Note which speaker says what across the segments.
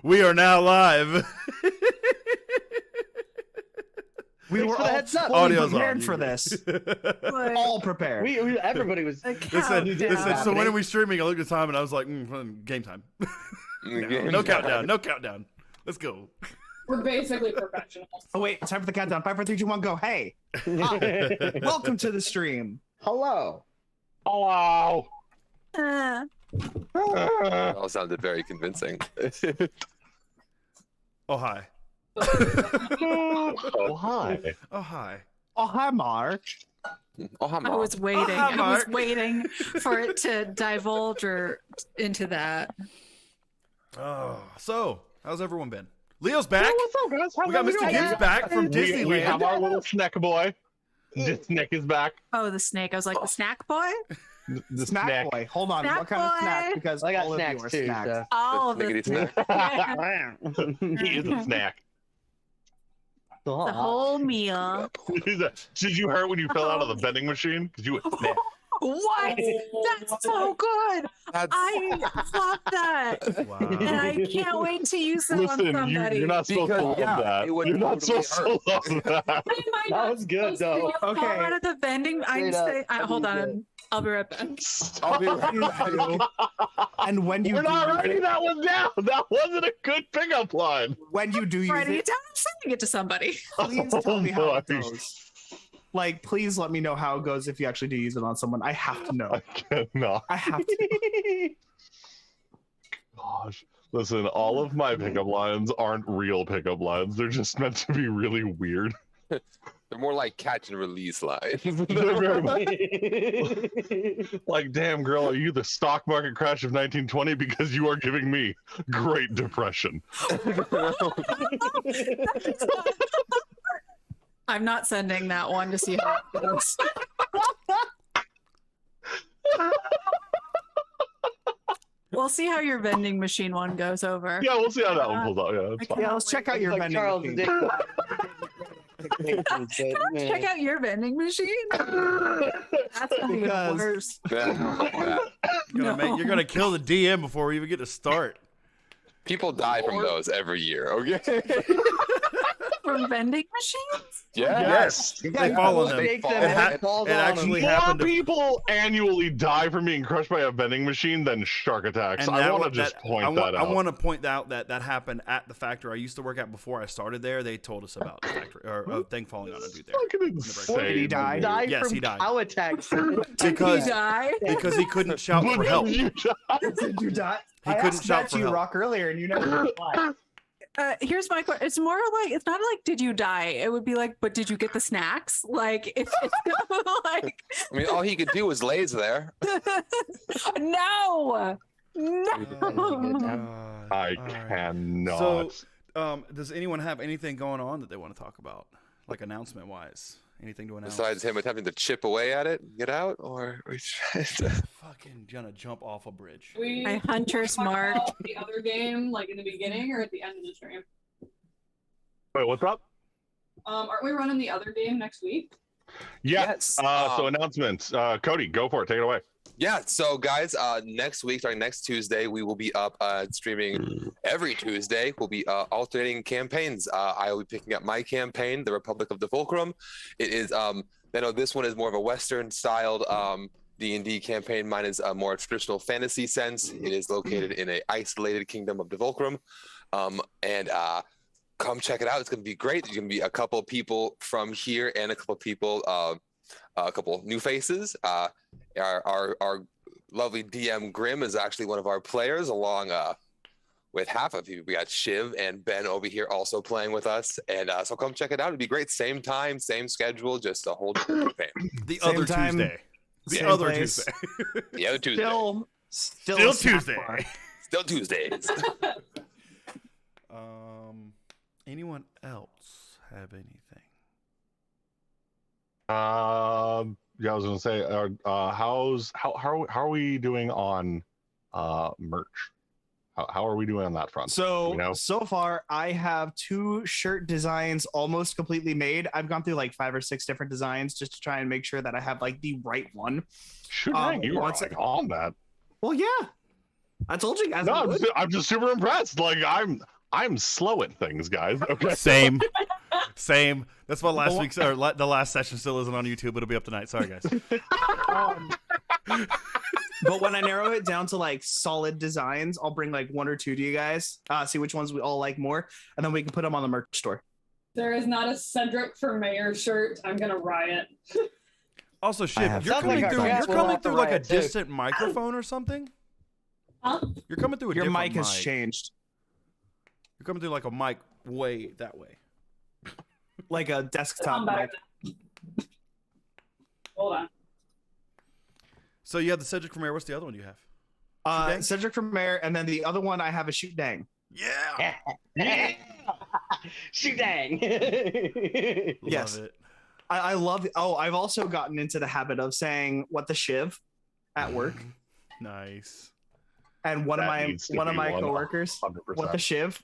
Speaker 1: We are now live.
Speaker 2: We were all fully
Speaker 1: Audio's
Speaker 2: prepared
Speaker 1: on.
Speaker 2: for this. All prepared.
Speaker 3: Everybody was.
Speaker 1: They said, so when are we streaming? I looked at the time and I was like, game time. No countdown. No countdown. Let's go.
Speaker 4: We're basically professionals.
Speaker 2: Oh wait, time for the countdown. 5, 4, 3, 2, 1, go. Hey. Hi. Welcome to the stream.
Speaker 3: Hello.
Speaker 5: Hello.
Speaker 6: All sounded very convincing.
Speaker 1: Oh, hi.
Speaker 5: Oh, hi.
Speaker 1: Oh, hi.
Speaker 2: Oh, hi, Mark.
Speaker 6: Oh, hi,
Speaker 7: I
Speaker 6: Mom.
Speaker 7: was waiting.
Speaker 1: hi,
Speaker 7: I was
Speaker 1: Mark.
Speaker 7: waiting for it to divulge or into that.
Speaker 1: Oh, so how's everyone been? Leo's back.
Speaker 5: What's up, guys? How's
Speaker 1: We got Mr.
Speaker 5: everyone?
Speaker 1: Gibbs back from Disneyland.
Speaker 5: We have our little snack boy. The snack is back.
Speaker 7: Oh, the snake. I was like, the snack boy?
Speaker 5: The
Speaker 2: Snack boy. Hold on.
Speaker 7: Snack
Speaker 2: what kind of snack?
Speaker 7: boy.
Speaker 2: Because
Speaker 3: I got
Speaker 2: all of you
Speaker 3: snacks
Speaker 2: are
Speaker 3: too.
Speaker 2: snacks.
Speaker 3: So.
Speaker 7: Oh,
Speaker 6: Snickety
Speaker 7: the,
Speaker 6: snack.
Speaker 5: He is a snack.
Speaker 7: the whole meal.
Speaker 5: Did you hurt when you fell out of the vending machine? Because you went snack.
Speaker 7: What? That's so good. I love that.
Speaker 1: Wow.
Speaker 7: And I can't wait to use that on
Speaker 5: Listen,
Speaker 7: somebody.
Speaker 5: you're not supposed to love that.
Speaker 6: it would
Speaker 5: You're not
Speaker 6: totally
Speaker 5: supposed to love that.
Speaker 7: Why am I
Speaker 3: That
Speaker 7: not
Speaker 3: was good,
Speaker 7: supposed to
Speaker 3: though.
Speaker 7: fall
Speaker 2: Okay.
Speaker 7: out of the vending. I'm
Speaker 3: Straight up.
Speaker 7: saying, hold on. I'll be right back.
Speaker 6: I'll be right
Speaker 2: And when you
Speaker 5: We're
Speaker 2: do
Speaker 5: not
Speaker 2: use
Speaker 5: writing
Speaker 2: it,
Speaker 5: that one down. That wasn't a good pickup line.
Speaker 2: when you do use
Speaker 7: Writing
Speaker 2: it,
Speaker 7: it down. I'm sending it to somebody.
Speaker 2: please tell me how it
Speaker 5: boy.
Speaker 2: goes. Like, please let me know how it goes if you actually do use it on someone. I have to know.
Speaker 5: I cannot.
Speaker 2: I have to.
Speaker 5: Gosh. Listen, all of my pickup lines aren't real pickup lines. They're just meant to be really weird.
Speaker 6: They're more like catch and release lines.
Speaker 5: They're very much like, damn, girl, are you the stock market crash of 1920? Because you are giving me Great Depression.
Speaker 7: I'm not sending that one to see how it goes. We'll see how your vending machine one goes over.
Speaker 5: Yeah, we'll see how that one pulls out. Yeah, that's fine.
Speaker 2: Yeah, let's check out your
Speaker 3: Like
Speaker 2: vending
Speaker 3: Charles
Speaker 2: machine.
Speaker 3: Dickens.
Speaker 7: Check out your vending machine. That's gonna be
Speaker 2: Because-
Speaker 7: worse.
Speaker 1: You're gonna kill the DM before we even get to start.
Speaker 6: People die from those every year, okay?
Speaker 7: From vending machines?
Speaker 1: Yes. They fall on them.
Speaker 3: Take them
Speaker 1: It
Speaker 3: and
Speaker 1: ha-
Speaker 3: it falls
Speaker 1: it
Speaker 3: on
Speaker 1: actually
Speaker 3: them.
Speaker 5: More
Speaker 1: happened to-
Speaker 5: people annually die from being crushed by a vending machine than shark attacks. I want to just point that out.
Speaker 1: I want to point out that happened at the factory I used to work at before I started there. They told us about the factory or a thing falling on a dude there.
Speaker 5: Fucking
Speaker 1: break.
Speaker 5: insane.
Speaker 2: Did he die?
Speaker 3: Died
Speaker 1: Yes,
Speaker 3: from
Speaker 1: he died.
Speaker 3: cow attacks.
Speaker 7: Did you die?
Speaker 1: Because he couldn't shout
Speaker 5: But
Speaker 1: for help.
Speaker 5: you die.
Speaker 2: Did you die?
Speaker 1: He
Speaker 2: I
Speaker 1: couldn't
Speaker 2: asked
Speaker 1: shout
Speaker 2: that
Speaker 1: for
Speaker 2: to you,
Speaker 1: help.
Speaker 2: Rock, earlier, and you never replied.
Speaker 7: Here's my question. It's more like, it's not like, did you die? It would be like, but did you get the snacks? Like, if like,
Speaker 6: I mean, all he could do was lays there.
Speaker 7: no.
Speaker 5: I cannot.
Speaker 1: So, does anyone have anything going on that they want to talk about, like announcement wise? Anything to announce?
Speaker 6: Besides him attempting to chip away at it, get out, or we trying to...
Speaker 1: Fucking gonna jump off a bridge.
Speaker 4: We
Speaker 7: My hunter's
Speaker 4: talk
Speaker 7: mark.
Speaker 4: about the other game, like in the beginning or at the end of the stream.
Speaker 5: Wait, what's up?
Speaker 4: Aren't we running the other game next week?
Speaker 5: Yes. So announcements. Cody, go for it. Take it away.
Speaker 6: Yeah, so guys, next week, starting next Tuesday, we will be up streaming every Tuesday. We'll be alternating campaigns. I will be picking up my campaign, The Republic of the Fulcrum. It is, I know this one is more of a Western-styled D&D campaign. Mine is a more traditional fantasy sense. It is located in an isolated kingdom of the Fulcrum. Come check it out. It's going to be great. There's going to be a couple of people from here and a couple of people, a couple new faces. Our lovely DM Grimm is actually one of our players, along with half of you. We got Shiv and Ben over here also playing with us, and so come check it out. It'd be great. Same time, same schedule, just a whole different campaign.
Speaker 1: The
Speaker 2: Same
Speaker 1: other
Speaker 2: time,
Speaker 1: Tuesday. The
Speaker 2: same
Speaker 1: other
Speaker 2: place.
Speaker 1: Tuesday.
Speaker 6: The other Tuesday,
Speaker 2: Still
Speaker 1: Tuesday.
Speaker 6: still Tuesdays.
Speaker 1: Anyone else have anything?
Speaker 5: Yeah, I was gonna say, how are we doing on merch? How are we doing on that front?
Speaker 2: So
Speaker 5: You know?
Speaker 2: so far, I have 2 shirt designs almost completely made. I've gone through like 5 or 6 different designs just to try and make sure that I have like the right one.
Speaker 5: Shoot, dang, you were
Speaker 2: once
Speaker 5: like on that.
Speaker 2: Well, yeah, I told you guys.
Speaker 5: No,
Speaker 2: I would.
Speaker 5: I'm just super impressed. Like I'm slow at things, guys. Okay.
Speaker 1: Same. That's why last week's or the last session still isn't on YouTube. It'll be up tonight. Sorry, guys.
Speaker 2: But when I narrow it down to like solid designs, I'll bring like 1 or 2 to you guys. See which ones we all like more, and then we can put them on the merch store.
Speaker 4: There is not a Cedric for mayor shirt. I'm gonna riot.
Speaker 1: Also, Shiv, you're
Speaker 3: Sounds
Speaker 1: coming
Speaker 3: like
Speaker 1: through.
Speaker 3: our
Speaker 1: You're
Speaker 3: cats will
Speaker 1: coming
Speaker 3: have to
Speaker 1: through like a
Speaker 3: riot, too.
Speaker 1: distant microphone or something.
Speaker 4: Huh?
Speaker 1: You're coming through a
Speaker 2: Your
Speaker 1: different
Speaker 2: mic has changed,
Speaker 1: You're coming through like a mic way that way.
Speaker 2: like a desktop
Speaker 4: I'm
Speaker 2: mic.
Speaker 4: back. Hold on.
Speaker 1: So you have the Cedric from Air. What's the other one you have? Dang?
Speaker 2: Cedric from Mayor, and then the other one I have a shoot dang.
Speaker 1: Yeah.
Speaker 3: Shoot dang.
Speaker 2: Yes.
Speaker 1: Love it.
Speaker 2: I love. Oh, I've also gotten into the habit of saying "what the shiv" at work,
Speaker 1: Nice.
Speaker 2: and one
Speaker 5: That
Speaker 2: of my
Speaker 5: needs to
Speaker 2: one of
Speaker 5: be
Speaker 2: my
Speaker 5: 100%.
Speaker 2: coworkers, "what the shiv."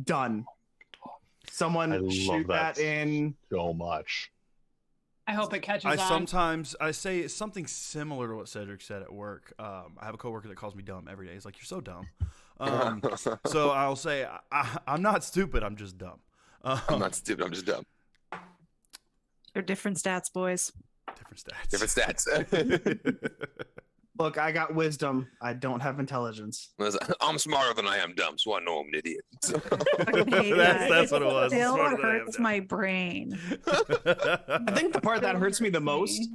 Speaker 2: Done.
Speaker 5: I
Speaker 2: Someone
Speaker 5: love
Speaker 2: shoot
Speaker 5: that
Speaker 2: that in.
Speaker 5: so much.
Speaker 4: I hope it catches
Speaker 1: I
Speaker 4: on.
Speaker 1: sometimes I say something similar to what Cedric said at work. I have a coworker that calls me dumb every day. He's like, "You're so dumb." So I'll say, I'm not stupid. I'm just dumb.
Speaker 6: I'm not stupid. I'm just dumb.
Speaker 7: They're different stats, boys.
Speaker 1: Different stats.
Speaker 6: Different stats.
Speaker 2: Look, I got wisdom. I don't have intelligence.
Speaker 6: I'm smarter than I am dumb, so I know I'm an idiot.
Speaker 1: That's what it was.
Speaker 7: Still
Speaker 1: Smarter than I am
Speaker 7: hurts
Speaker 1: dumb.
Speaker 7: my brain.
Speaker 2: I think the part that hurts me the most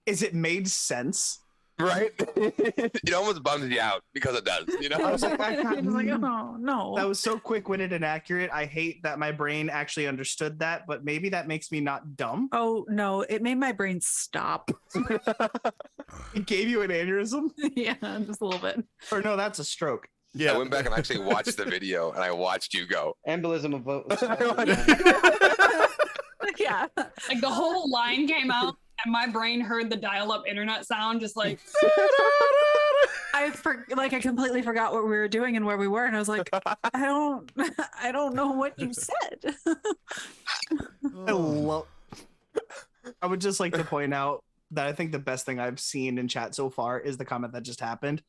Speaker 2: is it made sense.
Speaker 6: Right? It almost bums you out because it does. You
Speaker 2: I
Speaker 6: know?
Speaker 2: was like, I
Speaker 7: I was like, oh no.
Speaker 2: that was so quick-witted and accurate. I hate that my brain actually understood that, but maybe that makes me not dumb.
Speaker 7: Oh no, it made my brain stop.
Speaker 2: It gave you an aneurysm,
Speaker 7: Yeah, just a little bit.
Speaker 2: or no, that's a stroke.
Speaker 1: Yeah.
Speaker 6: I went back and actually watched the video, and I watched you go.
Speaker 3: Embolism of vote.
Speaker 7: Yeah.
Speaker 4: Like the whole line came out, and my brain heard the dial-up internet sound, just like
Speaker 7: I completely forgot what we were doing and where we were, and I was like, I don't know what you said.
Speaker 2: I would just like to point out that I think the best thing I've seen in chat so far is the comment that just happened.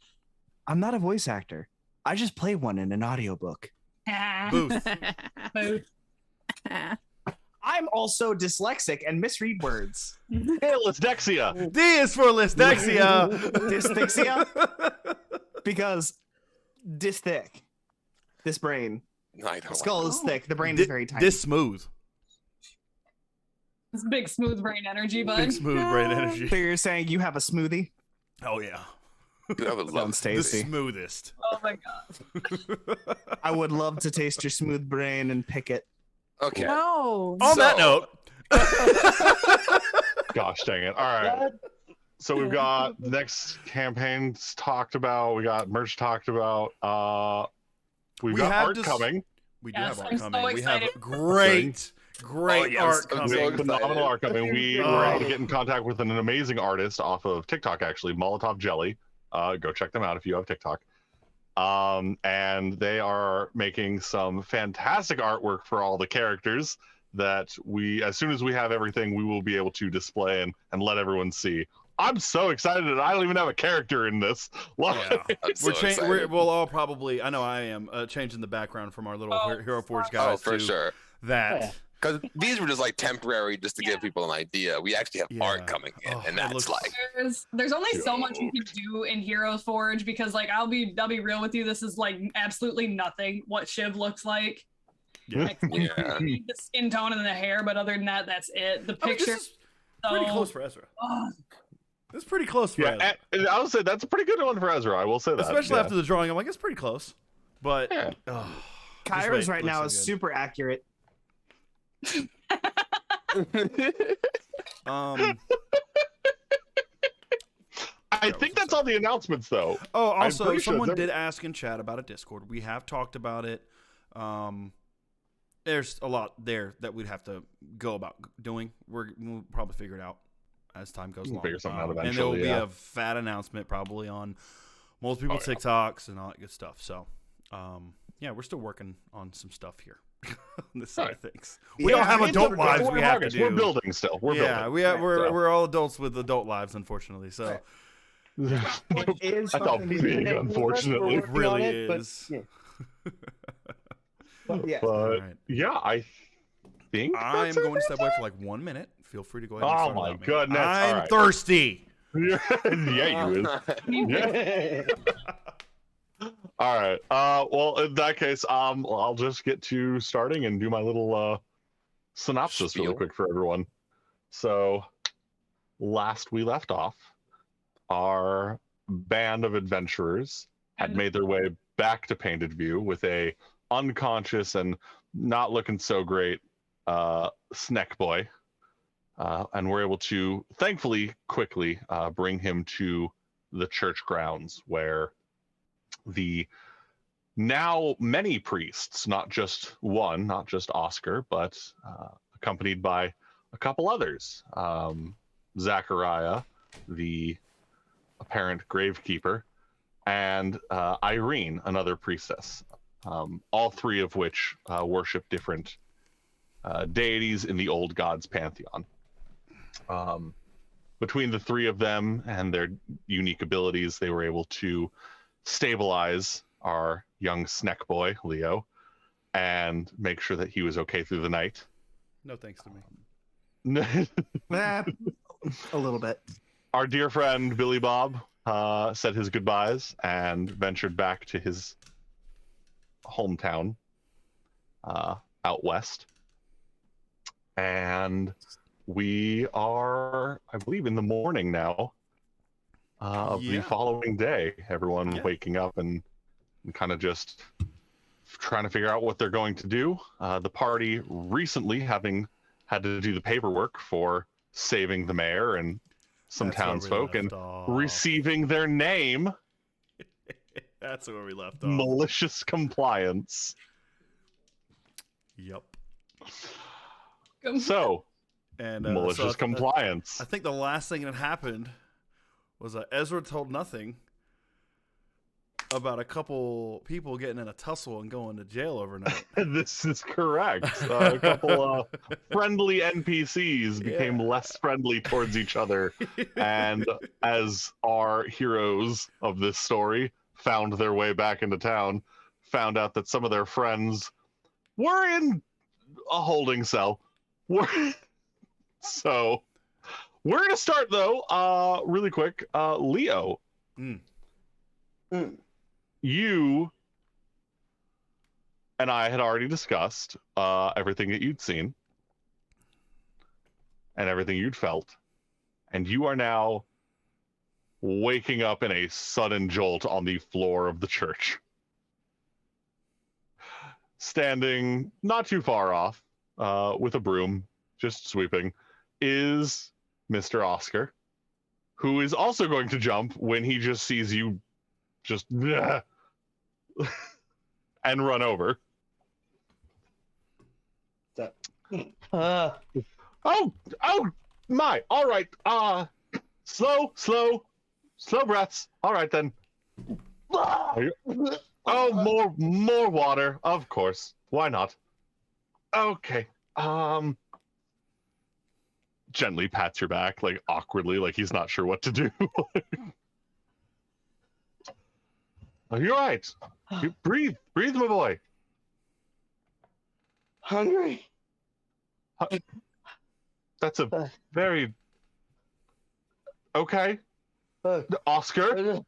Speaker 2: I'm not a voice actor. I just play one in an audiobook.
Speaker 1: Booth.
Speaker 4: Booth.
Speaker 2: I'm also dyslexic and misread words.
Speaker 5: Hail, it's Dexia.
Speaker 1: D is for Lysdexia.
Speaker 2: Dysthixia? Because this thick. This brain.
Speaker 6: I don't
Speaker 2: Skull is
Speaker 7: Oh.
Speaker 2: thick. The brain is very tiny.
Speaker 1: This smooth.
Speaker 4: This big smooth brain energy, bud.
Speaker 1: Big smooth brain
Speaker 2: So
Speaker 1: energy.
Speaker 2: you're saying you have a smoothie?
Speaker 1: Oh yeah.
Speaker 6: Dude, I would love
Speaker 2: Sounds
Speaker 1: The
Speaker 2: tasty.
Speaker 1: smoothest.
Speaker 4: Oh my god.
Speaker 2: I would love to taste your smooth brain and pick it.
Speaker 6: Okay.
Speaker 7: No.
Speaker 1: On that
Speaker 6: So-
Speaker 1: note.
Speaker 5: Gosh dang it. All right. So we've got the next campaigns talked about. We got merch talked about. We've
Speaker 1: We
Speaker 5: got
Speaker 1: have
Speaker 5: art
Speaker 1: to-
Speaker 5: coming.
Speaker 1: We do
Speaker 4: Yes,
Speaker 1: have art
Speaker 4: I'm so
Speaker 1: coming. We have
Speaker 4: excited.
Speaker 1: great
Speaker 6: Oh, yes,
Speaker 1: art
Speaker 6: I'm
Speaker 1: coming.
Speaker 6: so excited.
Speaker 5: Phenomenal art coming. We
Speaker 1: Oh.
Speaker 5: were able to get in contact with an amazing artist off of TikTok, actually, Molotov Jelly. Go check them out if you have TikTok. And they are making some fantastic artwork for all the characters that we, as soon as we have everything, we will be able to display and let everyone see. I'm so excited that I don't even have a character in this.
Speaker 1: Yeah.
Speaker 6: I'm so excited.
Speaker 1: We'll all probably, I know I am, changing the background from our little
Speaker 4: Oh,
Speaker 1: Hero Forge
Speaker 6: Oh,
Speaker 1: guys
Speaker 6: for
Speaker 1: to
Speaker 6: sure.
Speaker 1: that.
Speaker 3: Yeah.
Speaker 6: Because these were just like temporary, just to give people an idea. We actually have
Speaker 1: Yeah.
Speaker 6: art coming in,
Speaker 1: Oh,
Speaker 6: and
Speaker 1: it
Speaker 6: that's
Speaker 1: looks-
Speaker 6: like
Speaker 4: There's only so much you can do in Hero Forge because like I'll be real with you. This is like absolutely nothing what Shiv looks like.
Speaker 1: Yeah.
Speaker 4: Like,
Speaker 6: Yeah.
Speaker 4: the skin tone and the hair, but other than that, that's it. The
Speaker 1: I mean,
Speaker 4: picture.
Speaker 1: this is pretty
Speaker 4: so-
Speaker 1: close for Ezra.
Speaker 4: Oh,
Speaker 1: It's pretty close for
Speaker 5: Yeah,
Speaker 1: Ezra.
Speaker 5: and I would say that's a pretty good one for Ezra. I will say that.
Speaker 1: Especially
Speaker 5: yeah.
Speaker 1: after the drawing. I'm like, it's pretty close. But
Speaker 5: Yeah.
Speaker 2: Kyra's
Speaker 1: wait,
Speaker 2: right
Speaker 1: looks
Speaker 2: now
Speaker 1: so
Speaker 2: is
Speaker 1: good.
Speaker 2: super accurate.
Speaker 1: um
Speaker 5: I think that's all the announcements, though.
Speaker 1: oh
Speaker 5: I'm
Speaker 1: also
Speaker 5: pretty sure
Speaker 1: someone
Speaker 5: it's
Speaker 1: did ask in chat about a Discord. We have talked about it. There's a lot there that we'd have to go about doing. We'll probably figure it out as time goes
Speaker 5: We'll
Speaker 1: along.
Speaker 5: figure something out
Speaker 1: And there will
Speaker 5: eventually,
Speaker 1: be
Speaker 5: yeah.
Speaker 1: a fat announcement probably on most people's
Speaker 5: yeah.
Speaker 1: TikToks and all that good stuff. So yeah, we're still working on some stuff here. On this side of things. We
Speaker 2: Yeah,
Speaker 1: don't have
Speaker 2: I mean,
Speaker 1: adult
Speaker 2: we're
Speaker 1: lives
Speaker 5: We're
Speaker 1: we have to
Speaker 5: August.
Speaker 1: do.
Speaker 5: We're building still. We're
Speaker 1: yeah,
Speaker 5: building.
Speaker 1: we're all adults with adult lives, unfortunately. So
Speaker 2: What is
Speaker 5: I thought
Speaker 2: fucking
Speaker 5: big,
Speaker 2: weird-
Speaker 5: unfortunately.
Speaker 1: it really
Speaker 3: But,
Speaker 1: is.
Speaker 3: yeah.
Speaker 2: Yeah.
Speaker 5: But
Speaker 1: All right.
Speaker 5: yeah, I think
Speaker 1: I'm
Speaker 5: that's
Speaker 1: going to step away for like 1 minute. Feel free to go ahead and
Speaker 5: Oh
Speaker 1: start
Speaker 5: my
Speaker 1: without me.
Speaker 5: goodness. All
Speaker 1: I'm
Speaker 5: right.
Speaker 1: thirsty.
Speaker 5: Yeah, you is. Yeah. All right. Well, in that case, I'll just get to starting and do my little synopsis really
Speaker 6: Spiel.
Speaker 5: quick for everyone. So, last we left off, our band of adventurers had made their way back to Painted View with a unconscious and not looking so great Snack Boy, and we're able to thankfully quickly bring him to the church grounds where the now many priests, not just one, not just Oscar, but accompanied by a couple others, Zachariah, the apparent gravekeeper, and Irene, another priestess, all three of which worship different deities in the old gods pantheon. Between the three of them and their unique abilities, they were able to stabilize our young snack boy, Leo, and make sure that he was okay through the night.
Speaker 1: No thanks to me.
Speaker 2: A little bit.
Speaker 5: Our dear friend Billy Bob said his goodbyes and ventured back to his hometown out west. And we are, I believe, in the morning now of the following day. Everyone waking up and kind of just trying to figure out what they're going to do. The party recently having had to do the paperwork for saving the mayor and some
Speaker 1: That's where we
Speaker 5: townsfolk and
Speaker 1: left off.
Speaker 5: receiving their name.
Speaker 1: That's where we left off.
Speaker 5: Malicious Compliance.
Speaker 1: Yep.
Speaker 5: So,
Speaker 1: And
Speaker 5: Malicious Compliance.
Speaker 1: I think the last thing that happened was Ezra told nothing about a couple people getting in a tussle and going to jail overnight.
Speaker 5: This is correct. A couple friendly NPCs became less friendly towards each other, and as our heroes of this story found their way back into town, found out that some of their friends were in a holding cell. So we're gonna start though, really quick. Leo, you and I had already discussed everything that you'd seen and everything you'd felt, and you are now waking up in a sudden jolt on the floor of the church. Standing not too far off, with a broom, just sweeping, is Mr. Oscar, who is also going to jump when he just sees you just and run over.
Speaker 3: Uh,
Speaker 5: Oh my. All right. Slow breaths. All right then. Oh, more water. Of course. Why not? Okay. Gently pats your back, like awkwardly, like he's not sure what to do. Are you all right? You breathe, my boy.
Speaker 3: hungry.
Speaker 5: That's a very okay. Oscar.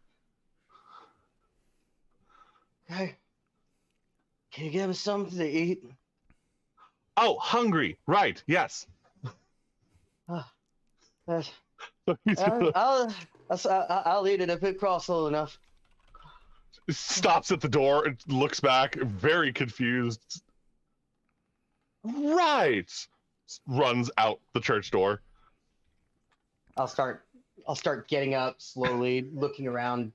Speaker 3: Hey, can you give us something to eat?
Speaker 5: Oh, hungry. Right. Yes.
Speaker 3: I'll eat it if it crosses low enough.
Speaker 5: Stops at the door and looks back, very confused. Right. Runs out the church door.
Speaker 3: I'll start getting up slowly, looking around.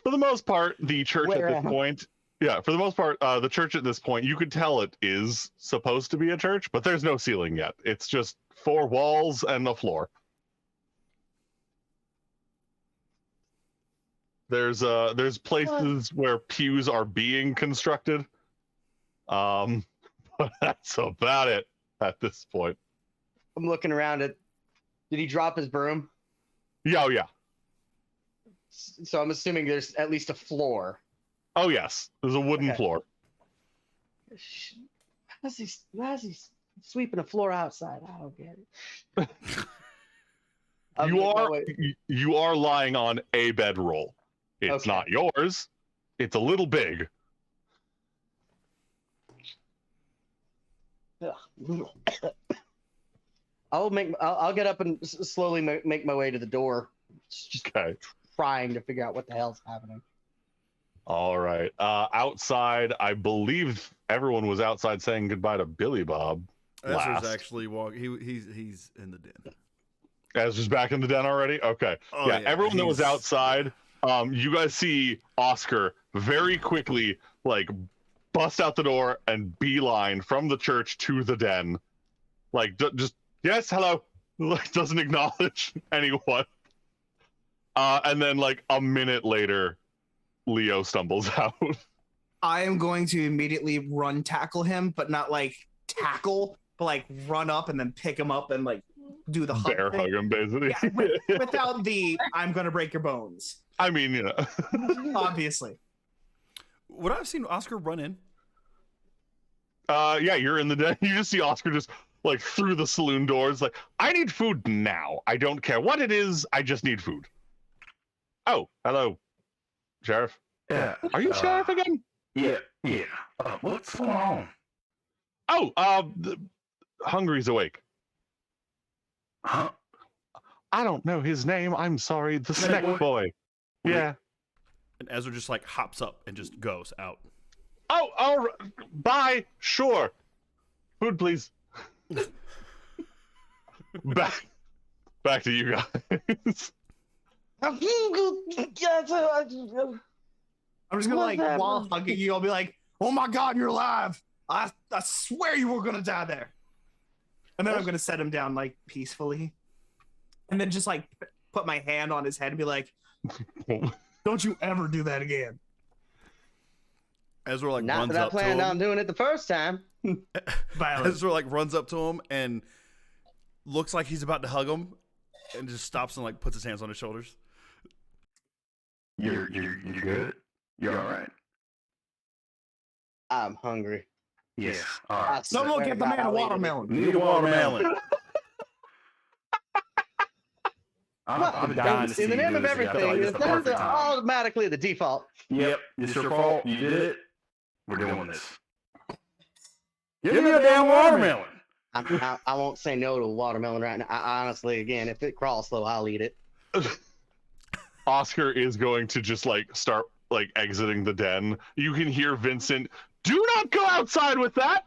Speaker 5: For the most part, the church
Speaker 3: Where
Speaker 5: at
Speaker 3: am
Speaker 5: this
Speaker 3: I?
Speaker 5: point, the church at this point, you could tell it is supposed to be a church, but there's no ceiling yet. It's just 4 walls and a floor. There's places where pews are being constructed. But that's about it at this point.
Speaker 3: I'm looking around at. Did he drop his broom?
Speaker 5: Yeah, oh yeah.
Speaker 3: So I'm assuming there's at least a floor.
Speaker 5: Oh yes, there's a wooden
Speaker 3: Okay.
Speaker 5: floor.
Speaker 3: Why is he sweeping the floor outside? I don't get it.
Speaker 5: You are lying on a bedroll. It's
Speaker 3: Okay.
Speaker 5: not yours. It's a little big.
Speaker 3: I'll get up and slowly make my way to the door, just
Speaker 5: Okay.
Speaker 3: trying to figure out what the hell's happening.
Speaker 5: All right. Outside, I believe everyone was outside saying goodbye to Billy Bob.
Speaker 1: Ezra's
Speaker 5: last.
Speaker 1: actually walking. He's in the den.
Speaker 5: Ezra's back in the den already? Okay.
Speaker 1: Oh,
Speaker 5: yeah, everyone that was
Speaker 1: he's-
Speaker 5: outside, you guys see Oscar very quickly, like, bust out the door and beeline from the church to the den. Like, just, yes, hello. Like, doesn't acknowledge anyone. And then, like, a minute later, Leo stumbles out.
Speaker 2: I am going to immediately run tackle him, but not like tackle, but like run up and then pick him up and like do the hug
Speaker 5: Bear
Speaker 2: thing.
Speaker 5: hug him, basically.
Speaker 2: Yeah, without the I'm gonna break your bones.
Speaker 5: I mean, you know.
Speaker 2: Obviously.
Speaker 1: Would I have seen Oscar run in?
Speaker 5: Yeah, you're in the den. You just see Oscar just like through the saloon doors, like, I need food now. I don't care what it is. I just need food. Oh, hello, Sheriff.
Speaker 8: Yeah.
Speaker 5: Are you Sheriff again?
Speaker 8: Yeah. What's going on?
Speaker 5: Oh, Hungry's awake.
Speaker 8: Huh?
Speaker 5: I don't know his name. I'm sorry. The
Speaker 8: Snack
Speaker 5: Snack
Speaker 8: Boy?
Speaker 5: Boy. Yeah.
Speaker 1: And Ezra just like hops up and just goes out.
Speaker 5: Oh, bye. Sure. Food, please. Back to you guys.
Speaker 2: I'm just gonna like
Speaker 3: What's
Speaker 2: while
Speaker 3: happening?
Speaker 2: hugging you, I'll be like, "Oh my God, you're alive! I swear you were gonna die there." And then I'm gonna set him down like peacefully, and then just like put my hand on his head and be like, "Don't you ever do that again."
Speaker 1: Ezra like
Speaker 3: Not
Speaker 1: runs
Speaker 3: that I
Speaker 1: up to
Speaker 3: planned
Speaker 1: him.
Speaker 3: on doing it the first time.
Speaker 2: Violence.
Speaker 1: Ezra like runs up to him and looks like he's about to hug him, and just stops and like puts his hands on his shoulders.
Speaker 8: You good? You're all right.
Speaker 3: I'm hungry.
Speaker 8: Yeah. All
Speaker 3: I
Speaker 8: right.
Speaker 2: Someone
Speaker 3: swear
Speaker 2: get
Speaker 3: to
Speaker 2: the
Speaker 3: God,
Speaker 2: man a
Speaker 3: I'll eat it.
Speaker 2: watermelon.
Speaker 1: Need a watermelon.
Speaker 8: I've been dying to see
Speaker 3: In the
Speaker 8: you
Speaker 3: name of
Speaker 8: do this. I feel
Speaker 3: everything,
Speaker 8: like
Speaker 3: is
Speaker 8: it's the
Speaker 3: that
Speaker 8: perfect time.
Speaker 3: automatically the default?
Speaker 8: Yep. It's your fault. You did it. We're doing this.
Speaker 1: Give me a damn watermelon.
Speaker 3: I won't say no to a watermelon right now. Honestly, again, if it crawls slow, I'll eat it.
Speaker 5: Oscar is going to just like start like exiting the den. You can hear Vincent, do not go outside with that.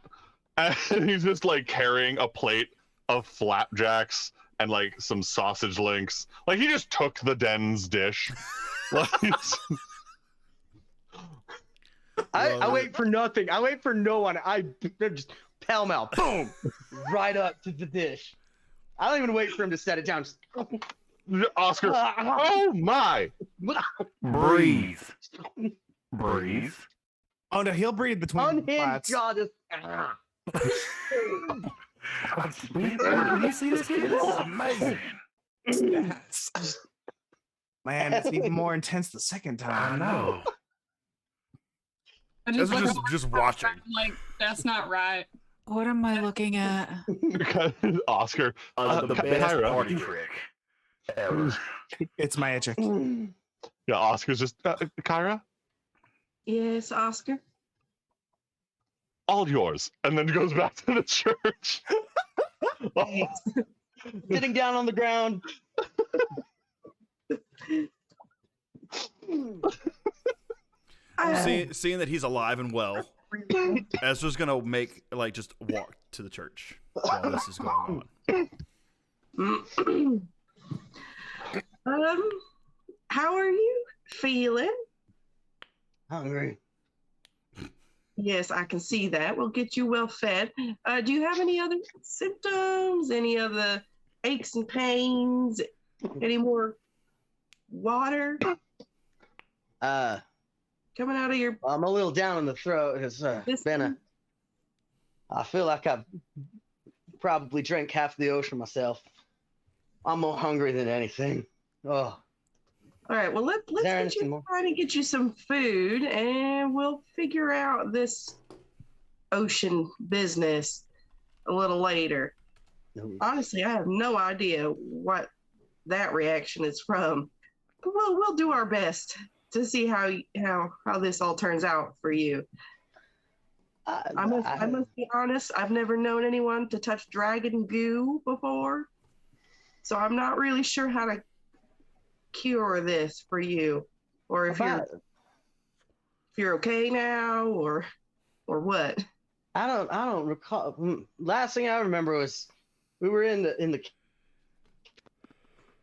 Speaker 5: And he's just like carrying a plate of flapjacks and like some sausage links. Like he just took the den's dish. Like,
Speaker 3: I wait for nothing. I wait for no one. They're just pell-mell, boom, right up to the dish. I don't even wait for him to set it down. Just,
Speaker 5: Oscar, oh my.
Speaker 8: Breathe. Breathe.
Speaker 2: Oh no, he'll breathe between the
Speaker 3: unhinged
Speaker 2: flats.
Speaker 3: jaw just.
Speaker 8: When you see this kid, this is amazing.
Speaker 2: Yes. Man, it's even more intense the second
Speaker 8: I
Speaker 2: time.
Speaker 8: know.
Speaker 4: I
Speaker 1: Ezra
Speaker 4: look
Speaker 1: just watching.
Speaker 4: like that's not right.
Speaker 7: What am I looking at?
Speaker 5: Oscar,
Speaker 8: The best
Speaker 5: Kyra.
Speaker 8: party trick ever.
Speaker 2: It's magic.
Speaker 5: Yeah, Oscar's just, Kyra,
Speaker 9: Yes, Oscar.
Speaker 5: all yours. And then goes back to the church.
Speaker 3: Sitting down on the ground.
Speaker 1: Seeing that he's alive and well, Ezra's gonna just walk to the church while this is going on.
Speaker 9: How are you feeling?
Speaker 3: Hungry.
Speaker 9: Yes, I can see that. We'll get you well fed. Do you have any other symptoms? Any other aches and pains? Any more water coming out of your?
Speaker 3: I'm a little down in the throat. It's I feel like I've probably drank half the ocean myself. I'm more hungry than anything. Oh,
Speaker 9: All right. Well, let's
Speaker 3: there
Speaker 9: get
Speaker 3: anything
Speaker 9: you
Speaker 3: more?
Speaker 9: try to get you some food, and we'll figure out this ocean business a little later.
Speaker 3: No.
Speaker 9: Honestly, I have no idea what that reaction is from. But we'll do our best to see how this all turns out for you. I must be honest. I've never known anyone to touch dragon goo before, so I'm not really sure how to cure this for you, or if you're okay now, or what.
Speaker 3: I don't recall. Last thing I remember was we were in the and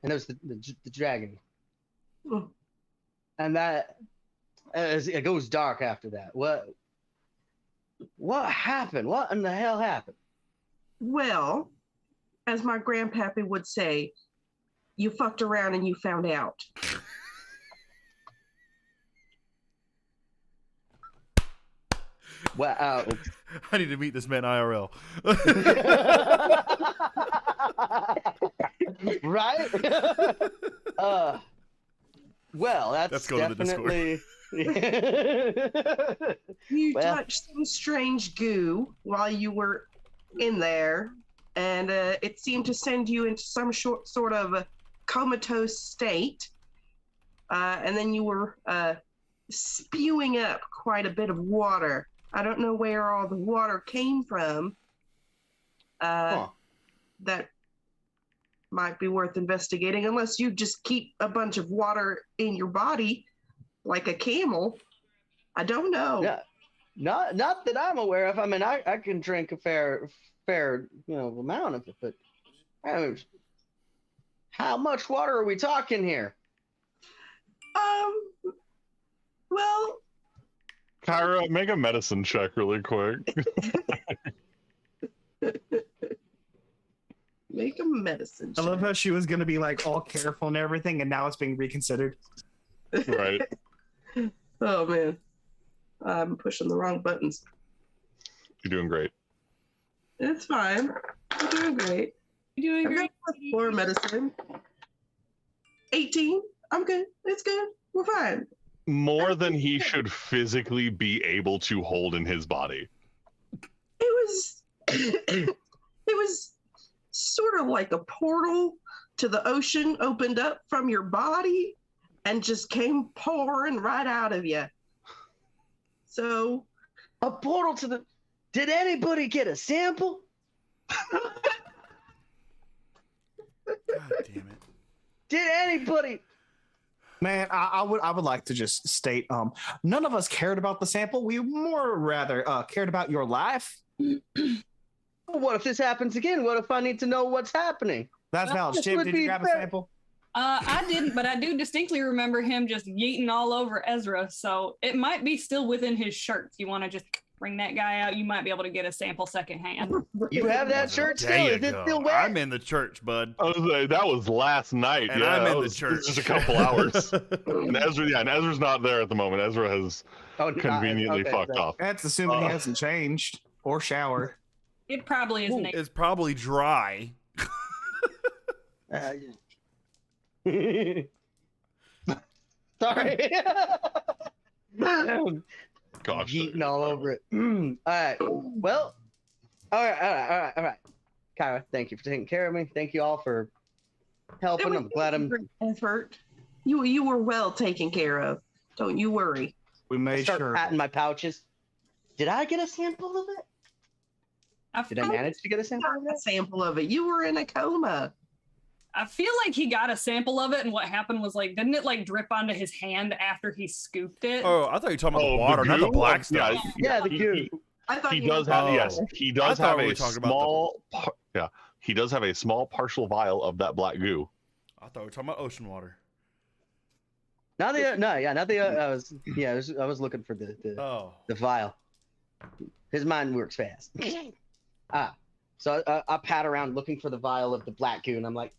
Speaker 3: it was the dragon,
Speaker 9: Hmm.
Speaker 3: and that it goes dark after that. What happened? What in the hell happened?
Speaker 9: Well, as my grandpappy would say, you fucked around and you found out.
Speaker 3: Well,
Speaker 1: I need to meet this man IRL.
Speaker 3: right? Well,
Speaker 1: Let's go to the Discord.
Speaker 3: definitely.
Speaker 9: You
Speaker 3: Well.
Speaker 9: touched some strange goo while you were in there, and it seemed to send you into some sort of a comatose state. And then you were spewing up quite a bit of water. I don't know where all the water came from.
Speaker 3: Huh.
Speaker 9: That might be worth investigating, unless you just keep a bunch of water in your body like a camel. I don't know.
Speaker 3: Yeah. Not that I'm aware of. I mean, I can drink a fair amount of it, but I mean, how much water are we talking here?
Speaker 9: Well,
Speaker 5: Kyra, make a medicine check really quick.
Speaker 9: make a medicine
Speaker 2: I love
Speaker 9: check.
Speaker 2: how she was gonna be like all careful and everything, and now it's being reconsidered.
Speaker 5: Right.
Speaker 9: Oh man, I'm pushing the wrong buttons.
Speaker 5: You're doing great.
Speaker 9: It's fine. I'm doing great.
Speaker 4: You're doing
Speaker 9: I've
Speaker 4: great.
Speaker 9: got +4 medicine. 18. I'm good. It's good. We're fine.
Speaker 5: More than he should physically be able to hold in his body.
Speaker 9: It was sort of like a portal to the ocean opened up from your body and just came pouring right out of you. So
Speaker 3: A portal to the. Did anybody get a sample?
Speaker 1: God damn it.
Speaker 3: Did anybody?
Speaker 2: Man, I would like to just state, none of us cared about the sample. We more rather cared about your life.
Speaker 3: What if this happens again? What if I need to know what's happening?
Speaker 2: That's valid.
Speaker 3: This
Speaker 2: Chip,
Speaker 3: would
Speaker 2: did you
Speaker 3: be
Speaker 2: grab a
Speaker 3: fair.
Speaker 2: sample?
Speaker 4: I didn't, but I do distinctly remember him just yeeting all over Ezra. So it might be still within his shirt. If you want to just bring that guy out, you might be able to get a sample secondhand.
Speaker 3: You have that shirt
Speaker 1: There
Speaker 3: still?
Speaker 1: you
Speaker 3: Is it
Speaker 1: go.
Speaker 3: still wet?
Speaker 1: I'm in the church, bud.
Speaker 5: I was like, that was last night.
Speaker 1: And
Speaker 5: yeah,
Speaker 1: I'm
Speaker 5: that
Speaker 1: in the
Speaker 5: was
Speaker 1: church.
Speaker 5: Just a couple hours. And Ezra's not there at the moment. Ezra has
Speaker 3: Oh, no,
Speaker 5: conveniently
Speaker 3: okay,
Speaker 5: fucked
Speaker 3: so-
Speaker 5: off.
Speaker 2: That's assuming he hasn't changed or showered.
Speaker 4: It probably isn't.
Speaker 1: It's probably dry.
Speaker 3: Sorry.
Speaker 5: Gosh.
Speaker 3: Yeeting all over it. All right. Well, all right. Kyra, thank you for taking care of me. Thank you all for helping. I'm glad I'm.
Speaker 9: effort. You were well taken care of. Don't you worry.
Speaker 2: We
Speaker 3: I
Speaker 2: made
Speaker 3: start
Speaker 2: sure.
Speaker 3: patting my pouches. Did I get a sample of it? Did I manage to get a sample of
Speaker 9: A
Speaker 3: it?
Speaker 9: sample of it. You were in a coma.
Speaker 4: I feel like he got a sample of it, and what happened was like, didn't it like drip onto his hand after he scooped it?
Speaker 1: Oh, I thought you were talking about
Speaker 5: Oh,
Speaker 1: the
Speaker 5: the
Speaker 1: water, not the
Speaker 5: goo?
Speaker 1: black
Speaker 5: Yeah,
Speaker 1: stuff.
Speaker 3: Yeah, the goo.
Speaker 9: I thought
Speaker 5: He
Speaker 9: you
Speaker 5: does
Speaker 9: meant-
Speaker 5: have
Speaker 1: Oh.
Speaker 5: yes. He
Speaker 1: I
Speaker 5: does
Speaker 1: thought
Speaker 5: have
Speaker 1: we were
Speaker 5: a
Speaker 1: talking about
Speaker 5: small. Yeah, he does have a small partial vial of that black goo.
Speaker 1: I thought we were talking about ocean water.
Speaker 3: Not the I was looking for
Speaker 1: Oh.
Speaker 3: the vial. His mind works fast. So I pat around looking for the vial of the black goo, and I'm like,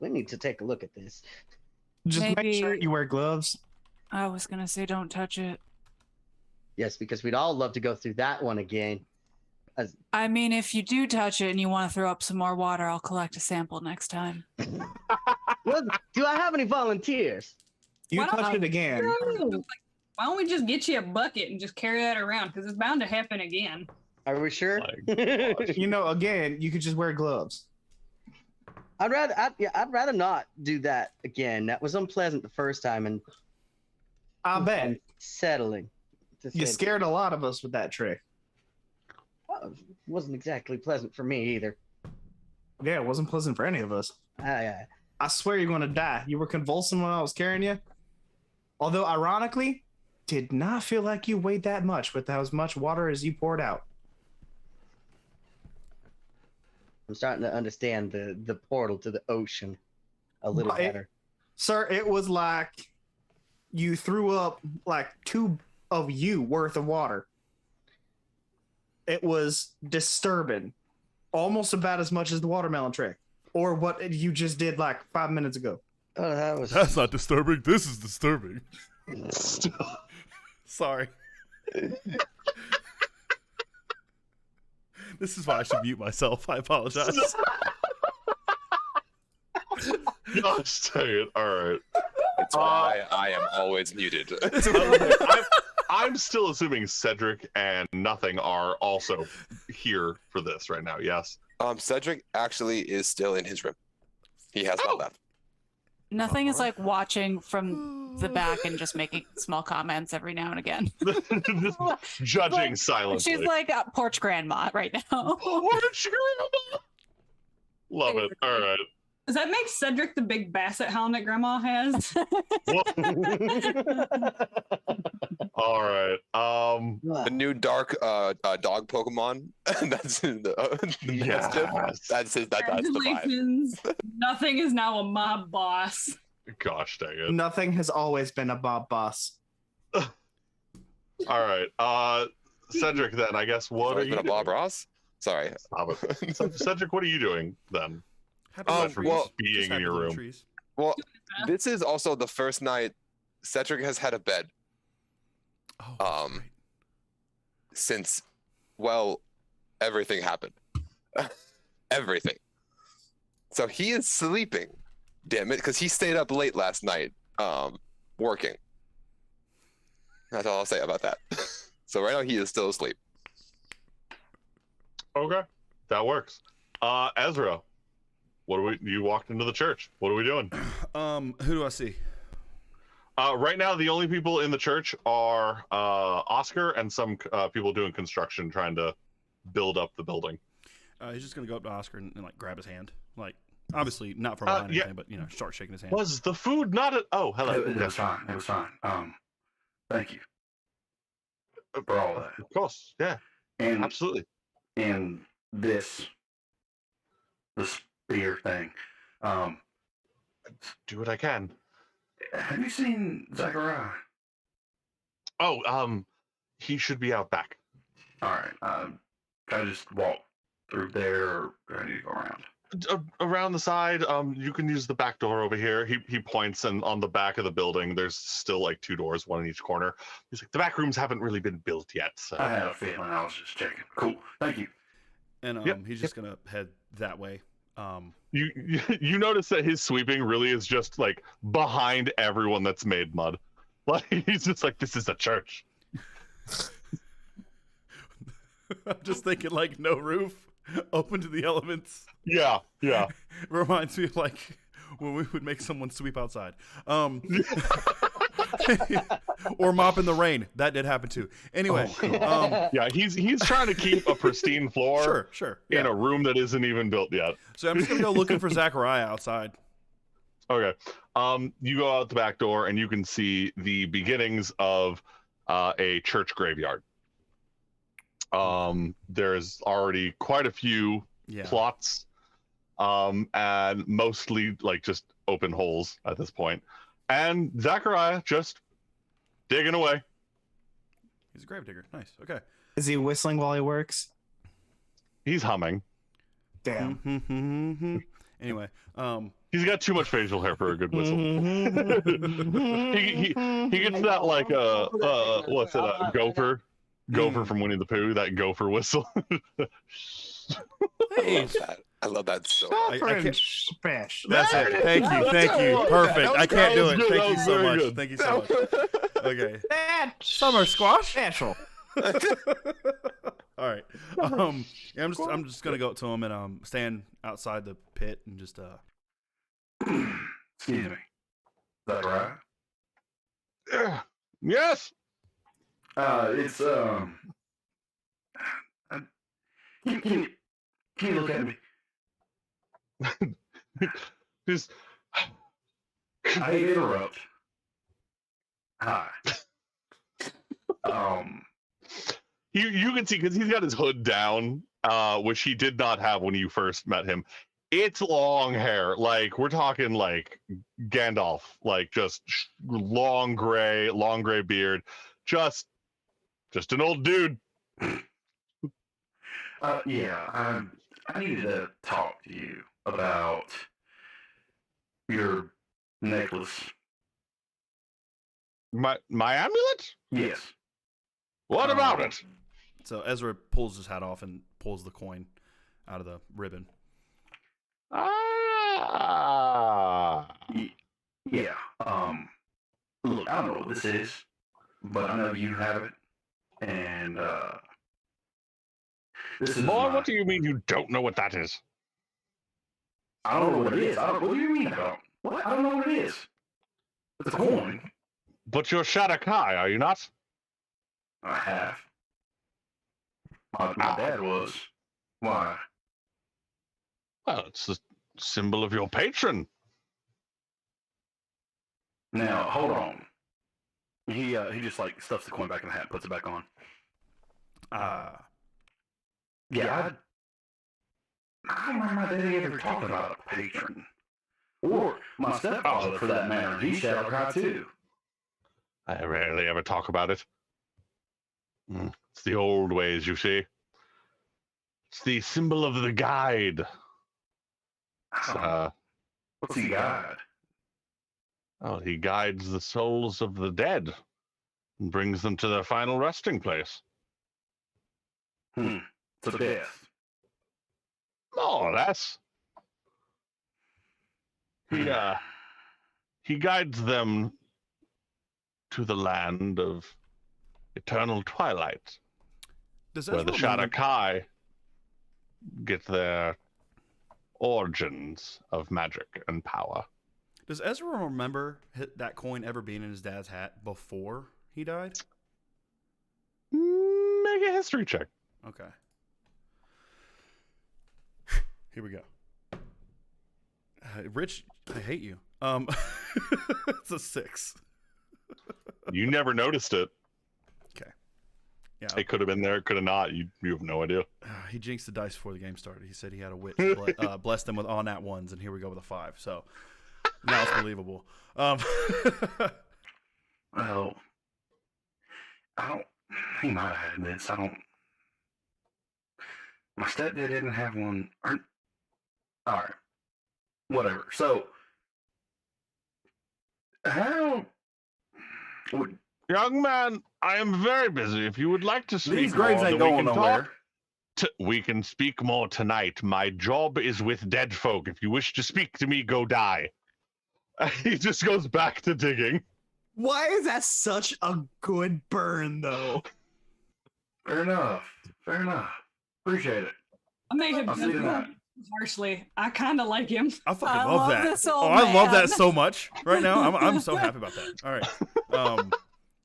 Speaker 3: we need to take a look at this.
Speaker 2: Just make sure
Speaker 7: Maybe-
Speaker 2: you wear gloves.
Speaker 7: I was gonna say don't touch it.
Speaker 3: Yes, because we'd all love to go through that one again.
Speaker 7: I mean, if you do touch it and you want to throw up some more water, I'll collect a sample next time.
Speaker 3: Do I have any volunteers?
Speaker 2: You
Speaker 4: Why don't
Speaker 2: touched it again.
Speaker 4: Why don't we just get you a bucket and just carry that around? Because it's bound to happen again.
Speaker 3: Are we sure?
Speaker 2: You know, again, you could just wear gloves.
Speaker 3: I'd rather not do that again. That was unpleasant the first time, and
Speaker 2: I bet.
Speaker 3: Settling.
Speaker 2: You scared a lot of us with that trick.
Speaker 3: Well, it wasn't exactly pleasant for me either.
Speaker 2: Yeah, it wasn't pleasant for any of us. I swear you're going to die. You were convulsing when I was carrying you. Although, ironically, did not feel like you weighed that much with as much water as you poured out.
Speaker 3: I'm starting to understand the portal to the ocean a little better.
Speaker 2: Sir, it was like you threw up like 2 of you worth of water. It was disturbing. Almost about as much as the watermelon trick. Or what you just did like 5 minutes ago.
Speaker 3: Oh,
Speaker 1: That's not disturbing. This is disturbing. Sorry. This is why I should mute myself. I apologize.
Speaker 5: Gosh dang it. All right.
Speaker 6: That's why I am always muted.
Speaker 5: I'm still assuming Cedric and Nothing are also here for this right now, yes?
Speaker 6: Cedric actually is still in his room. He has not left.
Speaker 7: Nothing is like watching from the back and just making small comments every now and again.
Speaker 5: Judging silently.
Speaker 7: She's like a porch grandma right now.
Speaker 5: Porch grandma! Love it. All right.
Speaker 4: Does that make Cedric the big basset hound that Grandma has?
Speaker 5: All right.
Speaker 6: The new dark dog Pokemon. That's the
Speaker 5: Yes.
Speaker 6: that's the vibe.
Speaker 4: Congratulations. Nothing is now a mob boss.
Speaker 5: Gosh dang it.
Speaker 2: Nothing has always been a mob boss.
Speaker 5: All right. Cedric, then, I guess, what are you
Speaker 6: a Bob Ross? Sorry.
Speaker 5: Stop it. Cedric, what are you doing then?
Speaker 6: Well,
Speaker 5: being in your room.
Speaker 6: Well, this is also the first night Cedric has had a bed. Since, well, everything happened. Everything. So he is sleeping, damn it, because he stayed up late last night, working. That's all I'll say about that. So right now he is still asleep.
Speaker 5: Okay, that works. Ezra, you walked into the church. What are we doing?
Speaker 1: Who do I see?
Speaker 5: Right now, the only people in the church are Oscar and some people doing construction, trying to build up the building.
Speaker 1: He's just gonna go up to Oscar and like grab his hand, like obviously not from behind anything, but start shaking his hand.
Speaker 5: Was the food not? Oh, hello.
Speaker 8: It was fine. It was fine. Thank you for all that.
Speaker 5: Of course, yeah,
Speaker 8: And
Speaker 5: absolutely.
Speaker 8: And the spear thing.
Speaker 5: Do what I can.
Speaker 8: Have you seen Zachariah?
Speaker 5: Oh, he should be out back.
Speaker 8: All right. Can I just walk through there, or do I need to go around?
Speaker 5: Around the side, you can use the back door over here. He points, and on the back of the building, there's still like 2 doors, one in each corner. He's like, the back rooms haven't really been built yet. So.
Speaker 8: I had a feeling. I was just checking. Cool. Thank you.
Speaker 1: And he's just gonna head that way.
Speaker 5: You notice that his sweeping really is just like behind everyone that's made mud. Like he's just like, this is a church.
Speaker 1: I'm just thinking like no roof, open to the elements.
Speaker 5: Yeah.
Speaker 1: Reminds me of like when we would make someone sweep outside. Or mop in the rain. That did happen too. Anyway.
Speaker 5: Yeah, he's trying to keep a pristine floor
Speaker 1: sure.
Speaker 5: in a room that isn't even built yet.
Speaker 1: So I'm just gonna go looking for Zachariah outside.
Speaker 5: Okay. You go out the back door and you can see the beginnings of a church graveyard. There's already quite a few plots, and mostly like just open holes at this point. And Zachariah just digging away.
Speaker 1: He's a gravedigger. Nice. Okay.
Speaker 2: Is he whistling while he works?
Speaker 5: He's humming.
Speaker 2: Damn.
Speaker 1: Anyway,
Speaker 5: he's got too much facial hair for a good whistle. he gets that like what's it? Gopher from Winnie the Pooh. That gopher whistle.
Speaker 1: Hey,
Speaker 6: I love that so
Speaker 1: I
Speaker 6: much.
Speaker 1: can't-
Speaker 2: Fish.
Speaker 1: That's
Speaker 5: There
Speaker 1: it.
Speaker 5: it
Speaker 1: Thank
Speaker 5: is.
Speaker 1: you.
Speaker 5: That's
Speaker 1: Thank
Speaker 5: it.
Speaker 1: you.
Speaker 5: That
Speaker 1: Perfect.
Speaker 5: was
Speaker 1: I can't do
Speaker 5: good.
Speaker 1: it.
Speaker 5: That
Speaker 1: Thank
Speaker 5: was
Speaker 1: you so
Speaker 5: very
Speaker 1: much.
Speaker 5: good.
Speaker 1: Thank you so much. Okay.
Speaker 2: That's
Speaker 1: Summer squash.
Speaker 2: special.
Speaker 1: All right. Yeah, I'm just gonna go up to him and stand outside the pit and just
Speaker 8: Excuse me. Is that right?
Speaker 5: Yes.
Speaker 8: It's can you look at me?
Speaker 5: Just
Speaker 8: I hate to interrupt. Hi.
Speaker 5: you can see because he's got his hood down, which he did not have when you first met him. It's long hair, like we're talking like Gandalf, like just long gray beard, just an old dude.
Speaker 8: Yeah, I needed to talk to you about your necklace.
Speaker 5: My amulet?
Speaker 8: Yes.
Speaker 5: What about it?
Speaker 1: so Ezra pulls his hat off and pulls the coin out of the ribbon.
Speaker 5: Ah.
Speaker 8: Yeah. Look, I don't know what this is, but I know you have it, and this is.
Speaker 5: Boy, what do you mean you don't know what that is?
Speaker 8: I don't know what it is. What do you mean I don't? What? I don't know what it is. It's a coin.
Speaker 5: But you're Shadakai, are you not?
Speaker 8: I have. My dad was. Why?
Speaker 5: Well, it's the symbol of your patron.
Speaker 8: Now, hold on. He just like stuffs the coin back in the hat and puts it back on. Yeah, I don't remember my daddy ever talking about a patron. Or my stepfather, for that matter. He's Shadowcry too.
Speaker 5: I rarely ever talk about it. It's the old ways, you see. It's the symbol of the guide.
Speaker 8: What's he guide?
Speaker 5: Oh, he guides the souls of the dead and brings them to their final resting place.
Speaker 8: To death.
Speaker 5: More or less. He guides them to the land of eternal twilight,
Speaker 1: Does
Speaker 5: where the
Speaker 1: Ezra remember-
Speaker 5: Shadakai get their origins of magic and power.
Speaker 1: Does Ezra remember that coin ever being in his dad's hat before he died?
Speaker 5: Make a history check.
Speaker 1: Okay. Here we go. Rich, I hate you. It's a 6.
Speaker 5: You never noticed it.
Speaker 1: Okay. Yeah.
Speaker 5: It could have been there. It could have not. You have no idea.
Speaker 1: He jinxed the dice before the game started. He said he had a witch blessed him with all nat ones, and here we go with a 5. So now it's believable.
Speaker 8: Well, I don't. He might have had this. I don't. My stepdad didn't have one. All right. Whatever. So, how?
Speaker 5: Young man, I am very busy. If you would like to speak
Speaker 8: These graves
Speaker 5: more,
Speaker 8: ain't
Speaker 5: then we
Speaker 8: going
Speaker 5: can
Speaker 8: nowhere.
Speaker 5: we can speak more tonight. My job is with dead folk. If you wish to speak to me, go die. He just goes back to digging.
Speaker 2: Why is that such a good burn, though?
Speaker 8: Fair enough. Fair enough. Appreciate it.
Speaker 4: I may have
Speaker 8: I'll see you tonight.
Speaker 4: harshly. I kind of like him.
Speaker 1: I fucking
Speaker 7: I
Speaker 1: love
Speaker 7: love
Speaker 1: that.
Speaker 7: this old
Speaker 1: I love that
Speaker 7: man.
Speaker 1: so much right now. I'm so happy about that. All right.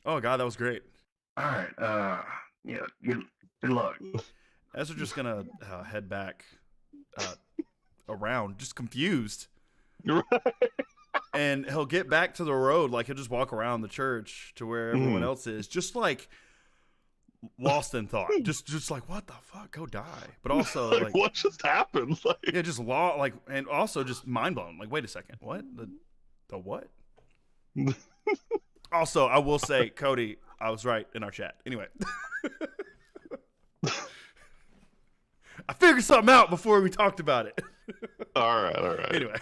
Speaker 1: Oh god, that was great.
Speaker 8: All right. Yeah. Good luck.
Speaker 1: Ezra just gonna head back around, just confused. And he'll get back to the road, like he'll just walk around the church to where everyone else is, just like lost in thought, just like what the fuck, go die. But also like
Speaker 5: what just happened? Like,
Speaker 1: yeah, just and also just mind blown. Like, wait a second, what the what? Also, I will say, Cody, I was right in our chat. Anyway, I figured something out before we talked about it.
Speaker 5: all right.
Speaker 1: Anyway.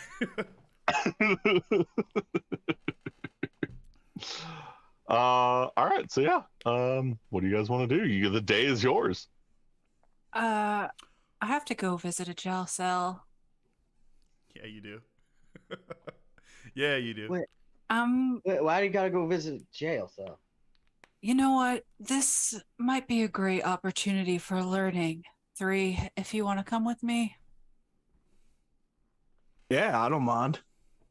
Speaker 5: All right. So yeah. What do you guys want to do? The day is yours.
Speaker 7: I I have to go visit a jail cell.
Speaker 1: Yeah, you do. Yeah, you do.
Speaker 3: Wait, why do you gotta go visit jail cell?
Speaker 7: You know what? This might be a great opportunity for learning. 3, if you want to come with me.
Speaker 2: Yeah, I don't mind.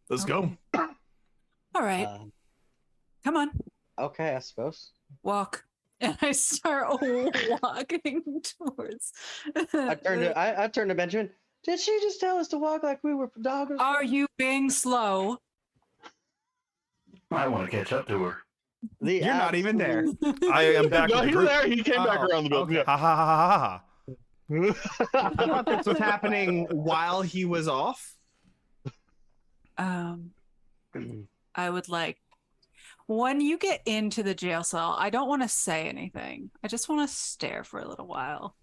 Speaker 2: Let's go.
Speaker 7: Okay. All right. Come on.
Speaker 3: Okay, I suppose.
Speaker 7: Walk. And I start walking towards.
Speaker 3: I turned to Benjamin. Did she just tell us to walk like we were doggers?
Speaker 7: Are you being slow?
Speaker 8: Might want to catch up to her.
Speaker 2: You're not even there.
Speaker 1: I am back
Speaker 5: No,
Speaker 1: with the
Speaker 5: he's
Speaker 1: group.
Speaker 5: there. He came back around the building.
Speaker 2: okay.
Speaker 1: Ha ha ha ha ha.
Speaker 2: I thought this was happening while he was off.
Speaker 7: I would like, when you get into the jail cell, I don't want to say anything. I just want to stare for a little while.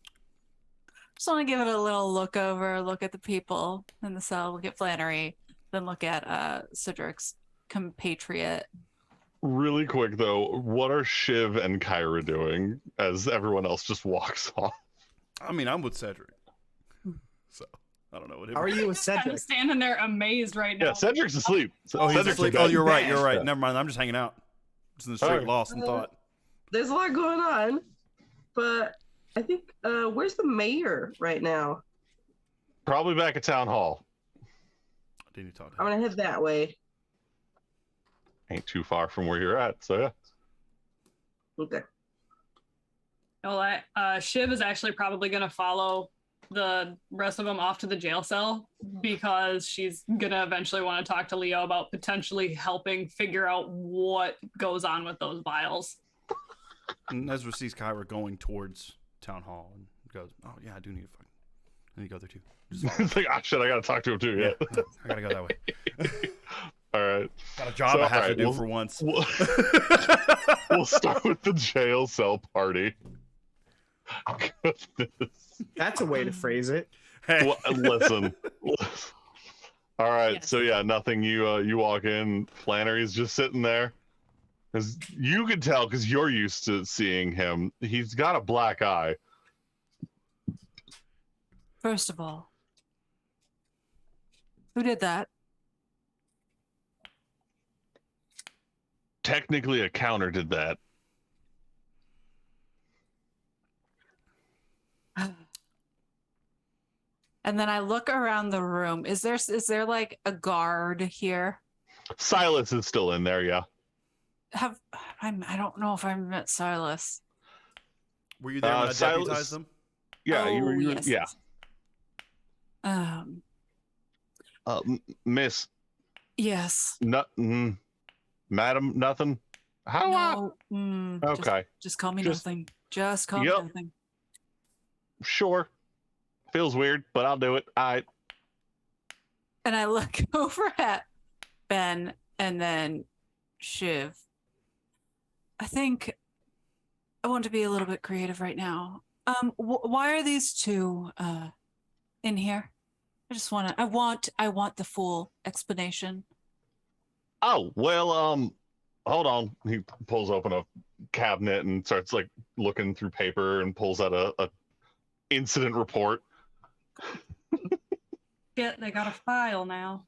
Speaker 7: Just want to give it a little look over, look at the people in the cell, look at Flannery, then look at Cedric's compatriot.
Speaker 5: Really quick though, what are Shiv and Kyra doing as everyone else just walks off?
Speaker 1: I mean, I'm with Cedric. So, I don't know what.
Speaker 2: How are you with
Speaker 4: I'm
Speaker 2: Cedric?
Speaker 4: standing there amazed right now.
Speaker 5: Yeah, Cedric's asleep.
Speaker 1: Oh, he's
Speaker 5: Cedric's
Speaker 1: asleep.
Speaker 5: in
Speaker 1: Oh,
Speaker 5: bed.
Speaker 1: you're right. You're right.
Speaker 5: Yeah.
Speaker 1: Never mind. I'm just hanging out. Just in the street,
Speaker 5: Alright.
Speaker 1: lost in thought.
Speaker 9: There's a lot going on, but I think where's the mayor right now?
Speaker 5: Probably back at town hall.
Speaker 1: I didn't talk to
Speaker 9: I'm
Speaker 1: him.
Speaker 9: gonna head that way.
Speaker 5: Ain't too far from where you're at, so yeah.
Speaker 9: Okay.
Speaker 4: Well, Shiv is actually probably going to follow the rest of them off to the jail cell because she's going to eventually want to talk to Leo about potentially helping figure out what goes on with those vials.
Speaker 1: And Ezra sees Kyra going towards town hall and goes, "Oh yeah, I do need to fucking. I need to go there too. Just follow me."
Speaker 5: It's like, ah, shit, I gotta talk to him too. Yeah.
Speaker 1: I gotta go that way.
Speaker 5: All right.
Speaker 1: Got a job
Speaker 5: So,
Speaker 1: I have to
Speaker 5: alright,
Speaker 1: do
Speaker 5: we'll-
Speaker 1: for once.
Speaker 5: We'll start with the jail cell party. Goodness.
Speaker 2: That's a way to phrase it.
Speaker 1: Hey.
Speaker 5: Well, listen. All right,
Speaker 7: Yes.
Speaker 5: so yeah, nothing. You walk in. Flannery's just sitting there. Because you can tell, because you're used to seeing him. He's got a black eye.
Speaker 7: First of all, who did that?
Speaker 5: Technically, a counter did that.
Speaker 7: And then I look around the room. Is there like a guard here?
Speaker 5: Silas is still in there, yeah.
Speaker 7: I don't know if I met Silas.
Speaker 1: Were you there when I
Speaker 5: Silas-
Speaker 1: deputized them?
Speaker 5: Yeah,
Speaker 7: Oh,
Speaker 5: you were.
Speaker 7: yes,
Speaker 5: Yeah.
Speaker 7: yes.
Speaker 5: Miss,
Speaker 7: Yes.
Speaker 5: Madam, nothing. How?
Speaker 7: No.
Speaker 5: Okay,
Speaker 7: Just call me
Speaker 5: Just-
Speaker 7: nothing. Just call me
Speaker 5: Yep.
Speaker 7: nothing.
Speaker 5: sure. Feels weird, but I'll do it. All right.
Speaker 7: And I look over at Ben and then Shiv. I think I want to be a little bit creative right now. Why are these two in here? I want the full explanation.
Speaker 5: Oh well, hold on. He pulls open a cabinet and starts like looking through paper and pulls out a incident report.
Speaker 4: Yeah, they got a file now.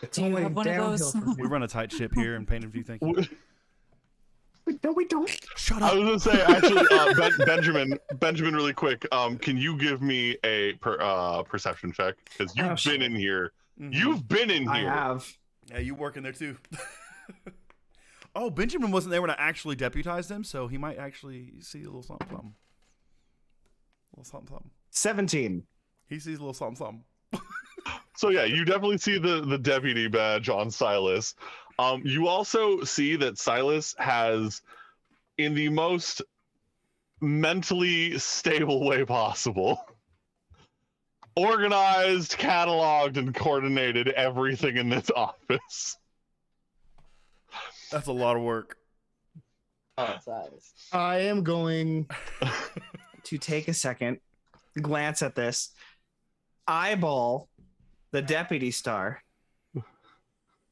Speaker 2: It's
Speaker 7: Do you
Speaker 2: only
Speaker 7: have one of
Speaker 2: downhill
Speaker 7: those?
Speaker 2: from
Speaker 1: We
Speaker 2: here.
Speaker 1: run a tight ship here in Painted View. Thank you.
Speaker 2: No, we don't.
Speaker 1: Shut
Speaker 5: I
Speaker 1: up.
Speaker 5: was gonna say actually, Benjamin, really quick. Can you give me a perception check? Because you've
Speaker 2: Oh,
Speaker 5: been
Speaker 2: shit.
Speaker 5: in here.
Speaker 1: Mhm.
Speaker 5: You've been in
Speaker 2: I
Speaker 5: here.
Speaker 2: have.
Speaker 1: Yeah, you work in there too. Oh, Benjamin wasn't there when I actually deputized him, so he might actually see a little something, something. A little something, something.
Speaker 2: 17.
Speaker 1: He sees a little something, something.
Speaker 5: So yeah, you definitely see the deputy badge on Silas. You also see that Silas has, in the most mentally stable way possible, organized, cataloged, and coordinated everything in this office.
Speaker 1: That's a lot of work.
Speaker 3: Oh, Silas.
Speaker 2: I am going to take a second, glance at this, eyeball the deputy star,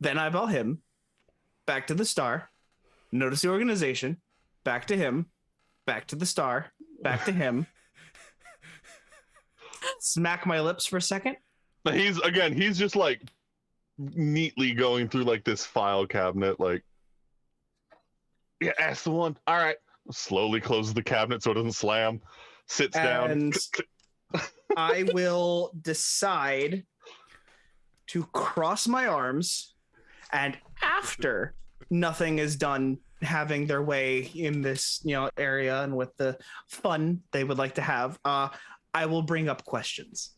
Speaker 2: then eyeball him, back to the star, notice the organization, back to him, back to the star, back to him, smack my lips for a second.
Speaker 5: But he's just like neatly going through like this file cabinet, like, yeah, that's the one. All right. Slowly closes the cabinet so it doesn't slam. Sits down.
Speaker 2: And I will decide to cross my arms, and after nothing is done having their way in this, area and with the fun they would like to have, I will bring up questions.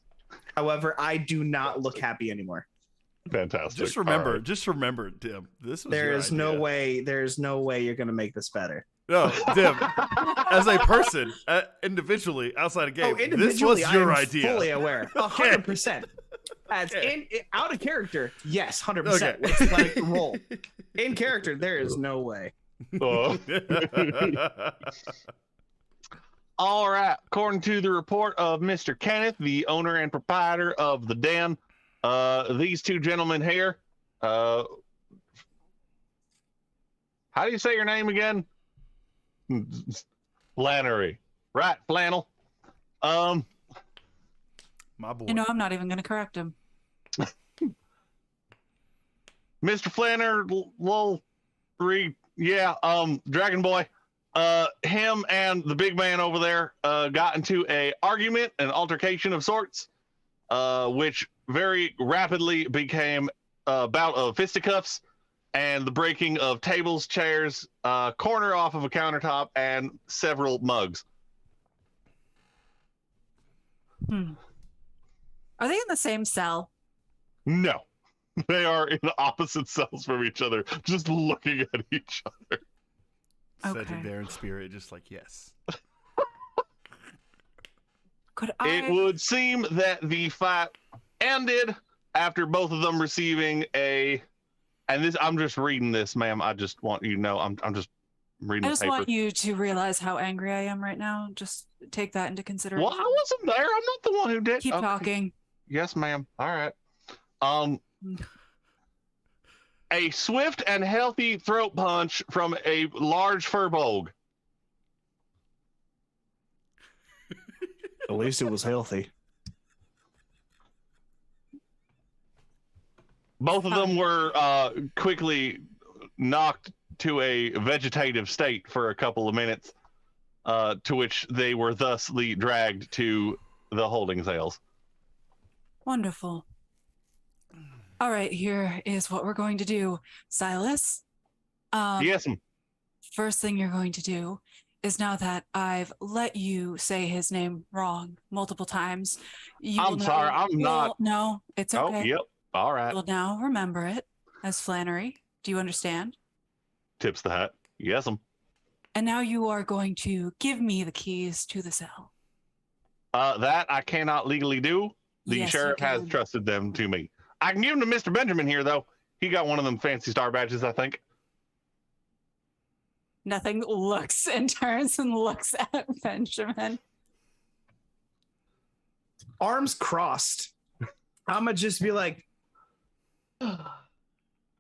Speaker 2: However, I do not look happy anymore.
Speaker 5: Fantastic.
Speaker 1: Just remember, Dim. This was
Speaker 2: There's no way you're gonna make this better.
Speaker 1: No, Dim. As a person, individually, outside of game, this was your idea.
Speaker 2: Fully aware, 100%. As out of character, yes, 100%. Let's let it roll. In character, there is no way.
Speaker 5: All right. According to the report of Mr. Kenneth, the owner and proprietor of the den, these two gentlemen here, how do you say your name again? Flannery. Right, Flannel.
Speaker 1: My boy.
Speaker 7: I'm not even going to correct him.
Speaker 5: Mr. Flannery, Dragon Boy. Him and the big man over there got into an altercation of sorts, which very rapidly became a bout of fisticuffs and the breaking of tables, chairs, corner off of a countertop, and several mugs.
Speaker 7: Are they in the same cell?
Speaker 5: No, they are in opposite cells from each other, just looking at each other.
Speaker 1: Sitting there in spirit, just like, yes.
Speaker 5: It would seem that the fight ended after both of them receiving I'm just reading this, ma'am. I just want you to know, I'm just reading the paper.
Speaker 7: I just want you to realize how angry I am right now. Just take that into consideration.
Speaker 5: Well, I wasn't there. I'm not the one who did.
Speaker 7: Keep talking.
Speaker 5: Yes, ma'am. All right. A swift and healthy throat punch from a large furbolg.
Speaker 2: At least it was healthy.
Speaker 5: Both of them were quickly knocked to a vegetative state for a couple of minutes, to which they were thusly dragged to the holding cells.
Speaker 7: Wonderful. All right, here is what we're going to do. Silas?
Speaker 5: Yes, ma'am.
Speaker 7: First thing you're going to do is, now that I've let you say his name wrong multiple times,
Speaker 5: I'm sorry, I'm not.
Speaker 7: No, it's okay.
Speaker 5: Oh, yep. All right.
Speaker 7: Well, now remember it as Flannery. Do you understand?
Speaker 5: Tips the hat. Yes, ma'am.
Speaker 7: And now you are going to give me the keys to the cell.
Speaker 5: That I cannot legally do. The
Speaker 7: Yes,
Speaker 5: sheriff
Speaker 7: you
Speaker 5: has
Speaker 7: can.
Speaker 5: trusted them to me. I can give them to Mr. Benjamin here, though. He got one of them fancy star badges, I think.
Speaker 7: Nothing looks and turns and looks at Benjamin.
Speaker 2: Arms crossed. I'm gonna just be like,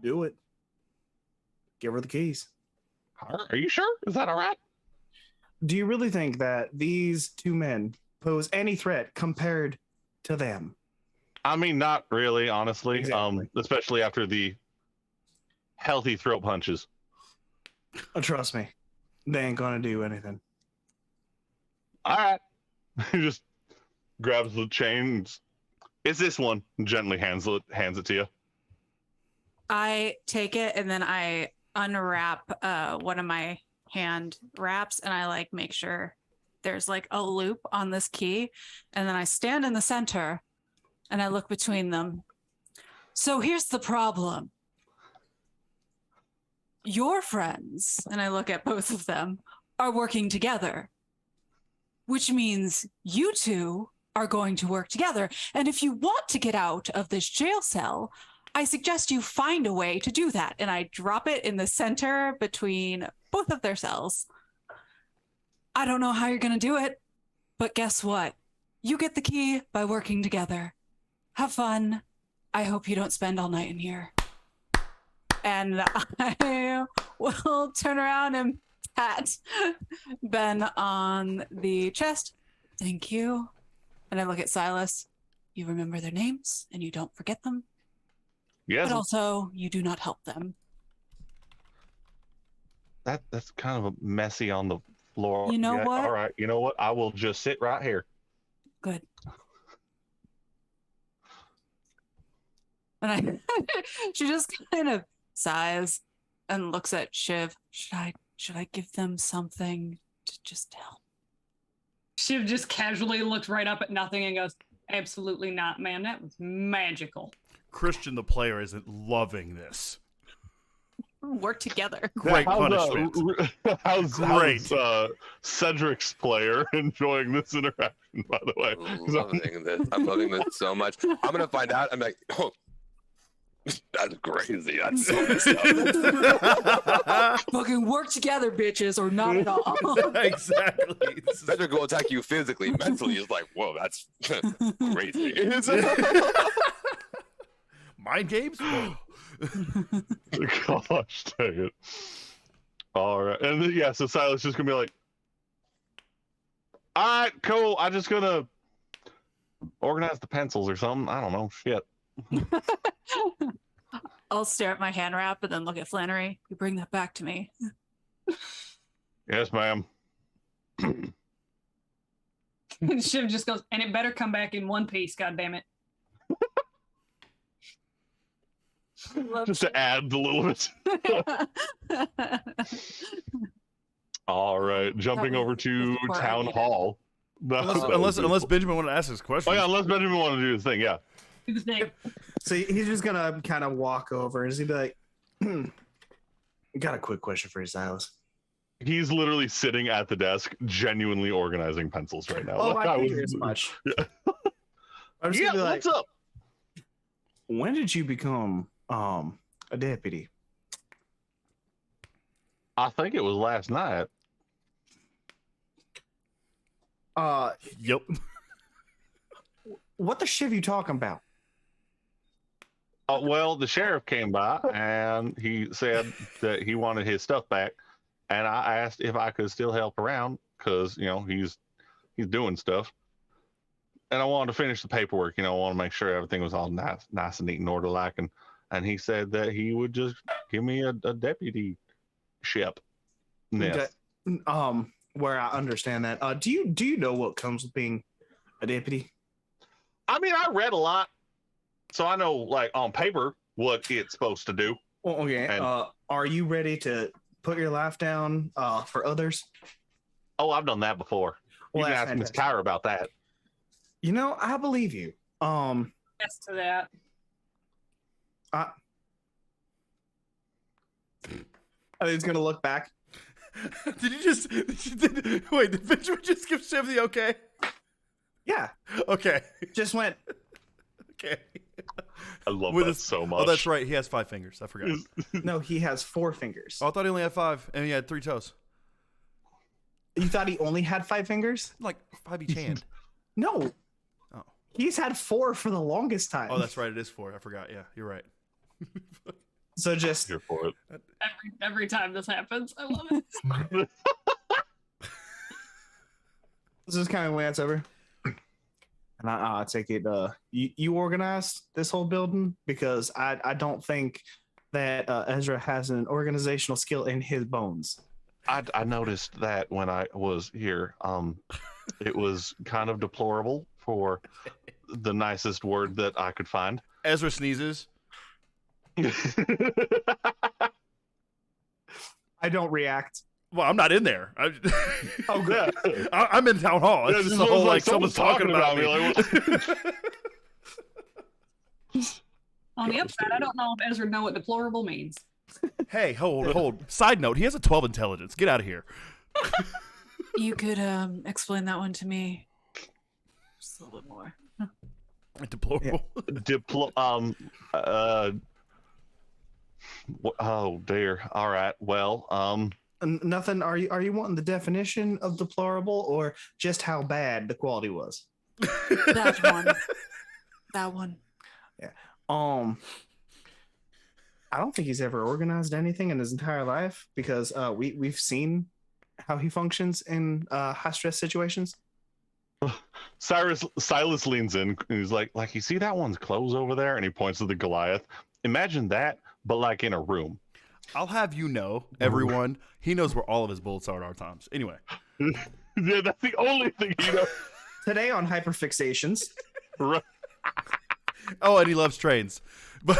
Speaker 2: do it. Give her the keys.
Speaker 5: Are you sure? Is that all right?
Speaker 2: Do you really think that these two men pose any threat compared to them?
Speaker 5: I mean, not really, honestly.
Speaker 2: Exactly.
Speaker 5: Especially after the healthy throat punches.
Speaker 2: Oh, trust me, they ain't gonna do anything.
Speaker 5: All right. He just grabs the chain. It's this one. Gently hands it to you.
Speaker 7: I take it and then I unwrap one of my hand wraps and I make sure there's a loop on this key, and then I stand in the center and I look between them. So here's the problem. Your friends, and I look at both of them, are working together, which means you two are going to work together. And if you want to get out of this jail cell, I suggest you find a way to do that. And I drop it in the center between both of their cells. I don't know how you're going to do it, but guess what? You get the key by working together. Have fun. I hope you don't spend all night in here. And I will turn around and pat Ben on the chest. Thank you. And I look at Silas. You remember their names and you don't forget them.
Speaker 5: Yes,
Speaker 7: But also, you do not help them.
Speaker 5: that's kind of messy on the floor.
Speaker 7: You know what?
Speaker 5: All right. You know what? I will just sit right here.
Speaker 7: Good. And she just kind of sighs and looks at Shiv. Should I give them something to just help?
Speaker 4: Shiv just casually looks right up at nothing and goes, absolutely not, man. That was magical.
Speaker 1: Christian, the player, isn't loving this.
Speaker 7: Work together.
Speaker 1: Great punishment.
Speaker 5: How's Cedric's player enjoying this interaction, by the way?
Speaker 6: I'm loving this so much. I'm going to find out. I'm like, oh, that's crazy. That's so messed up.
Speaker 7: Fucking work together, bitches, or not at all.
Speaker 1: Exactly.
Speaker 6: Cedric will attack you physically, mentally. He's like, whoa, that's crazy.
Speaker 1: Mind games?
Speaker 5: Gosh dang it. All right. And then, yeah, so Silas just gonna be like, all right, cool. I'm just gonna organize the pencils or something. I don't know. Shit.
Speaker 7: I'll stare at my hand wrap and then look at Flannery. You bring that back to me.
Speaker 5: Yes, ma'am.
Speaker 4: Shiv just goes, and it better come back in one piece, goddammit.
Speaker 5: Just to add a little bit. All right, jumping over to town hall.
Speaker 1: Unless Benjamin wanted to ask his question.
Speaker 5: Oh yeah, unless Benjamin wanted to do his thing, yeah.
Speaker 4: Do the thing.
Speaker 2: So he's just gonna kind of walk over and he's gonna be like, got a quick question for you, Silas.
Speaker 5: He's literally sitting at the desk, genuinely organizing pencils right now.
Speaker 2: Oh,
Speaker 5: Like,
Speaker 2: I figured as much.
Speaker 5: Yeah.
Speaker 2: I'm just
Speaker 5: Yeah,
Speaker 2: gonna be like,
Speaker 5: what's up?
Speaker 2: when did you become a deputy?
Speaker 5: I think it was last night.
Speaker 1: Yep.
Speaker 2: What the shiv you talking about?
Speaker 5: Well, the sheriff came by and he said that he wanted his stuff back, and I asked if I could still help around because he's doing stuff, and I wanted to finish the paperwork. I want to make sure everything was all nice and neat and order like, and he said that he would just give me a deputy ship. Yes.
Speaker 2: Where I understand that. Do you know what comes with being a deputy?
Speaker 5: I mean, I read a lot, so I know, like, on paper what it's supposed to do.
Speaker 2: Well, okay.
Speaker 5: And-
Speaker 2: are you ready to put your life down for others?
Speaker 5: Oh, I've done that before. You
Speaker 2: Well,
Speaker 5: can
Speaker 2: that's
Speaker 5: ask Miss
Speaker 2: fantastic.
Speaker 5: Kyra about that.
Speaker 2: I believe you.
Speaker 4: Yes to that.
Speaker 2: I think he's gonna look back.
Speaker 1: Did Benjamin just give Shiv the okay?
Speaker 2: Yeah,
Speaker 1: Okay.
Speaker 2: just went.
Speaker 1: Okay.
Speaker 5: I love
Speaker 1: With
Speaker 5: that
Speaker 1: his-
Speaker 5: so much.
Speaker 1: Oh, that's right. He has 5 fingers. I forgot.
Speaker 2: No, he has 4 fingers.
Speaker 1: Oh, I thought he only had 5, and he had 3 toes.
Speaker 2: You thought he only had 5 fingers?
Speaker 1: Like 5 each hand.
Speaker 2: No.
Speaker 1: Oh.
Speaker 2: He's had 4 for the longest time.
Speaker 1: Oh, that's right. It is 4. I forgot. Yeah, you're right.
Speaker 2: So just
Speaker 5: Here for it.
Speaker 4: Every time this happens, I love it.
Speaker 2: just kind of glance over. And I take it. You organized this whole building because I don't think that Ezra has an organizational skill in his bones.
Speaker 5: I noticed that when I was here. It was kind of deplorable, for the nicest word that I could find.
Speaker 1: Ezra sneezes.
Speaker 2: I don't react.
Speaker 1: Well, I'm not in there.
Speaker 2: Oh, good.
Speaker 1: I'm in town hall. It's
Speaker 5: Yeah,
Speaker 1: just
Speaker 5: this
Speaker 1: the
Speaker 5: was
Speaker 1: whole
Speaker 5: like
Speaker 1: someone's talking about me.
Speaker 4: On the upside, I don't know if Ezra know what deplorable means.
Speaker 1: Hey, hold. Side note: he has a 12 intelligence. Get out of here.
Speaker 7: You could explain that one to me just a little bit more.
Speaker 1: Deplorable.
Speaker 5: Oh dear. All right. Well,
Speaker 2: Nothing. Are you wanting the definition of deplorable or just how bad the quality was?
Speaker 7: That one. That one.
Speaker 2: I don't think he's ever organized anything in his entire life because we've seen how he functions in high stress situations.
Speaker 5: Silas leans in and he's like, you see that one's clothes over there? And he points to the Goliath. Imagine that, but like in a room.
Speaker 1: I'll have you know, everyone, he knows where all of his bullets are at all times. Anyway.
Speaker 5: Yeah, that's the only thing he knows.
Speaker 2: Today on Hyperfixations.
Speaker 5: Right.
Speaker 1: Oh, and he loves trains. But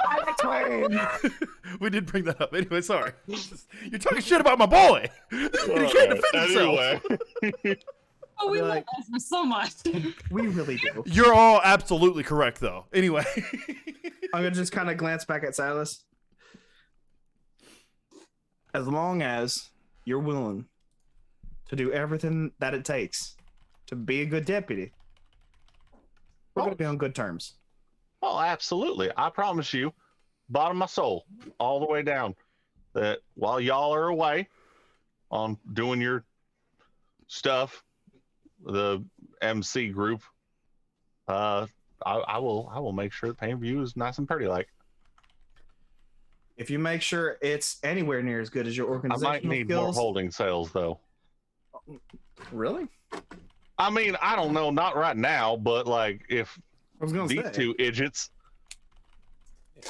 Speaker 2: I like trains.
Speaker 1: We did bring that up. Anyway, sorry. You're talking shit about my boy. He can't defend himself.
Speaker 5: Anyway.
Speaker 4: Oh, we
Speaker 2: You're
Speaker 4: love
Speaker 2: like-
Speaker 4: Ezra so much.
Speaker 2: We really do.
Speaker 1: You're all absolutely correct, though. Anyway.
Speaker 2: I'm going to just kind of glance back at Silas. As long as you're willing to do everything that it takes to be a good deputy, we're going to be on good terms.
Speaker 5: Oh, absolutely. I promise you, bottom of my soul, all the way down, that while y'all are away on doing your stuff, the MC group, I will make sure the pay-per-view is nice and pretty like.
Speaker 2: If you make sure it's anywhere near as good as your
Speaker 5: I
Speaker 2: organizational
Speaker 5: might need more
Speaker 2: skills,
Speaker 5: holding cells though.
Speaker 2: really?
Speaker 5: I mean, I don't know, not right now, but like if
Speaker 2: I was going to
Speaker 5: these
Speaker 2: say.
Speaker 5: two idiots.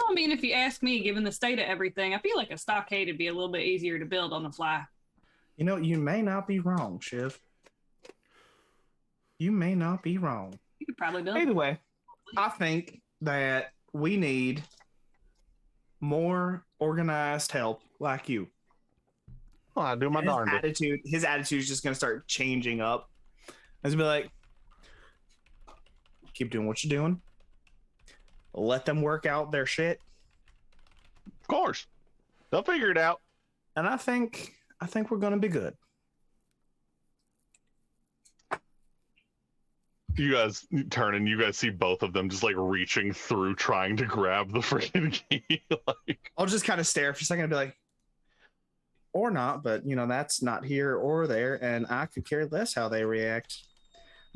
Speaker 4: I mean, if you ask me, given the state of everything, I feel like a stockade would be a little bit easier to build on the fly.
Speaker 2: You know, you may not be wrong, Shiv. You may not be wrong.
Speaker 4: You could probably build.
Speaker 2: Either way, I think that we need more organized help like you.
Speaker 5: Well, I do my darndest.
Speaker 2: His attitude is just going to start changing up. He's going to be like, keep doing what you're doing. Let them work out their shit.
Speaker 5: Of course, they'll figure it out.
Speaker 2: And I think we're going to be good.
Speaker 5: You guys turn and you guys see both of them just like reaching through trying to grab the freaking key. Like,
Speaker 2: I'll just kind of stare for a second and be like, or not, but you know, that's not here or there. And I could care less how they react.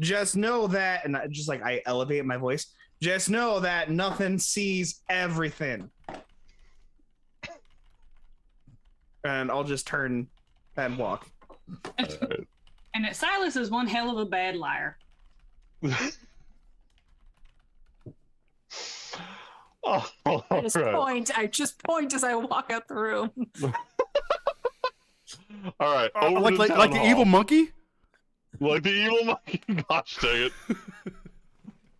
Speaker 2: Just know that, and just like I elevate my voice, just know that nothing sees everything. And I'll just turn and walk.
Speaker 4: And that Silas is one hell of a bad liar.
Speaker 5: oh,
Speaker 7: I just
Speaker 5: right.
Speaker 7: point. I just point as I walk out the room.
Speaker 5: All right.
Speaker 1: Like the evil monkey?
Speaker 5: Like the evil monkey. Gosh dang it.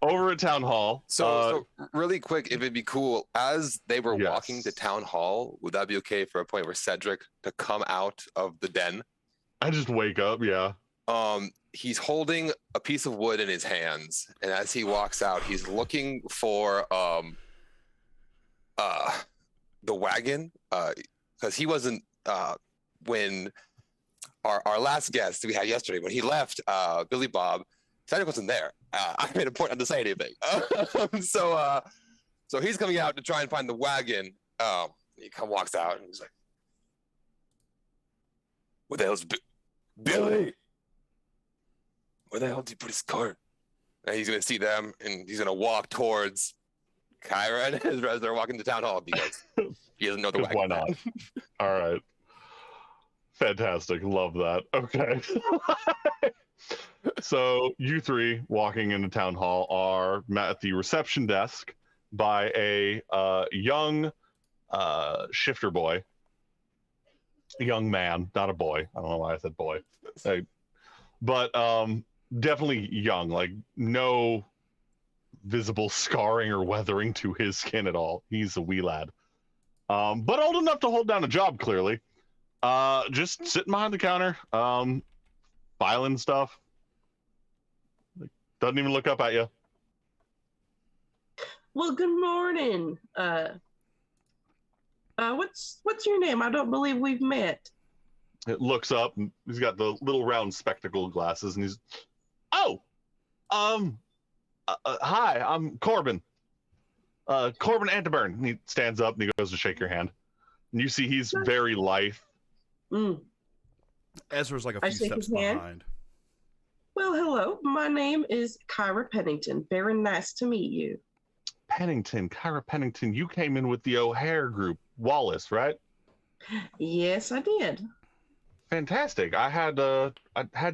Speaker 5: Over at town hall.
Speaker 6: So really quick, if it'd be cool, as they were
Speaker 5: Yes.
Speaker 6: walking to town hall, would that be okay for a point where Cedric to come out of the den?
Speaker 5: I just wake up. Yeah.
Speaker 6: He's holding a piece of wood in his hands, and as he walks out, he's looking for the wagon, because he wasn't when our last guest we had yesterday, when he left, Billy Bob, Cedric wasn't there. I made a point not to say anything. So he's coming out to try and find the wagon. He walks out and he's like, "What the hell's Billy? Where the hell did he put his cart?" And he's gonna see them, and he's gonna walk towards Kyra and as they're walking to town hall because he doesn't know the wagon.
Speaker 5: Why not? All right. Fantastic. Love that. Okay. So you three walking into town hall are met at the reception desk by a young shifter boy. A young man, not a boy. I don't know why I said boy. But definitely young, like no visible scarring or weathering to his skin at all. He's a wee lad. But old enough to hold down a job, clearly. Just sitting behind the counter, filing stuff. Doesn't even look up at you.
Speaker 9: Well, good morning. What's your name? I don't believe we've met.
Speaker 5: It looks up, and he's got the little round spectacle glasses, and he's, hi, I'm Corbin. Corbin Antiburn. And he stands up and he goes to shake your hand. And you see he's very lithe.
Speaker 9: Mm.
Speaker 1: Ezra's like a
Speaker 9: I
Speaker 1: few
Speaker 9: shake
Speaker 1: steps
Speaker 9: his hand.
Speaker 1: behind.
Speaker 9: Well, hello. My name is Kyra Pennington. Very nice to meet you.
Speaker 5: Kyra Pennington, you came in with the O'Hare group, Wallace, right?
Speaker 9: Yes, I did.
Speaker 5: fantastic. I had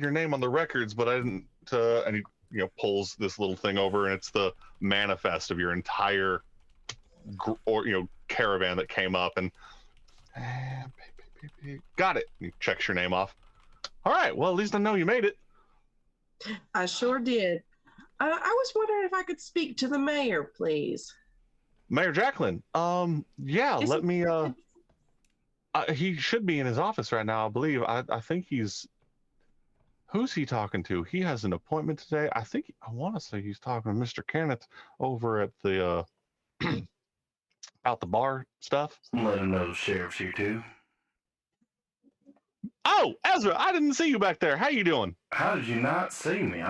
Speaker 5: your name on the records, but I didn't. And he pulls this little thing over, and it's the manifest of your entire caravan that came up, and got it. He checks your name off. All right. Well, at least I know you made it.
Speaker 9: I sure did. I was wondering if I could speak to the mayor, please.
Speaker 5: Mayor Jacqueline. Yeah.
Speaker 9: Is
Speaker 5: Let
Speaker 9: he-
Speaker 5: me. He should be in his office right now, I believe. I think he's. Who's he talking to? He has an appointment today. I want to say he's talking to Mr. Kenneth over at the out the bar stuff.
Speaker 8: Let him know the sheriff's here too.
Speaker 5: Oh, Ezra, I didn't see you back there. How you doing?
Speaker 8: How did you not see me?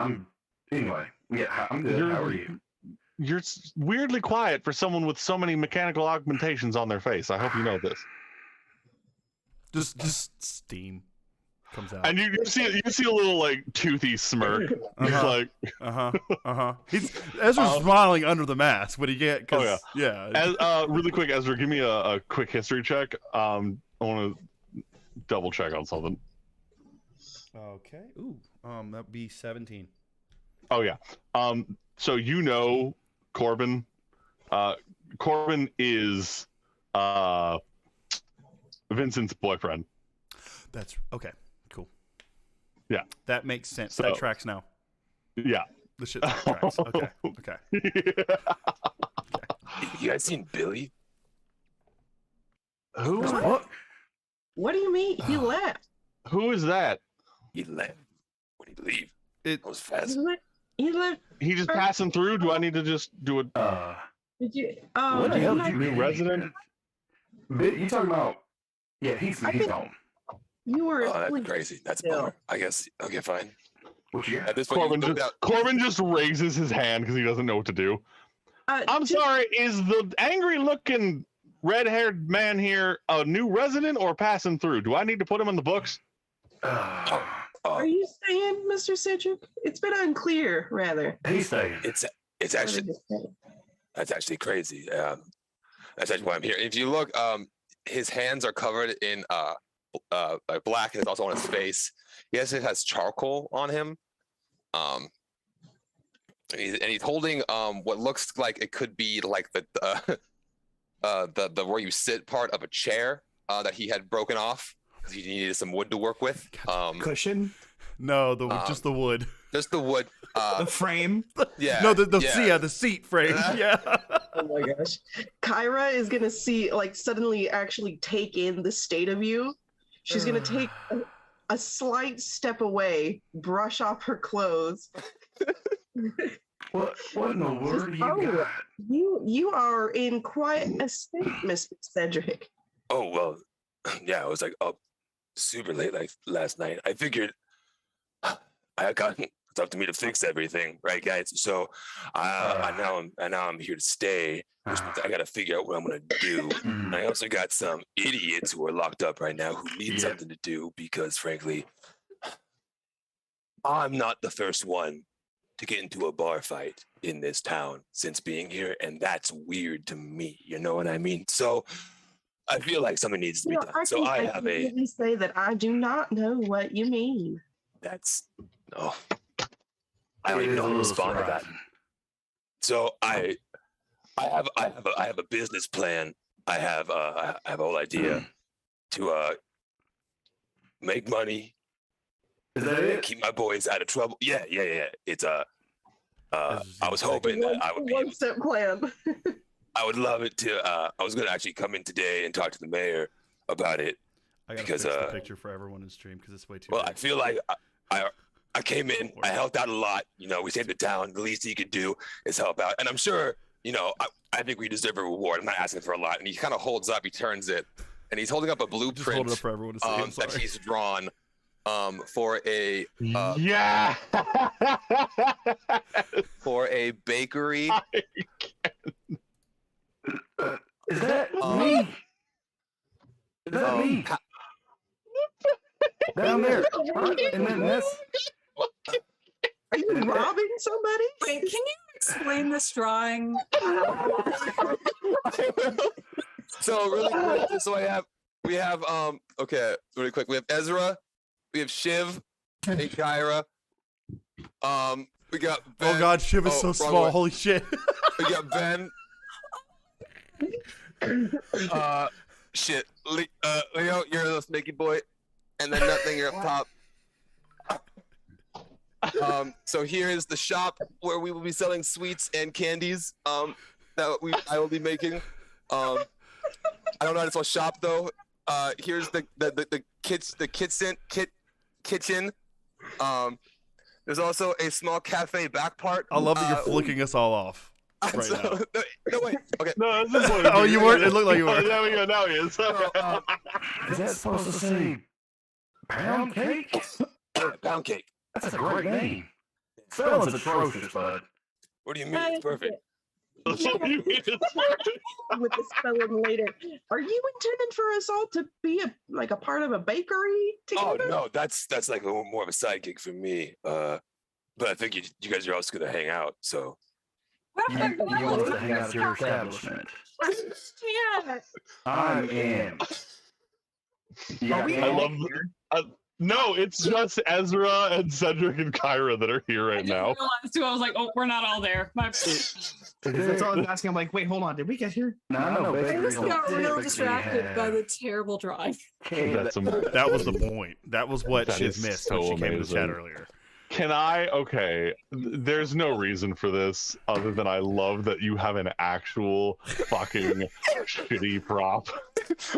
Speaker 8: Anyway. Yeah, I'm good. How are you?
Speaker 5: You're weirdly quiet for someone with so many mechanical augmentations on their face. I hope you know this.
Speaker 1: Just steam comes out.
Speaker 5: And you see a little like toothy smirk. He's like,
Speaker 1: Ezra's smiling under the mask, but he can't.
Speaker 5: Oh
Speaker 1: yeah.
Speaker 5: Really quick, Ezra, give me a quick history check. I want to double check on something.
Speaker 1: Okay. Ooh. That'd be 17.
Speaker 5: Oh yeah. So Corbin. Corbin is Vincent's boyfriend.
Speaker 1: That's okay. Cool.
Speaker 5: Yeah.
Speaker 1: That makes sense.
Speaker 5: So,
Speaker 1: that tracks now.
Speaker 5: Yeah.
Speaker 1: The shit tracks. Okay. Okay.
Speaker 5: Yeah.
Speaker 6: You guys seen Billy?
Speaker 5: Who?
Speaker 8: What?
Speaker 9: What do you mean? He left.
Speaker 5: Who is that?
Speaker 6: He left. What did he leave?
Speaker 1: It
Speaker 6: That was fast.
Speaker 9: He left.
Speaker 5: He just passing through? Do I need to just do it?
Speaker 9: Did you?
Speaker 8: What the hell did you
Speaker 5: New
Speaker 8: mean?
Speaker 5: resident?
Speaker 8: You talking about? Yeah, he's
Speaker 9: think-
Speaker 8: gone.
Speaker 9: You were.
Speaker 6: Oh, that's
Speaker 9: asleep.
Speaker 6: crazy. That's a
Speaker 9: Yeah.
Speaker 6: bummer. I guess. Okay, fine.
Speaker 8: What you got?
Speaker 6: At this point,
Speaker 5: Corbin just raises his hand because he doesn't know what to do. I'm
Speaker 9: just-
Speaker 5: sorry, is the angry-looking, red-haired man here a new resident or passing through? Do I need to put him in the books?
Speaker 9: Are you staying, Mr. Cedric? It's been unclear, rather.
Speaker 8: He's staying.
Speaker 6: it's actually that's actually crazy. That's actually why I'm here. If you look, his hands are covered in black, and it's also on his face. He actually has charcoal on him. And he's holding what looks like it could be like the where you sit part of a chair that he had broken off because he needed some wood to work with.
Speaker 2: Cushion,
Speaker 1: no, just the wood.
Speaker 6: Just the wood.
Speaker 2: the frame.
Speaker 6: Yeah.
Speaker 1: No, the seat frame. Yeah.
Speaker 9: Oh my gosh. Kyra is gonna suddenly actually take in the state of you. She's gonna take a slight step away, brush off her clothes.
Speaker 8: What in the world do you got?
Speaker 9: You are in quite a state, Mr. Cedric.
Speaker 6: Oh well, yeah. I was like up super late like last night. I figured I got it's up to me to fix everything, right, guys? So now I'm here to stay. Which means I got to figure out what I'm gonna do. And I also got some idiots who are locked up right now who need something to do because, frankly, I'm not the first one to get into a bar fight in this town since being here, and that's weird to me. You know what I mean? So I feel like something needs to be done. So I have a.
Speaker 9: Really say that I do not know what you mean.
Speaker 6: That's I don't even know how to respond to that. So I have a business plan. I have a whole idea to make money.
Speaker 8: Is that it?
Speaker 6: Keep my boys out of trouble. Yeah. It's I was hoping that I would be.
Speaker 9: One-step plan.
Speaker 6: I would love it to. I was gonna actually come in today and talk to the mayor about it.
Speaker 1: I gotta
Speaker 6: because
Speaker 1: fix the picture for everyone in stream because it's way too.
Speaker 6: Well,
Speaker 1: big.
Speaker 6: I feel like I came in, I helped out a lot. You know, we saved the town. The least he could do is help out, and I'm sure. You know, I think we deserve a reward. I'm not asking for a lot. And he kind of holds up. He turns it, and he's holding up a blueprint.
Speaker 1: Just hold it up for everyone to see. I'm sorry.
Speaker 6: That he's drawn for a for a bakery.
Speaker 8: Is that me? Is that me? Down there. Right? And then that's.
Speaker 9: Are you robbing somebody?
Speaker 7: Wait, can you explain this drawing?
Speaker 6: So really quick, just so we have okay, really quick. We have Ezra, Shiv and Kyra. We got Ben.
Speaker 1: Oh God, Shiv is so
Speaker 6: wrong
Speaker 1: small.
Speaker 6: way.
Speaker 1: Holy shit.
Speaker 6: We got Ben. Shit. Leo, you're the snaky boy, and then nothing. You're up top. So here is the shop where we will be selling sweets and candies. That I will be making. I don't know how to spell shop though. Here's the kitchen. There's also a small cafe back part.
Speaker 1: I love that you're flicking us all off right now.
Speaker 6: No, wait. Okay.
Speaker 5: No, this is what
Speaker 1: Oh, you weren't? It looked like you were.
Speaker 5: There we go. Now he is.
Speaker 8: Is that supposed to say pound cake?
Speaker 6: Pound cake.
Speaker 8: That's a great name. Spelling's atrocious, bud.
Speaker 6: What do you mean? It's perfect.
Speaker 9: With the spelling later. Are you intending for us all to be a part of a bakery
Speaker 6: Oh
Speaker 9: together?
Speaker 6: no, that's like more of a side gig for me. But I think you guys are also gonna hang out. So
Speaker 8: You want us to hang out at your establishment?
Speaker 9: Yeah.
Speaker 8: I am.
Speaker 5: I love. No, it's just Ezra and Cedric and Kyra that are here
Speaker 4: I
Speaker 5: right
Speaker 4: just
Speaker 5: now.
Speaker 4: realized too. I was like, oh, we're not all there.
Speaker 2: That's all I was asking. I'm like, wait, hold on. Did we get here?
Speaker 8: No,
Speaker 7: I
Speaker 8: Bakeries
Speaker 7: just got real
Speaker 8: typically
Speaker 7: distracted by
Speaker 8: have
Speaker 7: the terrible drive.
Speaker 8: cake.
Speaker 1: That was the point. That was what
Speaker 5: That
Speaker 1: Shiv
Speaker 5: is
Speaker 1: missed
Speaker 5: so
Speaker 1: when she came to the chat
Speaker 5: amazing.
Speaker 1: earlier.
Speaker 5: Can I? Okay. There's no reason for this other than I love that you have an actual fucking shitty prop.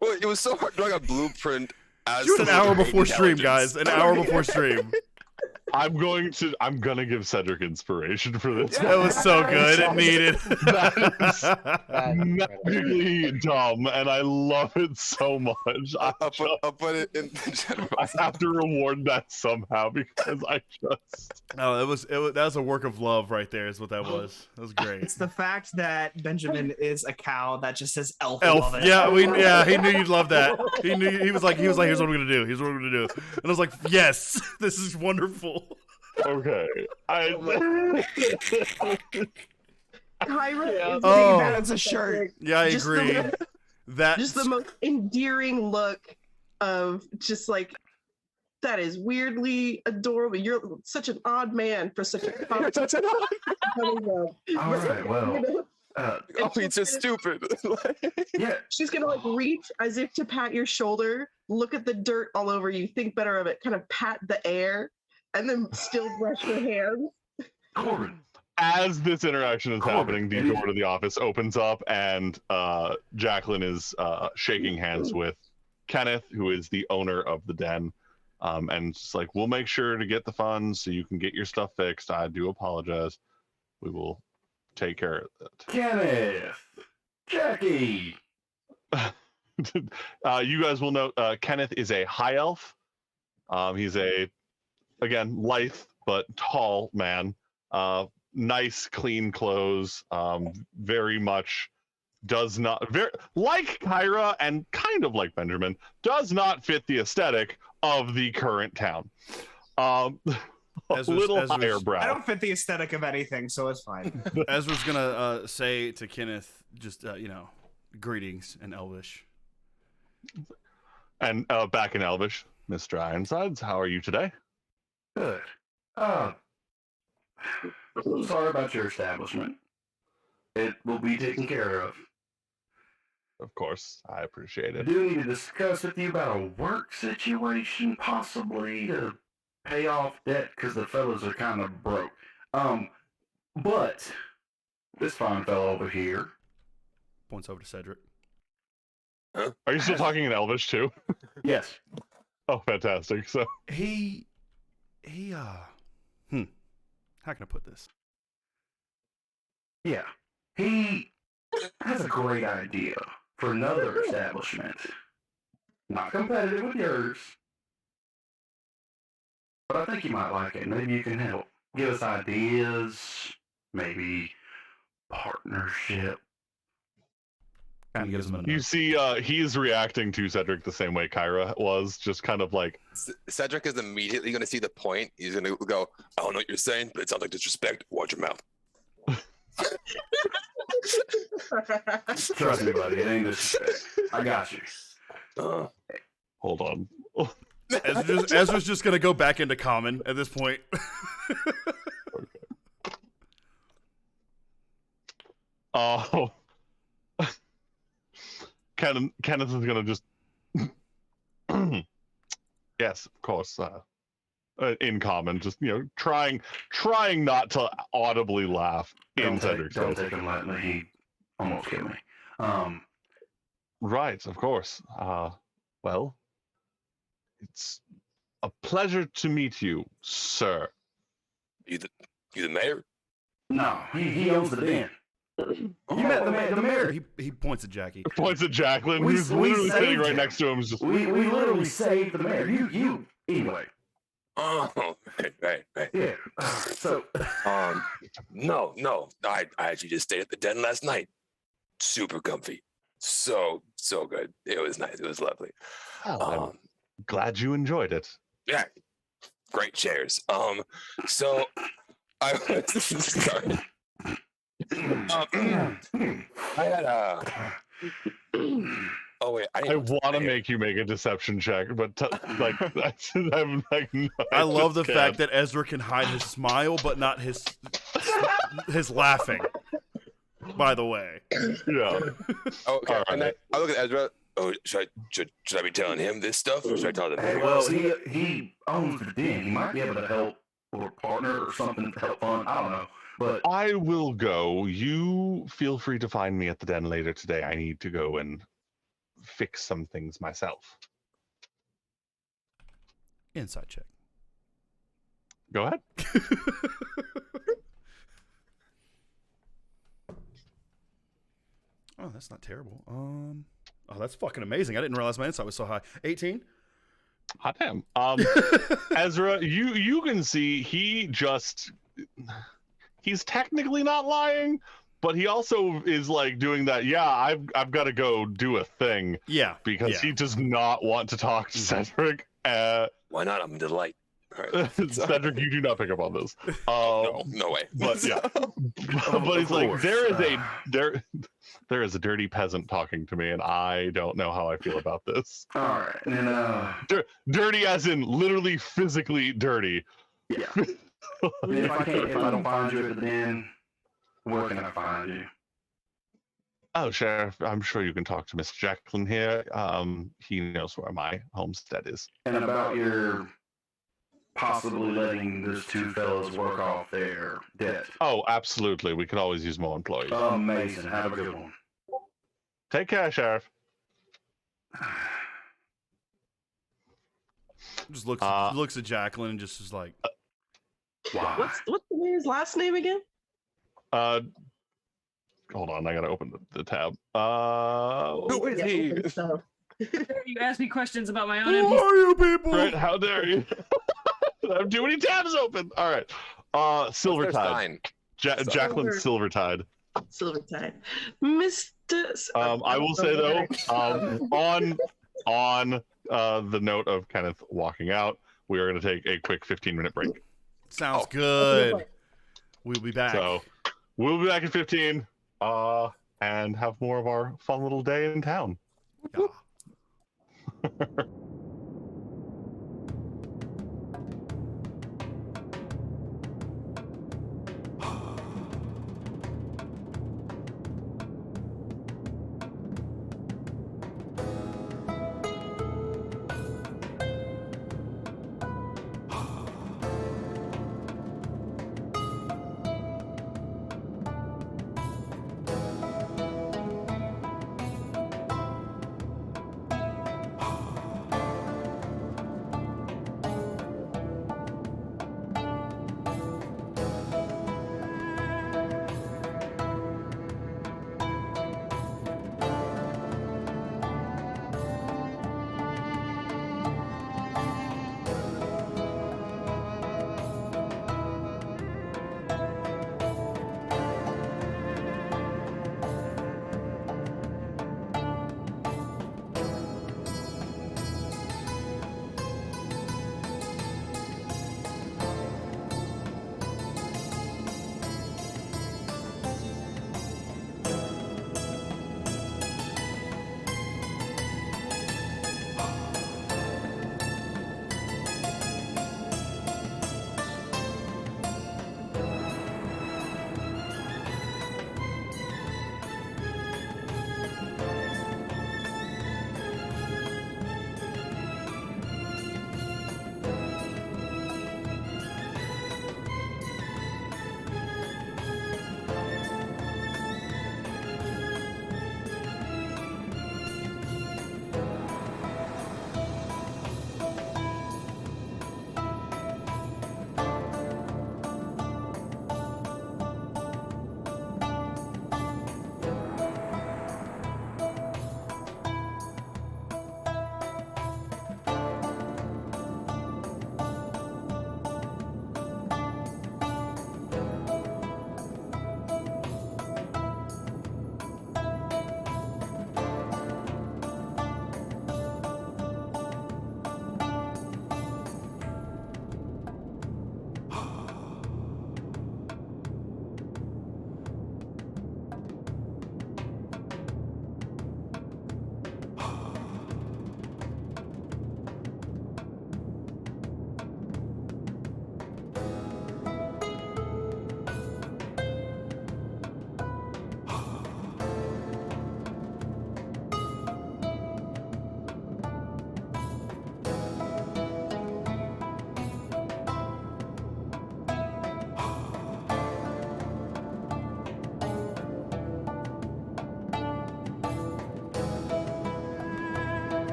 Speaker 6: well, it was so hard drawing a blueprint. As
Speaker 1: Shoot an
Speaker 6: to
Speaker 1: hour
Speaker 6: the
Speaker 1: before stream, guys.
Speaker 6: intelligence.
Speaker 1: An hour before stream.
Speaker 5: I'm gonna give Cedric inspiration for this.
Speaker 1: That was so good. It needed.
Speaker 5: Magically dumb, and I love it so much.
Speaker 6: I'll put it in the general.
Speaker 5: I have to reward that somehow because I just.
Speaker 1: No, that was a work of love right there. Is what that was. That was great.
Speaker 2: It's the fact that Benjamin is a cow that just says elf.
Speaker 1: Elf.
Speaker 2: above it.
Speaker 1: Yeah, he knew you'd love that. He knew he was like, here's what I'm gonna do. Here's what I'm gonna do. And I was like, yes, this is wonderful.
Speaker 5: Okay.
Speaker 9: Kyra is
Speaker 1: Oh.
Speaker 2: That is a shirt.
Speaker 1: Yeah, I
Speaker 9: Just the
Speaker 1: agree.
Speaker 9: way-
Speaker 1: That
Speaker 9: just the most endearing look of just like that is weirdly adorable. You're such an odd man for such a
Speaker 6: You're such an
Speaker 8: All right, well,
Speaker 6: Oh, he's just stupid.
Speaker 8: yeah,
Speaker 9: She's gonna like reach as if to pat your shoulder, look at the dirt all over you, think better of it, kind of pat the air, and then still brush your hands.
Speaker 8: Corbin.
Speaker 5: As this interaction is
Speaker 8: Corbin,
Speaker 5: happening, the door to the office opens up, and Jacqueline is shaking hands with Kenneth, who is the owner of the den. And it's like, we'll make sure to get the funds so you can get your stuff fixed. I do apologize. We will take care of it.
Speaker 8: Kenneth. Jackie.
Speaker 5: You guys will note Kenneth is a high elf. He's again, lithe but tall man. Nice, clean clothes. Very much does not, like Kyra and kind of like Benjamin, does not fit the aesthetic of the current town. A little higher brow.
Speaker 2: I don't fit the aesthetic of anything, so it's fine.
Speaker 1: Ezra's gonna say to Kenneth, just greetings in Elvish.
Speaker 5: And back in Elvish, Mr. Ironsides, how are you today?
Speaker 8: Good. Sorry about your establishment. It will be taken care of.
Speaker 5: Of course, I appreciate
Speaker 8: I
Speaker 5: it.
Speaker 8: do need to discuss with you about a work situation, possibly to pay off debt because the fellas are kind of broke. But this fine fellow over here,
Speaker 1: Points over to Cedric.
Speaker 5: Are you still talking in Elvish too?
Speaker 8: yes,
Speaker 5: Oh, fantastic. So
Speaker 1: He how can I put this?
Speaker 8: yeah, he has a great idea for another establishment. Not competitive with yours, but I think you might like it. Maybe you can help. Give us ideas, maybe partnership.
Speaker 1: Kind of gives him a
Speaker 5: you
Speaker 1: nod.
Speaker 5: see, he's reacting to Cedric the same way Kyra was, just kind of like,
Speaker 6: Cedric is immediately going to see the point. He's going to go, I don't know what you're saying, but it sounds like disrespect. Watch your mouth.
Speaker 8: Trust me, buddy. It ain't disrespect. I got you.
Speaker 6: Uh,
Speaker 5: hold on.
Speaker 1: Ezra's just gonna go back into common at this point.
Speaker 5: Oh, Kenneth is gonna just. Yes, of course. In common, just trying not to audibly laugh.
Speaker 8: Don't take him lightly. He almost killed me.
Speaker 5: Right, of course. Well, it's a pleasure to meet you, sir.
Speaker 6: You the mayor?
Speaker 8: No, he owns the den. You met the mayor.
Speaker 1: He points at Jackie.
Speaker 5: Points at Jacqueline,
Speaker 8: We
Speaker 5: who's literally
Speaker 8: saved
Speaker 5: sitting right
Speaker 8: him.
Speaker 5: next to him. Just
Speaker 8: We literally saved the mayor. You anyway.
Speaker 6: Oh, right.
Speaker 8: Yeah. So
Speaker 6: No. I actually just stayed at the den last night. Super comfy. So good. It was nice. It was lovely.
Speaker 5: I'm glad you enjoyed it.
Speaker 6: Yeah. Great chairs. So I was sorry. I had oh wait,
Speaker 5: I want to make you make a deception check, but I'm like, no,
Speaker 1: I love the
Speaker 5: just
Speaker 1: fact
Speaker 5: can't.
Speaker 1: that Ezra can hide his smile, but not his laughing. By the way.
Speaker 5: Yeah.
Speaker 6: Okay.
Speaker 5: All
Speaker 6: And
Speaker 5: right.
Speaker 6: I look at Ezra. Oh, should I be telling him this stuff, or should I tell the mayor?
Speaker 8: well, he owns the den. He might be able to help or partner or something to help fund. I don't know. But
Speaker 5: I will go. You feel free to find me at the den later today. I need to go and fix some things myself.
Speaker 1: Inside check.
Speaker 5: Go ahead.
Speaker 1: Oh, that's not terrible. Oh, that's fucking amazing. I didn't realize my insight was so high. 18?
Speaker 5: Hot damn. Ezra, you can see he's technically not lying, but he also is like doing that. Yeah, I've got to go do a thing.
Speaker 1: Yeah.
Speaker 5: Because he does not want to talk to Cedric.
Speaker 6: Why not? I'm a delight. All right.
Speaker 5: Cedric, you do not pick up on this.
Speaker 6: No way.
Speaker 5: But yeah, but he's like, there is a dirty peasant talking to me, and I don't know how I feel about this.
Speaker 8: all right, and then
Speaker 5: Dirty as in literally physically dirty.
Speaker 8: yeah. If I don't find you at the den, where can I find you?
Speaker 5: Oh, Sheriff, I'm sure you can talk to Mr. Jacqueline here. He knows where my homestead is.
Speaker 8: And about your possibly letting those two fellas work off their debt.
Speaker 5: Oh, absolutely. We could always use more employees.
Speaker 8: Amazing. Have a good one.
Speaker 5: Take care, Sheriff.
Speaker 1: Just looks at Jacqueline and just is like,
Speaker 8: Wow.
Speaker 9: What's the mayor's last name again?
Speaker 5: Hold on, I gotta open the tab.
Speaker 6: Who is he?
Speaker 4: You ask me questions about my own
Speaker 1: who
Speaker 4: NPC.
Speaker 1: are you people?
Speaker 5: Right, how dare you? I have too many tabs open. All right. Silvertide. Jacqueline Silvertide.
Speaker 9: Silvertide. Mr.
Speaker 5: I will say though, on the note of Kenneth walking out, we are going to take a quick 15-minute break.
Speaker 1: Sounds good. We'll be back.
Speaker 5: So we'll be back in 15 and have more of our fun little day in town.
Speaker 1: Yeah.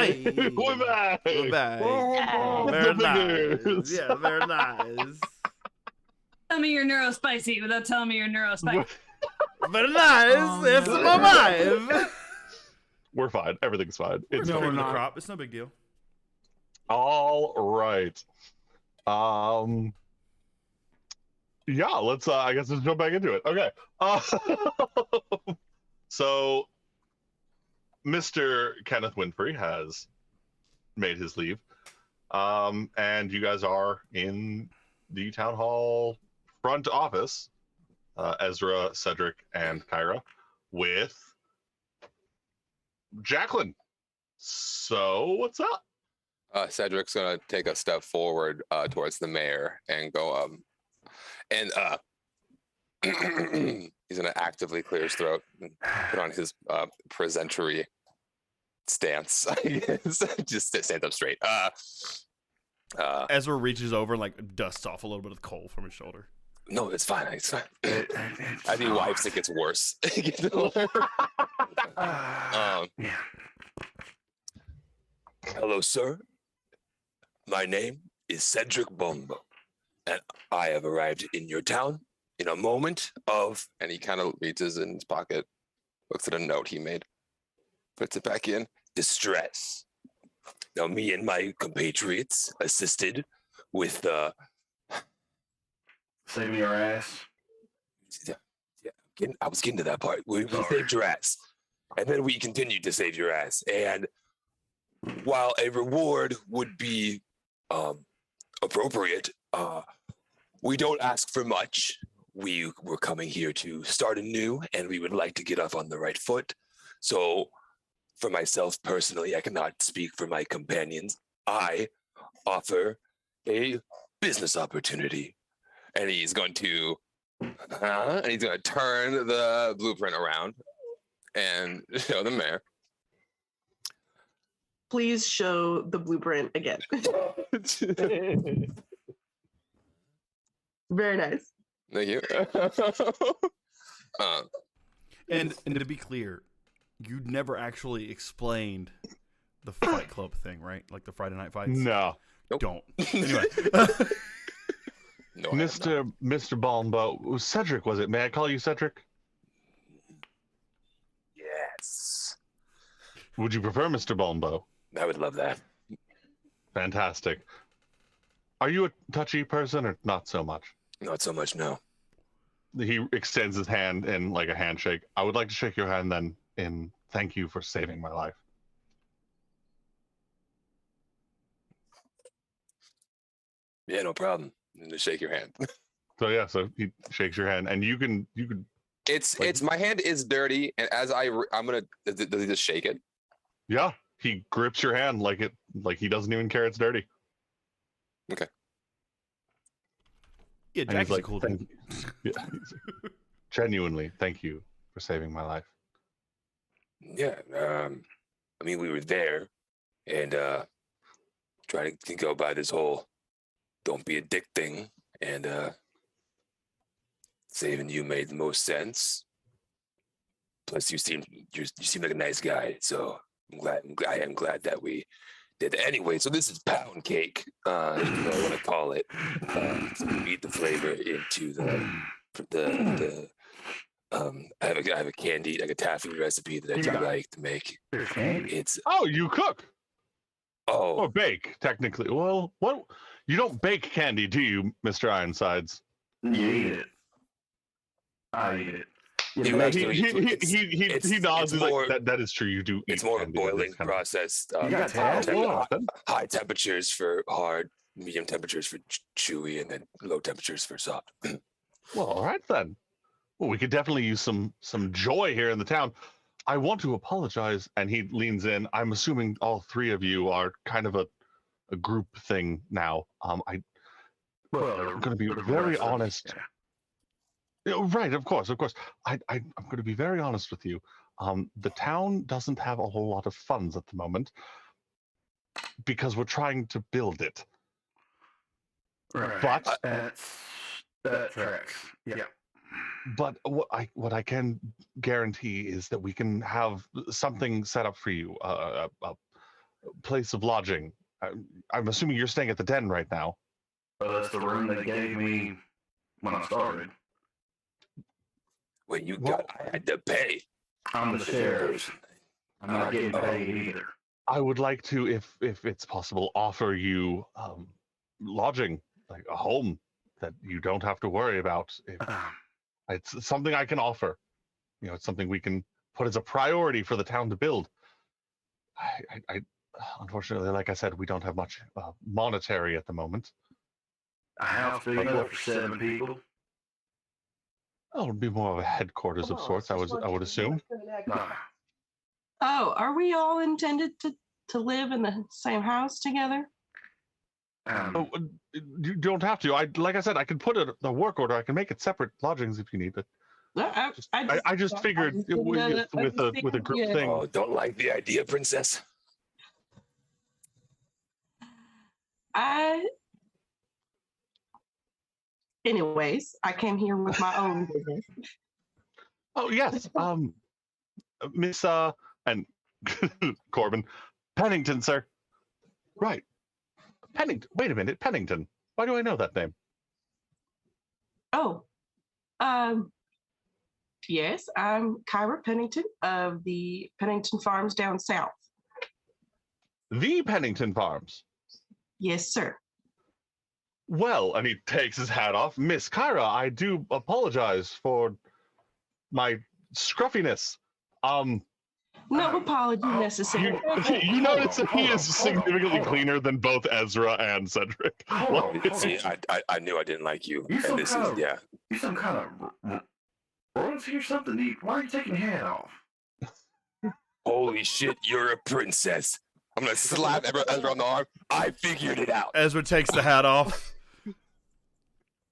Speaker 1: Hey,
Speaker 5: We're back.
Speaker 1: We're back.
Speaker 5: Whoa,
Speaker 1: Very
Speaker 5: the fingers.
Speaker 1: nice. Yeah, very nice.
Speaker 4: Tell me you're neurospicy without telling me you're neurospicy.
Speaker 1: Very nice.
Speaker 7: Oh,
Speaker 1: It's
Speaker 7: no.
Speaker 1: my vibe.
Speaker 5: We're fine. Everything's fine. It's
Speaker 1: No,
Speaker 5: fine.
Speaker 1: we're not. Crop. It's no big deal.
Speaker 5: All right. Yeah, let's I guess let's jump back into it. Okay. So Mr. Kenneth Winfrey has made his leave. And you guys are in the town hall front office, Ezra, Cedric, and Kyra, with Jacqueline. So what's up?
Speaker 6: Cedric's gonna take a step forward towards the mayor and go he's gonna actively clear his throat and put on his presentory stance, I guess. Just to stand up straight.
Speaker 1: Ezra reaches over and like dusts off a little bit of coal from his shoulder.
Speaker 6: No, it's fine. It's fine. I think wipes it gets worse. Hello, sir. My name is Cedric Bombo, and I have arrived in your town in a moment of, and he kind of reaches in his pocket, looks at a note he made, puts it back in, distress. Now, me and my compatriots assisted with
Speaker 8: Saving your ass.
Speaker 6: I was getting to that part. We saved your ass. And then we continued to save your ass. And while a reward would be appropriate, we don't ask for much. We were coming here to start anew, and we would like to get off on the right foot. So for myself personally, I cannot speak for my companions. I offer a business opportunity. And he's going to turn the blueprint around and show the mayor.
Speaker 9: Please show the blueprint again. Very nice.
Speaker 6: Thank you.
Speaker 1: And to be clear, you never actually explained the Fight Club thing, right? Like the Friday night fights.
Speaker 5: No.
Speaker 6: Nope.
Speaker 1: Don't. Anyway.
Speaker 6: No,
Speaker 5: Mr. Bombo. Cedric, was it? May I call you Cedric?
Speaker 6: Yes.
Speaker 5: Would you prefer Mr. Bombo?
Speaker 6: I would love that.
Speaker 5: Fantastic. Are you a touchy person or not so much?
Speaker 6: Not so much, no.
Speaker 5: He extends his hand in like a handshake. I would like to shake your hand then in thank you for saving my life.
Speaker 6: Yeah, no problem. Just shake your hand.
Speaker 5: So he shakes your hand, and you can.
Speaker 6: It's my hand is dirty, and as I'm gonna does he just shake it?
Speaker 5: Yeah, he grips your hand like he doesn't even care it's dirty.
Speaker 6: Okay.
Speaker 1: Yeah,
Speaker 5: And
Speaker 1: Jack's
Speaker 5: he's like,
Speaker 1: cool.
Speaker 5: "Thank you." Yeah, genuinely, thank you for saving my life.
Speaker 6: Yeah. I mean, we were there, and trying to go by this whole "don't be a dick" thing, and saving you made the most sense. Plus, you seem like a nice guy, so I am glad that we did that. Anyway, so this is pound cake, if you want to call it. So we beat the flavor into the I have a candy, like a taffy recipe that I do like to make. It's
Speaker 5: You cook or
Speaker 6: oh
Speaker 5: bake technically. Well, what you don't bake candy, do you, Mr. Ironsides?
Speaker 8: You eat it. I eat it. You
Speaker 6: You
Speaker 8: make
Speaker 6: actually-
Speaker 8: it.
Speaker 5: He nods.
Speaker 6: it's
Speaker 5: He's
Speaker 6: more-
Speaker 5: like, that is true. You do.
Speaker 6: it's
Speaker 5: eat
Speaker 6: more of a
Speaker 5: candy. That is
Speaker 6: boiling
Speaker 5: kind of-
Speaker 6: process.
Speaker 8: You got tabs?
Speaker 6: High temperatures for hard, medium temperatures for chewy, and then low temperatures for soft.
Speaker 5: Well, all right then. Well, we could definitely use some joy here in the town. I want to apologize, and he leans in. I'm assuming all three of you are kind of a group thing now. I'm going to be very honest. Yeah, right, of course. I'm going to be very honest with you. The town doesn't have a whole lot of funds at the moment because we're trying to build it.
Speaker 8: Right.
Speaker 5: But
Speaker 8: that tracks. Yeah.
Speaker 5: But what I can guarantee is that we can have something set up for you, place of lodging? I'm assuming you're staying at the Den right now.
Speaker 8: Well, that's the room they gave me when I started.
Speaker 6: When you got, I had to pay.
Speaker 8: I'm the sheriff. I'm not getting paid either.
Speaker 5: I would like to, if it's possible, offer you lodging, like a home that you don't have to worry about. It's something I can offer. It's something we can put as a priority for the town to build. I unfortunately, like I said, we don't have much monetary at the moment.
Speaker 8: A house big enough for 7 people.
Speaker 5: Oh, it would be more of a headquarters of sorts, I would assume.
Speaker 9: Oh, are we all intended to live in the same house together?
Speaker 5: You don't have to. Like I said, I can put a work order. I can make it separate lodgings if you need it. I just figured with a group thing.
Speaker 6: Oh, don't like the idea, princess.
Speaker 9: Anyways, I came here with my own business.
Speaker 5: Oh yes, Miss and Corbin Pennington, sir. Right, Pennington. Wait a minute, Pennington. Why do I know that name?
Speaker 9: Oh, yes, I'm Kyra Pennington of the Pennington Farms down south.
Speaker 5: The Pennington Farms.
Speaker 9: Yes, sir.
Speaker 5: Well, and he takes his hat off. Miss Kyra, I do apologize for my scruffiness.
Speaker 9: No apology necessary.
Speaker 5: You notice that he is significantly cleaner than both Ezra and Cedric.
Speaker 6: See, I knew I didn't like you.
Speaker 8: You
Speaker 6: And this is, yeah.
Speaker 8: You some kind of royalty or something? Why are you taking your hat off?
Speaker 6: Holy shit, you're a princess. I'm gonna slap Ezra on the arm. I figured it out.
Speaker 1: Ezra takes the hat off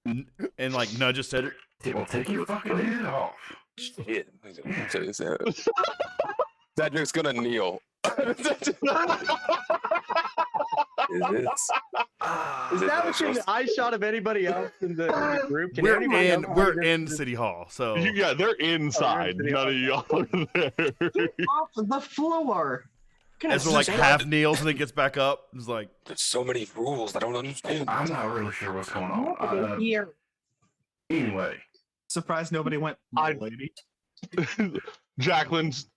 Speaker 1: and like nudges Cedric.
Speaker 8: Well, take your fucking head off.
Speaker 6: Shit. Cedric's gonna kneel.
Speaker 3: Is establishing the eye shot of anybody else in the group? Can anybody else
Speaker 1: We're in City Hall, so
Speaker 5: yeah, they're inside. None of y'all are there.
Speaker 9: Off the floor.
Speaker 1: Ezra like half kneels and then gets back up. It's like
Speaker 6: there's so many rules I don't understand.
Speaker 8: I'm not really sure what's going on. Anyway,
Speaker 2: surprised nobody went. Lady.
Speaker 5: Jacqueline's.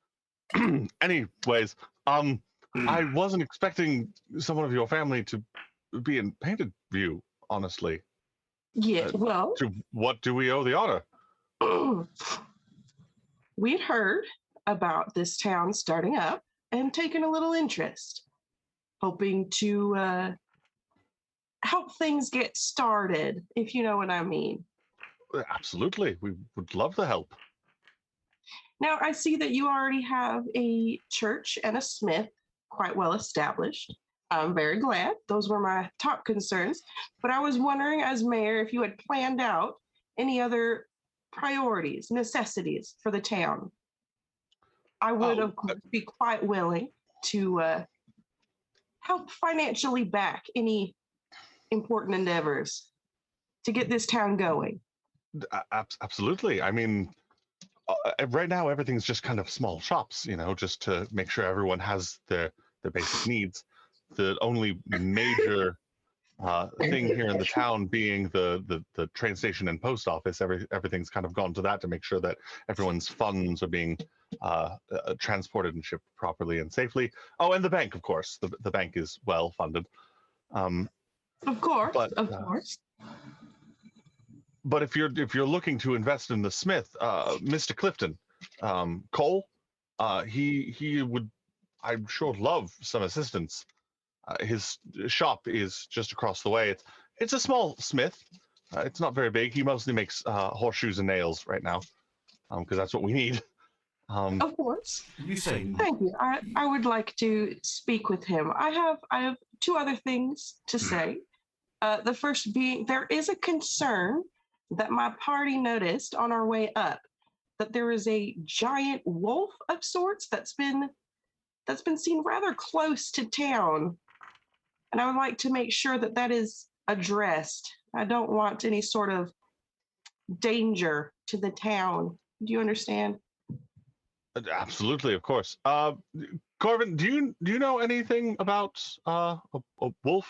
Speaker 5: Anyways, I wasn't expecting someone of your family to be in Painted View, honestly.
Speaker 9: Yeah, well.
Speaker 5: To what do we owe the honor?
Speaker 9: We'd heard about this town starting up and taken a little interest, hoping to help things get started, if you know what I mean.
Speaker 5: Absolutely. We would love the help.
Speaker 9: Now, I see that you already have a church and a smith quite well established. I'm very glad. Those were my top concerns. But I was wondering, as mayor, if you had planned out any other priorities, necessities for the town. I would, of course, be quite willing to help financially back any important endeavors to get this town going.
Speaker 5: Absolutely. I mean, right now everything's just kind of small shops, just to make sure everyone has their basic needs. The only major thing here in the town being the train station and post office. Everything's kind of gone to that to make sure that everyone's funds are being transported and shipped properly and safely. Oh, and the bank, of course. The bank is well funded.
Speaker 9: Of course, of course.
Speaker 5: But if you're looking to invest in the Smith, Mr. Clifton, Cole, he would, I'm sure, love some assistance. His shop is just across the way. It's a small smith. It's not very big. He mostly makes horseshoes and nails right now, because that's what we need.
Speaker 9: Of course.
Speaker 1: You say.
Speaker 9: Thank you. I would like to speak with him. I have two other things to say. The first being, there is a concern that my party noticed on our way up, that there is a giant wolf of sorts that's been seen rather close to town, and I would like to make sure that that is addressed. I don't want any sort of danger to the town. Do you understand?
Speaker 5: Absolutely, of course. Corbin, do you know anything about a wolf?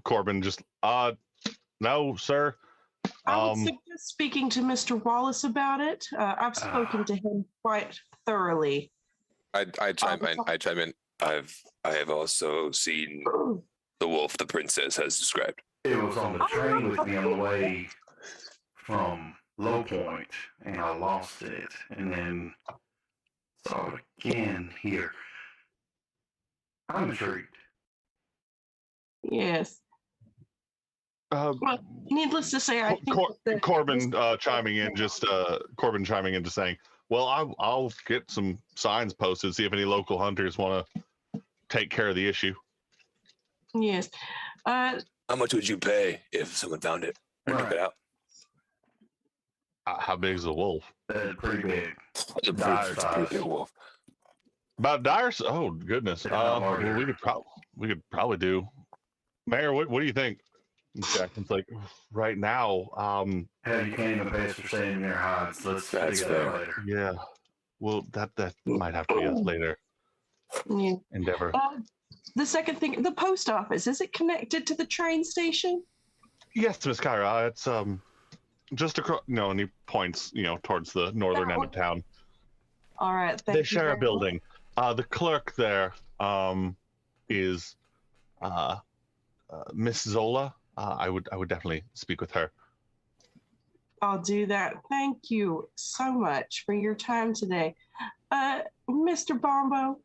Speaker 5: Corbin just no, sir.
Speaker 9: I would suggest speaking to Mr. Wallace about it. I've spoken to him quite thoroughly.
Speaker 6: I chime in. I have also seen the wolf the princess has described.
Speaker 8: It was on the train with me on the way from Low Point, and I lost it, and then saw it again here. I'm intrigued.
Speaker 9: Yes. Well, needless to say, I think
Speaker 5: Corbin chiming in, Corbin chiming in, just saying, "Well, I'll get some signs posted, see if any local hunters want to take care of the issue."
Speaker 9: Yes.
Speaker 6: How much would you pay if someone found it or took it out?
Speaker 5: How big is the wolf?
Speaker 8: Pretty big.
Speaker 6: It's a pretty big wolf.
Speaker 5: About dire? Oh goodness. Well, we could probably do. Mayor, what do you think? Jackson's like, right now.
Speaker 8: Hell, you can't even pay us for staying in their hides. Let's figure that out later.
Speaker 5: Yeah. Well, that might have to be a later endeavor.
Speaker 9: The second thing, the post office, is it connected to the train station?
Speaker 5: Yes, Miss Kyra. It's just across. No, and he points, towards the northern end of town.
Speaker 9: All right.
Speaker 5: They share a building. The clerk there is Miss Zola. I would definitely speak with her.
Speaker 9: I'll do that. Thank you so much for your time today. Mr. Bombo.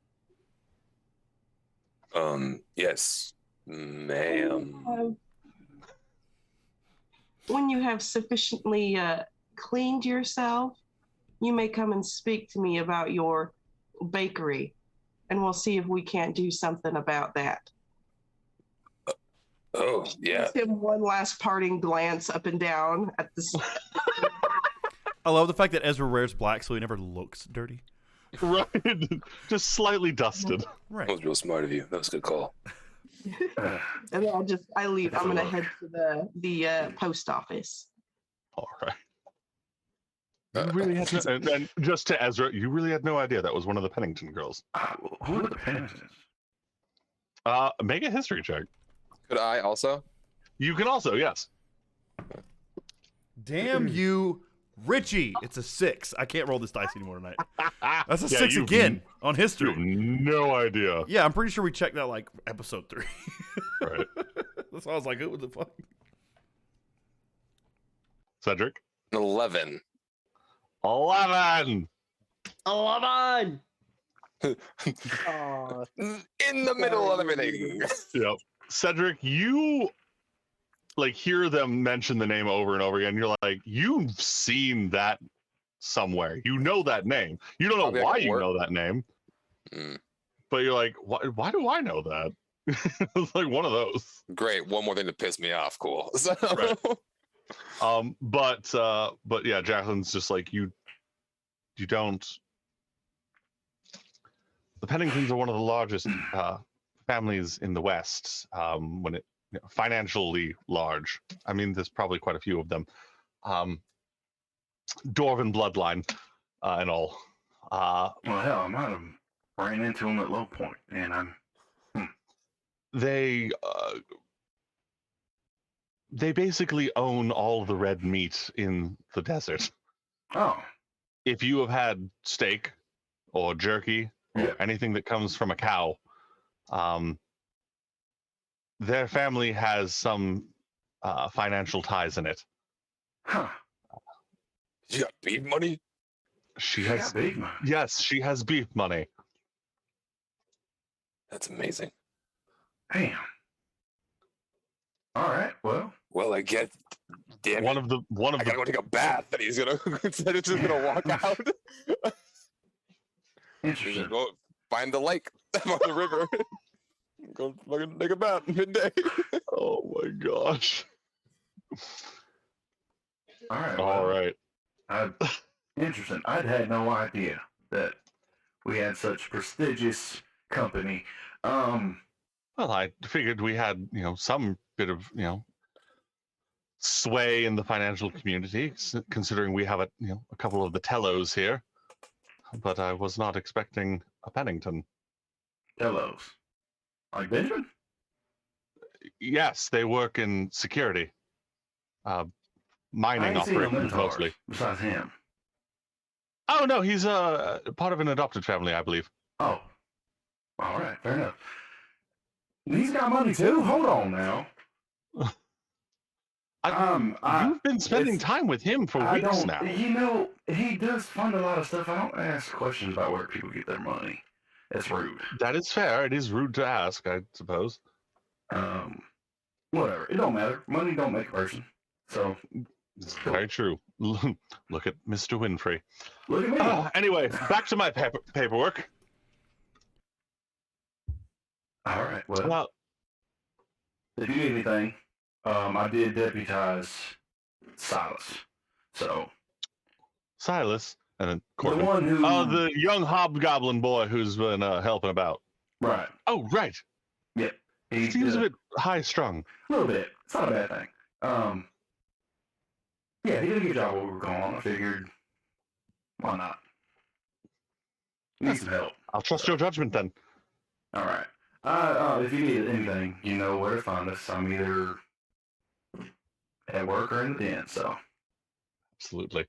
Speaker 6: Yes, ma'am.
Speaker 9: When you have sufficiently cleaned yourself, you may come and speak to me about your bakery, and we'll see if we can't do something about that.
Speaker 6: Oh, yeah.
Speaker 9: Give him one last parting glance up and down at this.
Speaker 1: I love the fact that Ezra wears black so he never looks dirty.
Speaker 5: Right. Just slightly dusted.
Speaker 1: Right.
Speaker 6: That was real smart of you. That was a good call.
Speaker 9: And then I leave. I'm going to head to the post office.
Speaker 5: All right. You really had and just to Ezra, you really had no idea that was one of the Pennington girls.
Speaker 8: Who are the Penningtons?
Speaker 5: Make a history check.
Speaker 6: Could I also?
Speaker 5: You can also, yes.
Speaker 1: Damn you, Richie. It's a 6. I can't roll this dice anymore tonight. That's a 6 again on history.
Speaker 5: You have no idea.
Speaker 1: Yeah, I'm pretty sure we checked that like episode 3.
Speaker 5: Right.
Speaker 1: That's why I was like, what the fuck?
Speaker 6: Cedric? 11.
Speaker 5: 11.
Speaker 3: 11.
Speaker 6: In the middle of everything.
Speaker 5: Yep. Cedric, you hear them mention the name over and over again. You're like, you've seen that somewhere. You know that name. You don't know why you know that name. But you're like, why do I know that? It's like one of those.
Speaker 6: Great. One more thing to piss me off. Cool. So.
Speaker 5: Right. But yeah, Jacqueline's just like, you don't. The Penningtons are one of the largest families in the West. When it financially large. I mean, there's probably quite a few of them. Dwarven bloodline and all.
Speaker 8: Well, hell, I might have ran into them at Low Point, and
Speaker 5: They basically own all the red meat in the desert.
Speaker 8: Oh.
Speaker 5: If you have had steak or jerky or anything that comes from a cow, their family has some financial ties in it.
Speaker 8: Huh.
Speaker 6: She got beef money?
Speaker 5: She has
Speaker 8: beef money.
Speaker 5: Yes, she has beef money.
Speaker 6: That's amazing.
Speaker 8: Damn. All right.
Speaker 6: Well, I get. Damn.
Speaker 5: I gotta
Speaker 6: go take a bath, and he's gonna instead of just gonna walk out.
Speaker 8: Interesting.
Speaker 6: Go find the lake on the river. Go fucking take a bath midday.
Speaker 5: Oh my gosh.
Speaker 8: All right. Interesting. I'd had no idea that we had such prestigious company.
Speaker 5: Well, I figured we had, some bit of, sway in the financial community, considering we have a couple of the tellos here. but I was not expecting a Pennington.
Speaker 8: Hellos. Like Benjamin?
Speaker 5: Yes, they work in security.
Speaker 8: I
Speaker 5: Mining
Speaker 8: ain't seen no
Speaker 5: operations
Speaker 8: mentors
Speaker 5: mostly.
Speaker 8: besides him.
Speaker 5: Oh, no, he's part of an adopted family, I believe.
Speaker 8: Oh. All right, fair enough. He's got money too? Hold on now.
Speaker 5: You've been spending time with him for
Speaker 8: I
Speaker 5: weeks
Speaker 8: don't,
Speaker 5: now.
Speaker 8: you know, he does fund a lot of stuff. I don't ask questions about where people get their money. That's rude.
Speaker 5: That is fair. It is rude to ask, I suppose.
Speaker 8: Whatever. It don't matter. Money don't make a person. So,
Speaker 5: It's very true. Look at Mr. Winfrey.
Speaker 8: look at me.
Speaker 5: Anyway, back to my paperwork.
Speaker 8: All right. Well,
Speaker 5: Well,
Speaker 8: if you need anything, I did deputize Silas. So,
Speaker 5: Silas, and then
Speaker 8: the
Speaker 5: Corbin.
Speaker 8: one who.
Speaker 5: Oh, the young hobgoblin boy who's been helping about.
Speaker 8: Right.
Speaker 5: Oh, right.
Speaker 8: Yep. He
Speaker 5: Seems a bit high-strung.
Speaker 8: A little bit. It's not a bad thing. Yeah, he did a good job what we were going on. I figured, why not? Need some help.
Speaker 5: I'll trust your judgment then.
Speaker 8: All right. If you need anything, you know where to find us. I'm either at work or in the den, so.
Speaker 5: Absolutely.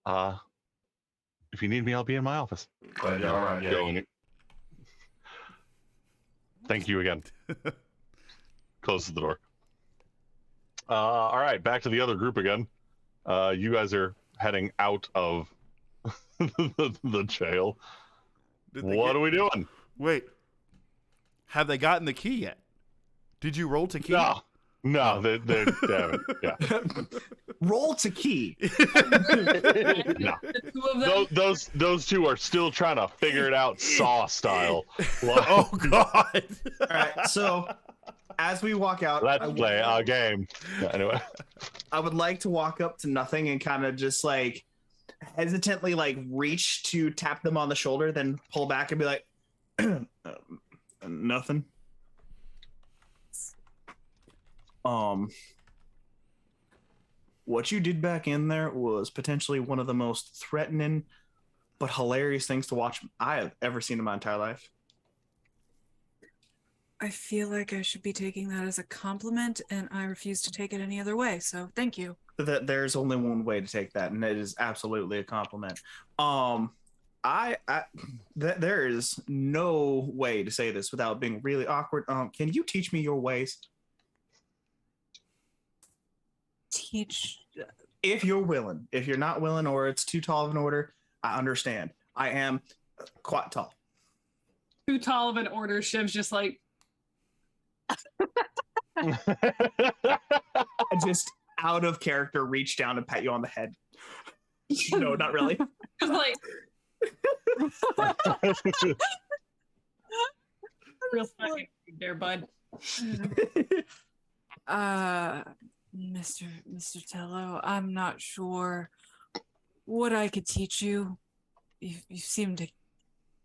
Speaker 5: If you need me, I'll be in my office.
Speaker 8: Glad you're all right, Jake.
Speaker 5: Going. Thank you again. Closes the door. All right, back to the other group again. You guys are heading out of the jail. What are we doing?
Speaker 1: Wait. Have they gotten the key yet? Did you roll to key?
Speaker 5: No, they damn it. Yeah.
Speaker 2: Roll to key.
Speaker 5: No. Those two are still trying to figure it out Saw style.
Speaker 1: Oh God.
Speaker 2: All right, so as we walk out,
Speaker 5: Let's play a game. Yeah, anyway.
Speaker 2: I would like to walk up to Nothing and kind of just like hesitantly like reach to tap them on the shoulder, then pull back and be like, Nothing. What you did back in there was potentially one of the most threatening but hilarious things to watch I have ever seen in my entire life.
Speaker 7: I feel like I should be taking that as a compliment, and I refuse to take it any other way. So thank you.
Speaker 2: That there's only one way to take that, and it is absolutely a compliment. There is no way to say this without being really awkward. Can you teach me your ways?
Speaker 7: Teach.
Speaker 2: If you're willing. If you're not willing, or it's too tall of an order, I understand. I am quite tall.
Speaker 4: Too tall of an order. Shiv's just like,
Speaker 2: I just out of character reach down and pat you on the head. No, not really.
Speaker 4: just like, real fucking there, bud.
Speaker 7: Mr. Tello, I'm not sure what I could teach you. You seem to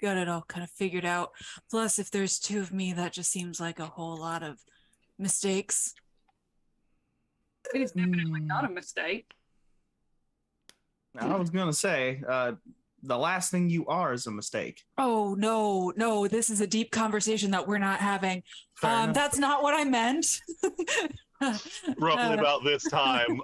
Speaker 7: got it all kind of figured out. Plus, if there's two of me, that just seems like a whole lot of mistakes.
Speaker 4: It is definitely not a mistake.
Speaker 2: I was gonna say, the last thing you are is a mistake.
Speaker 7: Oh no, this is a deep conversation that we're not having. That's not what I meant.
Speaker 5: Roughly about this time,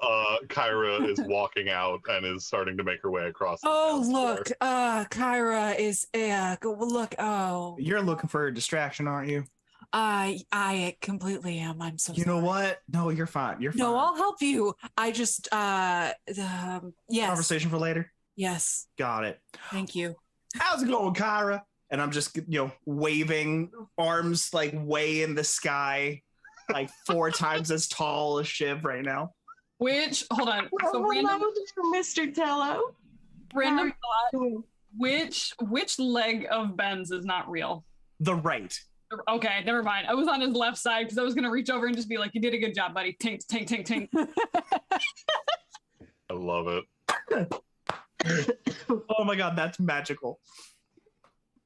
Speaker 5: Kyra is walking out and is starting to make her way across.
Speaker 7: Oh, look, Kyra is, look, oh.
Speaker 2: You're looking for a distraction, aren't you?
Speaker 7: I completely am. I'm so sorry.
Speaker 2: You know what? No, you're fine. You're fine.
Speaker 7: No, I'll help you. I just, yes.
Speaker 2: Conversation for later?
Speaker 7: Yes.
Speaker 2: Got it.
Speaker 7: Thank you.
Speaker 2: How's it going, Kyra? And I'm just, waving arms like way in the sky, like 4 times as tall as Shiv right now.
Speaker 4: Hold on. So
Speaker 9: Hello, Mr. Tello.
Speaker 4: Random thought. Which leg of Ben's is not real?
Speaker 2: The right.
Speaker 4: Okay, never mind. I was on his left side because I was gonna reach over and just be like, "You did a good job, buddy." Tink, tink, tink, tink.
Speaker 5: I love it.
Speaker 2: Oh my god, that's magical.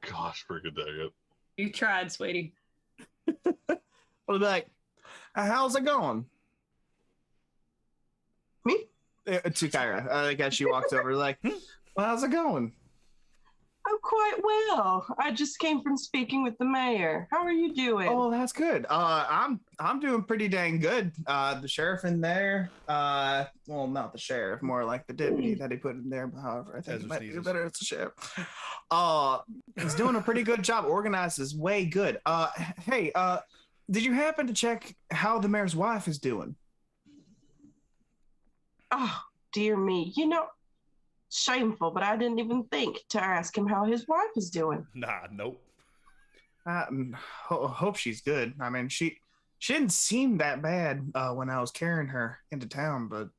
Speaker 5: Gosh, freaking dang it.
Speaker 4: You tried, sweetie.
Speaker 2: I'll be like, how's it going?
Speaker 9: Me?
Speaker 2: To Kyra. I guess she walks over like, well, how's it going?
Speaker 9: I'm quite well. I just came from speaking with the mayor. How are you doing?
Speaker 2: Oh, that's good. I'm doing pretty dang good. The sheriff in there. Well, not the sheriff, more like the deputy that he put in there. However, I think
Speaker 1: Ezra
Speaker 2: it might be
Speaker 1: sneezes.
Speaker 2: better as the sheriff. He's doing a pretty good job. Organized is way good. Hey, did you happen to check how the mayor's wife is doing?
Speaker 9: Oh, dear me. Shameful, but I didn't even think to ask him how his wife is doing.
Speaker 1: Nah, nope.
Speaker 2: Hope she's good. I mean, she didn't seem that bad when I was carrying her into town, but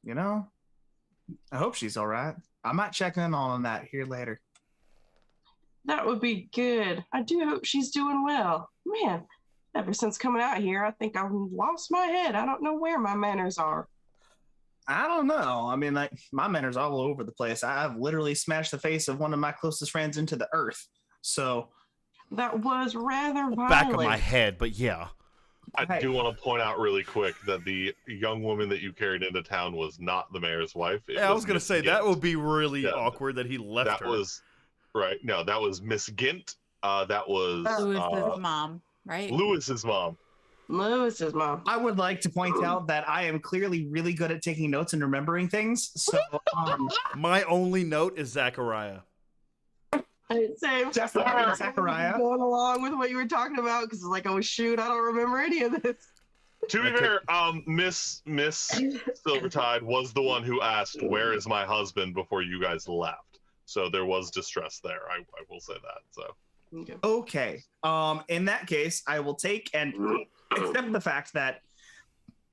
Speaker 2: I hope she's all right. I might check in on that here later.
Speaker 9: That would be good. I do hope she's doing well. Man, ever since coming out here, I think I've lost my head. I don't know where my manners are.
Speaker 2: I don't know. I mean, like, my manners all over the place. I've literally smashed the face of one of my closest friends into the earth. So
Speaker 9: that was rather violent.
Speaker 1: Back of my head, but yeah.
Speaker 5: I do want to point out really quick that the young woman that you carried into town was not the mayor's wife.
Speaker 1: Yeah, I was going to say, that would be really awkward that he left her.
Speaker 5: That was, right. No, that was Miss Gint. That was...
Speaker 7: Lewis's mom, right?
Speaker 5: Lewis's mom.
Speaker 9: Lewis's mom.
Speaker 2: I would like to point out that I am clearly really good at taking notes and remembering things. So
Speaker 1: my only note is Zachariah.
Speaker 9: Same.
Speaker 2: Definitely Zachariah.
Speaker 9: Going along with what you were talking about, because it's like, oh shoot, I don't remember any of this.
Speaker 5: To be fair, Miss Silvertide was the one who asked, "Where is my husband?" before you guys left. So there was distress there. I will say that. So.
Speaker 2: Okay. In that case, I will take and accept the fact that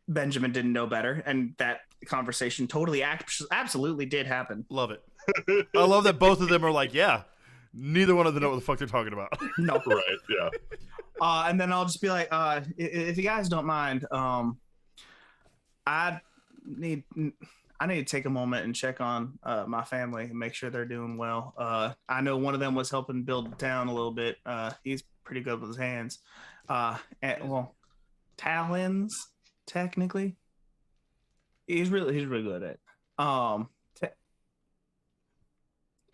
Speaker 2: Benjamin didn't know better, and that conversation totally absolutely did happen.
Speaker 1: Love it. I love that both of them are like, yeah. Neither one of them know what the fuck they're talking about.
Speaker 2: No.
Speaker 5: Right. Yeah.
Speaker 2: And then I'll just be like, if you guys don't mind, I need to take a moment and check on my family and make sure they're doing well. I know one of them was helping build the town a little bit. He's pretty good with his hands. Talons, technically. He's really good at it.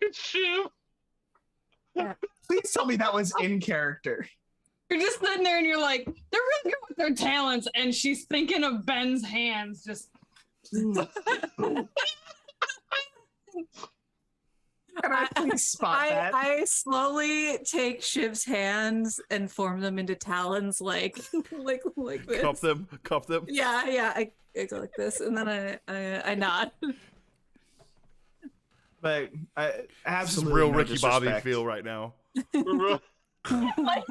Speaker 5: Good shit.
Speaker 2: Please tell me that was in character.
Speaker 4: You're just sitting there and you're like, they're really good with their talents, and she's thinking of Ben's hands. Just.
Speaker 2: Can I please spot that?
Speaker 7: I slowly take Shiv's hands and form them into talons, like this.
Speaker 1: Cup them.
Speaker 7: Yeah. I go like this, and then I nod.
Speaker 2: But I absolutely
Speaker 1: real
Speaker 2: no
Speaker 1: Ricky
Speaker 2: disrespect.
Speaker 1: Bobby feel right now.
Speaker 4: Like,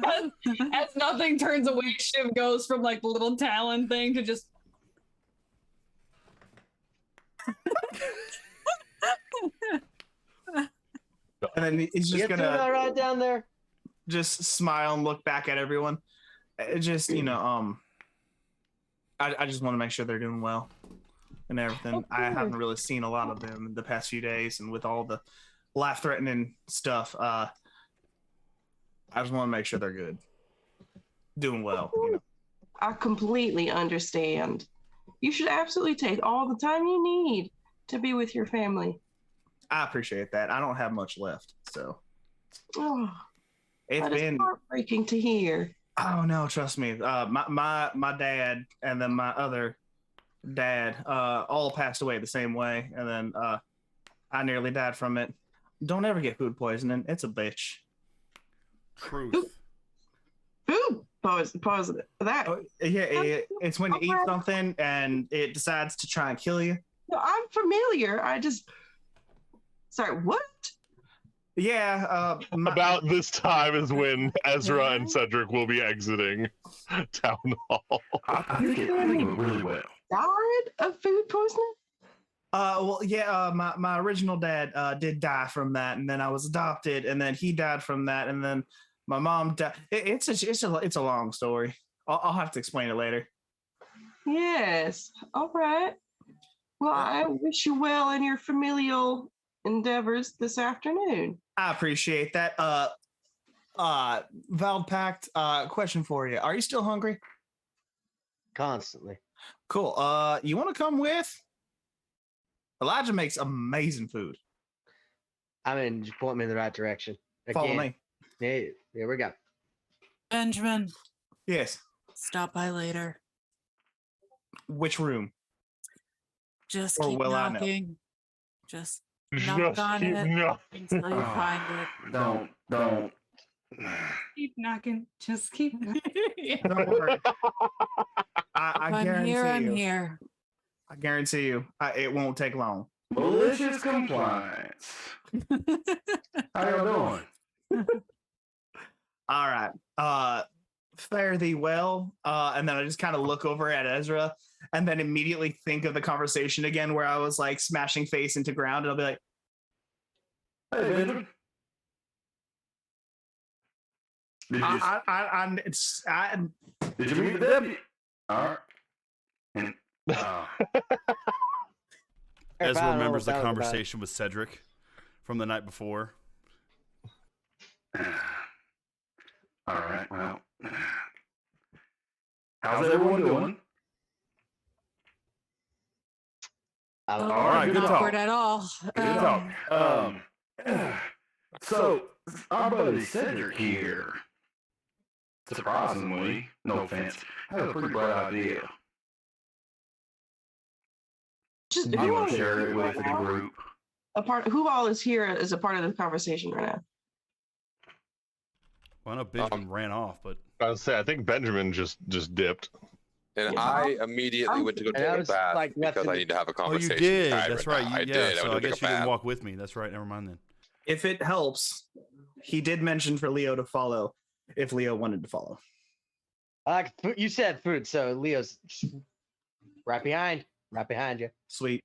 Speaker 4: as nothing turns away, Shiv goes from like the little talon thing to just.
Speaker 2: And then he's just
Speaker 3: You
Speaker 2: gonna
Speaker 3: doing all right down there?
Speaker 2: just smile and look back at everyone. It just I just want to make sure they're doing well and everything. I haven't really seen a lot of them the past few days, and with all the life-threatening stuff, I just want to make sure they're good, doing well.
Speaker 9: I completely understand. You should absolutely take all the time you need to be with your family.
Speaker 2: I appreciate that. I don't have much left, so
Speaker 9: Oh,
Speaker 2: it's
Speaker 9: that is
Speaker 2: been.
Speaker 9: heartbreaking to hear.
Speaker 2: Oh no, trust me. My dad and then my other dad all passed away the same way, and then I nearly died from it. Don't ever get food poisoning. It's a bitch.
Speaker 1: Truth.
Speaker 9: Food poison. That.
Speaker 2: Oh, yeah, it's when you eat something and it decides to try and kill you.
Speaker 9: No, I'm familiar. Sorry, what?
Speaker 2: Yeah.
Speaker 5: About this time is when Ezra and Cedric will be exiting town hall.
Speaker 8: I think it went really well.
Speaker 9: Died of food poisoning?
Speaker 2: Well, yeah. My original dad did die from that, and then I was adopted, and then he died from that, and then my mom died. It's a long story. I'll have to explain it later.
Speaker 9: Yes. All right. Well, I wish you well in your familial endeavors this afternoon.
Speaker 2: I appreciate that. Vald Pact, question for you. Are you still hungry?
Speaker 3: Constantly.
Speaker 2: Cool. You want to come with? Elijah makes amazing food.
Speaker 3: I mean, just point me in the right direction.
Speaker 2: Follow
Speaker 3: Again.
Speaker 2: me.
Speaker 3: Yeah, here we go.
Speaker 7: Benjamin,
Speaker 2: Yes.
Speaker 7: stop by later.
Speaker 2: Which room?
Speaker 7: Just
Speaker 2: Or
Speaker 7: keep
Speaker 2: will I know?
Speaker 7: knocking. Just
Speaker 5: Just
Speaker 7: knock on
Speaker 5: keep
Speaker 7: it
Speaker 5: knocking.
Speaker 7: until you find it.
Speaker 8: Don't.
Speaker 4: Keep knocking. Just keep knocking.
Speaker 7: Yeah.
Speaker 2: Don't worry. I
Speaker 7: If I'm
Speaker 2: guarantee
Speaker 7: here,
Speaker 2: you.
Speaker 7: I'm here.
Speaker 2: I guarantee you. It won't take long.
Speaker 8: Malicious Compliance. How y'all doing?
Speaker 2: All right. Fare thee well. And then I just kind of look over at Ezra and then immediately think of the conversation again where I was like smashing face into ground and I'll be like,
Speaker 8: Hey, Benjamin. Did you, did you meet the deputy? All right. And,
Speaker 1: Ezra remembers the conversation with Cedric from the night before.
Speaker 8: all right, well. How's everyone doing?
Speaker 7: Oh,
Speaker 8: all right, good
Speaker 7: not
Speaker 8: talk.
Speaker 7: awkward at all.
Speaker 8: Good talk. So, our buddy Cedric here, surprisingly, no offense, had a pretty bright idea.
Speaker 9: Just
Speaker 8: Do you want to share it with the group?
Speaker 9: who all is here as a part of the conversation right now?
Speaker 1: Well, I know Benjamin ran off, but
Speaker 5: I was say I think Benjamin just dipped.
Speaker 6: And
Speaker 9: Yeah.
Speaker 6: I immediately went to go
Speaker 3: And I
Speaker 6: take a
Speaker 3: was,
Speaker 6: bath
Speaker 3: like, left
Speaker 6: because
Speaker 3: in
Speaker 6: I
Speaker 3: the-
Speaker 6: need to have a
Speaker 1: oh,
Speaker 6: conversation.
Speaker 1: you did.
Speaker 6: with Kyra
Speaker 1: That's
Speaker 6: now.
Speaker 1: right.
Speaker 6: I
Speaker 1: Yeah,
Speaker 6: did.
Speaker 1: so I
Speaker 6: went to
Speaker 1: guess
Speaker 6: take
Speaker 1: you
Speaker 6: a
Speaker 1: didn't
Speaker 6: bath.
Speaker 1: walk with me. That's right. Never mind then.
Speaker 2: if it helps, he did mention for Leo to follow if Leo wanted to follow.
Speaker 3: You said food, so Leo's right behind you.
Speaker 2: Sweet.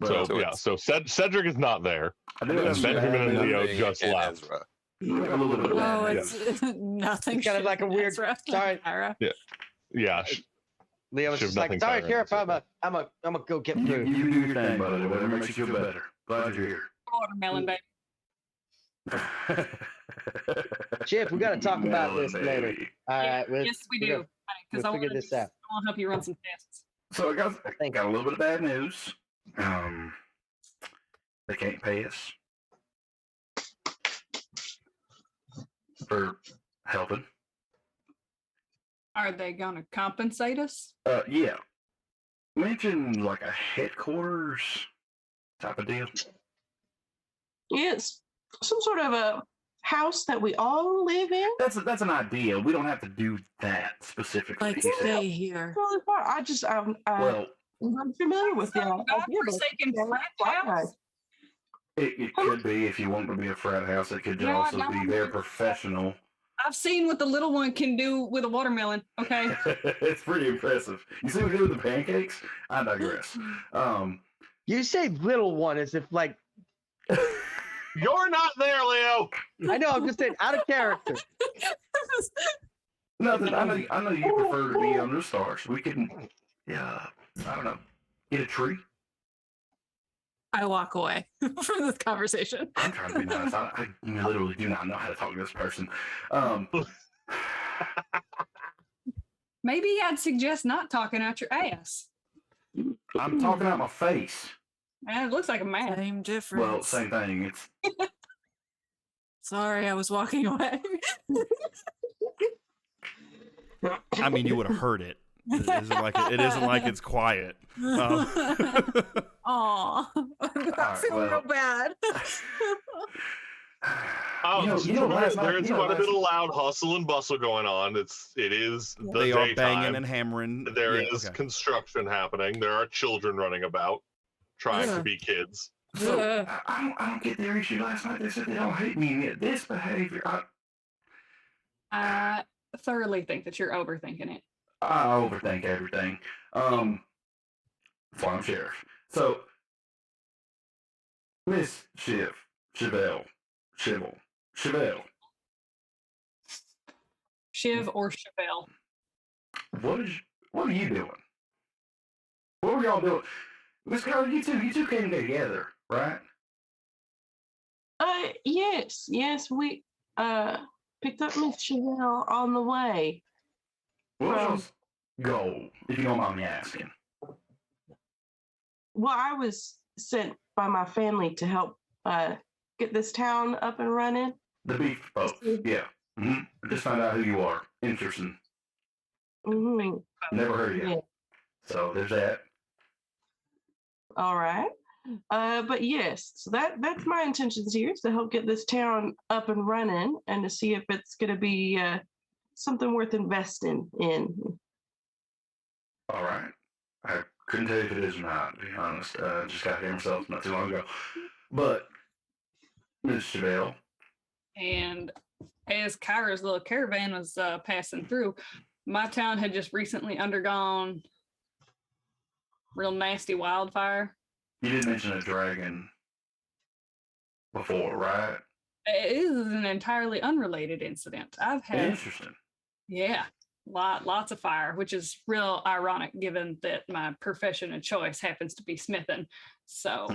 Speaker 5: So
Speaker 6: So
Speaker 5: yeah,
Speaker 6: it's-
Speaker 5: so Cedric is not there.
Speaker 8: I do have
Speaker 5: And
Speaker 8: some
Speaker 5: Benjamin and
Speaker 8: bad
Speaker 5: Leo
Speaker 8: news.
Speaker 5: just
Speaker 6: and
Speaker 5: left.
Speaker 6: Ezra.
Speaker 8: I have a little bit of
Speaker 7: Oh,
Speaker 8: bad
Speaker 7: it's
Speaker 8: news.
Speaker 7: nothing.
Speaker 3: It's kind of like a weird-
Speaker 7: Ezra,
Speaker 3: sorry.
Speaker 7: Kyra.
Speaker 5: Yeah,
Speaker 3: Leo was
Speaker 5: Should
Speaker 3: just like,
Speaker 5: nothing
Speaker 3: sorry,
Speaker 5: fire
Speaker 3: here, I'm a go get
Speaker 8: You
Speaker 3: food.
Speaker 8: do your thing, buddy. Whatever makes you feel better. Glad you're
Speaker 4: Watermelon, baby.
Speaker 8: here.
Speaker 3: Chip, we got to talk about this later.
Speaker 8: Melody.
Speaker 3: All right,
Speaker 4: Yes, we do. Because I
Speaker 3: we'll
Speaker 4: want
Speaker 3: figure this out.
Speaker 4: I want to help you run some tests.
Speaker 8: So, guys, I got a little bit of bad news. They can't pay us for helping.
Speaker 4: Are they going to compensate us?
Speaker 8: Yeah. Mention like a headquarters type of deal.
Speaker 9: It's some sort of a house that we all live in.
Speaker 8: That's an idea. We don't have to do that specifically.
Speaker 7: Like,
Speaker 8: he said.
Speaker 7: stay here.
Speaker 9: Really far.
Speaker 8: Well,
Speaker 9: I'm familiar with the idea, but
Speaker 4: Godforsaken frat house?
Speaker 8: it could be if you want to be a frat house. It could
Speaker 4: Yeah,
Speaker 8: also
Speaker 4: no,
Speaker 8: be very professional.
Speaker 4: I've seen what the little one can do with a watermelon. Okay.
Speaker 8: It's pretty impressive. You see what we do with the pancakes? I digress.
Speaker 3: You say little one as if like
Speaker 5: you're not there, Leo.
Speaker 3: I know. I'm just saying out of character.
Speaker 8: Nothing. I know you prefer to be under the stars. We can, yeah. I don't know. Get a tree.
Speaker 7: I walk away from this conversation.
Speaker 8: I'm trying to be nice. I literally do not know how to talk to this person.
Speaker 4: Maybe I'd suggest not talking out your ass.
Speaker 8: I'm talking out my face.
Speaker 4: It looks like a man.
Speaker 7: Same difference.
Speaker 8: Well, same thing. It's
Speaker 7: Sorry, I was walking away.
Speaker 1: I mean, you would have heard it. It isn't like it's quiet.
Speaker 7: Aw, I feel real bad.
Speaker 8: last night-
Speaker 5: there is
Speaker 8: you know,
Speaker 5: quite a
Speaker 8: last-
Speaker 5: bit of loud hustle and bustle going on. It is the
Speaker 1: They are
Speaker 5: daytime.
Speaker 1: banging and hammering.
Speaker 5: There
Speaker 1: Yeah,
Speaker 5: is
Speaker 1: okay.
Speaker 5: construction happening. There are children running about, trying to be kids.
Speaker 8: So, I don't get their issue last night. They said they don't hate me, and yet this behavior.
Speaker 4: I thoroughly think that you're overthinking it.
Speaker 8: I overthink everything. That's why I'm sheriff. So, Miss Chevelle.
Speaker 4: Shiv or Chevelle.
Speaker 8: What are you doing? What were y'all doing? Miss Carter, you two came together, right?
Speaker 9: Yes, we picked up Miss Chevelle on the way.
Speaker 8: What was y'all's goal, if you don't mind me asking?
Speaker 9: Well, I was sent by my family to help get this town up and running.
Speaker 8: The beef folks. Yeah. Mm-hmm. Just found out who you are. Interesting.
Speaker 9: Mm-hmm.
Speaker 8: Never heard of you.
Speaker 9: Yeah.
Speaker 8: So there's that.
Speaker 9: All right. But yes, so that's my intentions here, is to help get this town up and running and to see if it's going to be something worth investing in.
Speaker 8: All right. I couldn't tell you if it is or not, to be honest. Just got here myself not too long ago. But, Ms. Chevelle.
Speaker 4: And as Kyra's little caravan was passing through, my town had just recently undergone real nasty wildfire.
Speaker 8: You did mention a dragon before, right?
Speaker 4: It is an entirely unrelated incident. I've had,
Speaker 8: Interesting.
Speaker 4: yeah, lots of fire, which is real ironic given that my profession of choice happens to be smithing. So.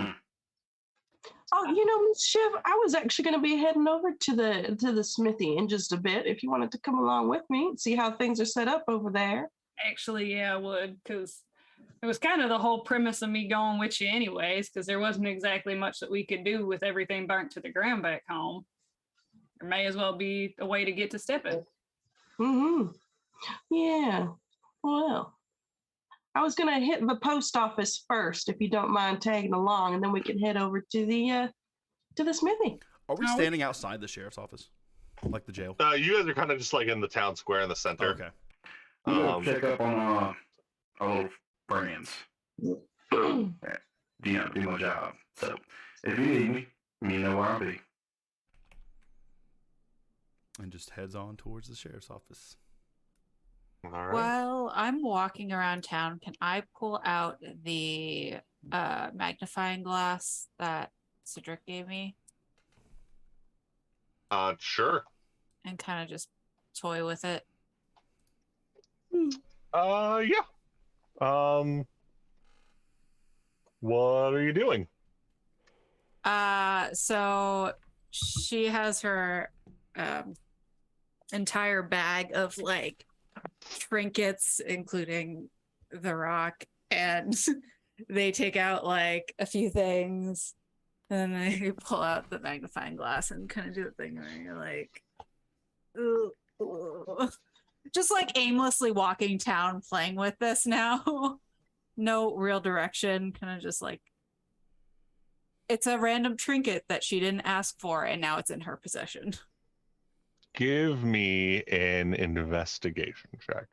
Speaker 9: Oh, Miss Shiv, I was actually going to be heading over to the smithy in just a bit. If you wanted to come along with me and see how things are set up over there.
Speaker 4: Actually, yeah, I would, because it was kind of the whole premise of me going with you anyways, because there wasn't exactly much that we could do with everything burnt to the ground back home. There may as well be a way to get to Steppin'.
Speaker 9: Mm-hmm. Yeah. Well, I was going to hit the post office first, if you don't mind tagging along, and then we can head over to the smithy.
Speaker 1: Are we standing outside the sheriff's office? Like the jail?
Speaker 5: You guys are kind of just like in the town square in the center.
Speaker 1: Okay.
Speaker 8: I'm going to check up on our little friends. Do my job. So, if you need me, you know where I'll be.
Speaker 1: And just heads on towards the sheriff's office.
Speaker 5: All right.
Speaker 7: While I'm walking around town, can I pull out the magnifying glass that Cedric gave me
Speaker 5: Sure.
Speaker 7: and kind of just toy with it?
Speaker 5: Yeah. What are you doing?
Speaker 7: So she has her entire bag of like trinkets, including the rock, and they take out like a few things, and then they pull out the magnifying glass and kind of do the thing where you're like, ooh, ooh. Just like aimlessly walking town playing with this now. No real direction, kind of just like it's a random trinket that she didn't ask for and now it's in her possession.
Speaker 5: Give me an investigation check.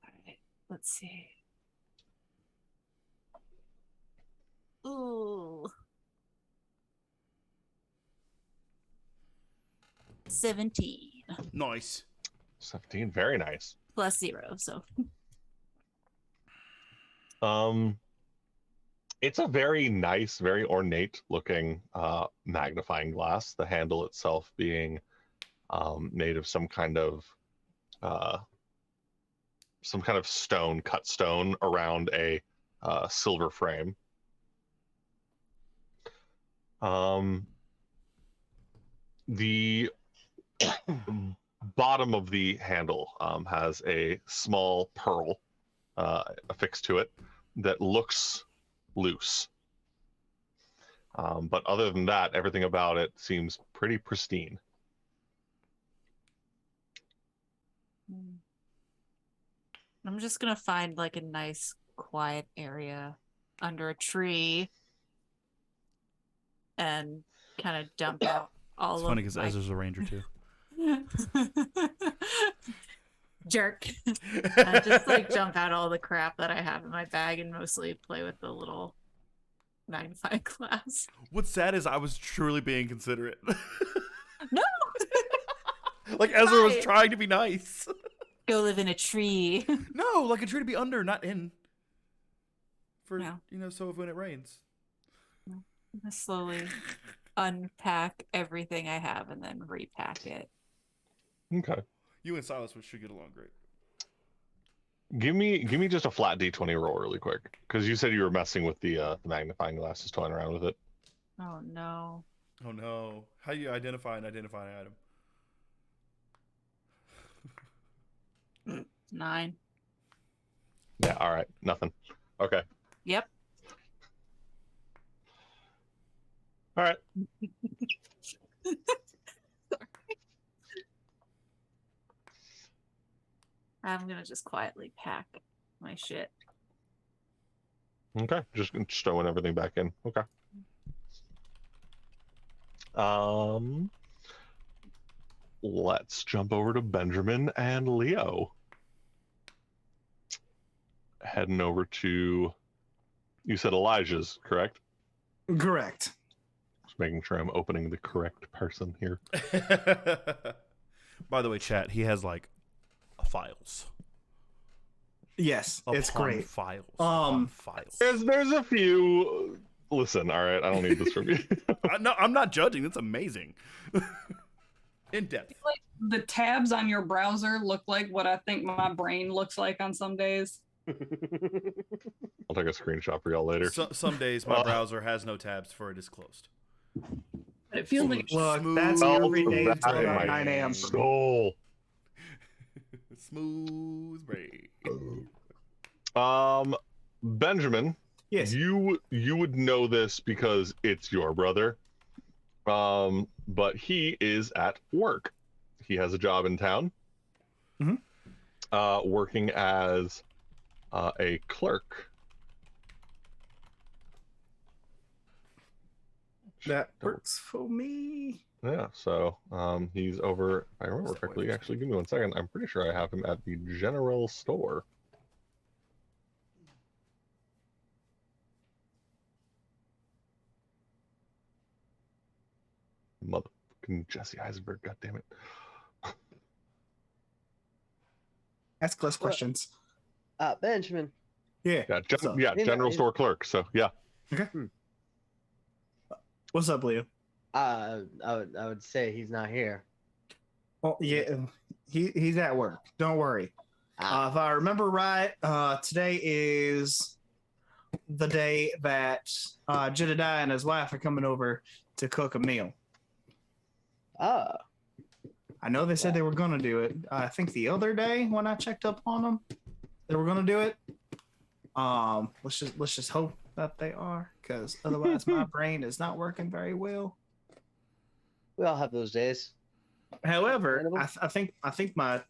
Speaker 7: All right, let's see. Ooh. 17.
Speaker 1: Nice.
Speaker 5: 17, very nice.
Speaker 7: Plus 0, so.
Speaker 5: It's a very nice, very ornate looking magnifying glass. The handle itself being made of some kind of stone, cut stone around a silver frame. The bottom of the handle has a small pearl affixed to it that looks loose. But other than that, everything about it seems pretty pristine.
Speaker 7: I'm just gonna find like a nice quiet area under a tree and kind of dump out all
Speaker 1: It's
Speaker 7: of
Speaker 1: funny because
Speaker 7: my...
Speaker 1: Ezra's a ranger too.
Speaker 7: Jerk. And just like dump out all the crap that I have in my bag and mostly play with the little magnifying glass.
Speaker 1: What's sad is I was truly being considerate.
Speaker 7: No.
Speaker 1: Like Ezra was trying to be nice.
Speaker 7: Go live in a tree.
Speaker 1: No, like a tree to be under, not in. For
Speaker 7: No.
Speaker 1: So when it rains.
Speaker 7: I slowly unpack everything I have and then repack it.
Speaker 5: Okay.
Speaker 1: You and Silas should get along great.
Speaker 5: Give me just a flat D20 roll really quick, because you said you were messing with the magnifying glass, just toying around with it.
Speaker 7: Oh no.
Speaker 1: Oh no. How do you identify an item?
Speaker 7: 9.
Speaker 5: Yeah, all right. Nothing. Okay.
Speaker 7: Yep.
Speaker 5: All right.
Speaker 7: I'm gonna just quietly pack my shit.
Speaker 5: Okay, just throwing everything back in. Okay. Let's jump over to Benjamin and Leo. Heading over to, you said Elijah's, correct?
Speaker 2: Correct.
Speaker 5: Just making sure I'm opening the correct person here.
Speaker 1: By the way, chat, he has like files.
Speaker 2: Yes, it's
Speaker 1: Upon
Speaker 2: great.
Speaker 1: Files. Upon files.
Speaker 5: There's a few. Listen, all right, I don't need this from you.
Speaker 1: No, I'm not judging. That's amazing. In depth.
Speaker 4: Like the tabs on your browser look like what I think my brain looks like on some days.
Speaker 5: I'll take a screenshot for y'all later.
Speaker 1: Some days my browser has no tabs for it is closed.
Speaker 4: But it feels like
Speaker 2: Look,
Speaker 1: Smooth.
Speaker 2: that's every day
Speaker 5: Oh,
Speaker 2: until
Speaker 5: that
Speaker 2: about
Speaker 5: is
Speaker 2: 9 a.m. for me.
Speaker 5: Soul.
Speaker 1: Smooth brain.
Speaker 5: Benjamin,
Speaker 2: Yes.
Speaker 5: you would know this because it's your brother. But he is at work. He has a job in town. Working as a clerk.
Speaker 2: That works for me.
Speaker 5: Yeah, so he's over, if I remember
Speaker 1: What's that
Speaker 5: correctly,
Speaker 1: way?
Speaker 5: actually, give me 1 second. I'm pretty sure I have him at the general store. Motherfucking Jesse Eisenberg, goddammit.
Speaker 2: Ask less questions.
Speaker 3: Benjamin.
Speaker 2: Yeah.
Speaker 5: Yeah,
Speaker 2: What's up?
Speaker 5: general store clerk, so yeah.
Speaker 2: What's up, Leo?
Speaker 3: I would say he's not here.
Speaker 2: Oh, yeah. He's at work. Don't worry. If I remember right, today is the day that Jedediah and his wife are coming over to cook a meal.
Speaker 3: Oh.
Speaker 2: I know they said they were going to do it. I think the other day when I checked up on them, they were going to do it. Let's just hope that they are, because otherwise my brain is not working very well.
Speaker 3: We all have those days.
Speaker 2: However, I think my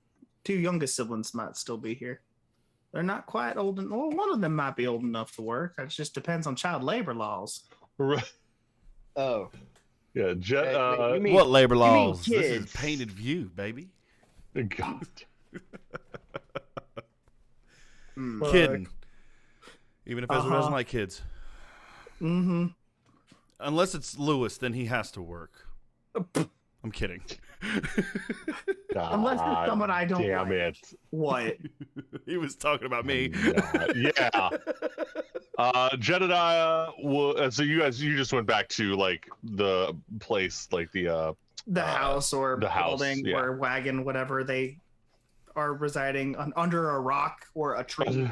Speaker 2: two youngest siblings might still be here. They're not quite old enough. Well, one of them might be old enough to work. It just depends on child labor laws.
Speaker 3: Oh.
Speaker 5: Yeah,
Speaker 3: you mean-
Speaker 1: What labor
Speaker 3: you mean
Speaker 1: laws? This is
Speaker 3: kids.
Speaker 1: painted view, baby.
Speaker 5: God.
Speaker 1: Kidding. Even if Ezra doesn't like kids.
Speaker 2: Mm-hmm.
Speaker 1: Unless it's Lewis, then he has to work. I'm kidding.
Speaker 2: Unless it's someone I don't
Speaker 5: Damn
Speaker 2: like.
Speaker 5: it.
Speaker 2: What?
Speaker 1: He was talking about me.
Speaker 5: Yeah. Jedediah, so you just went back to like the place, like the
Speaker 2: House or
Speaker 5: the house,
Speaker 2: building
Speaker 5: yeah.
Speaker 2: or wagon, whatever they are residing under a rock or a tree.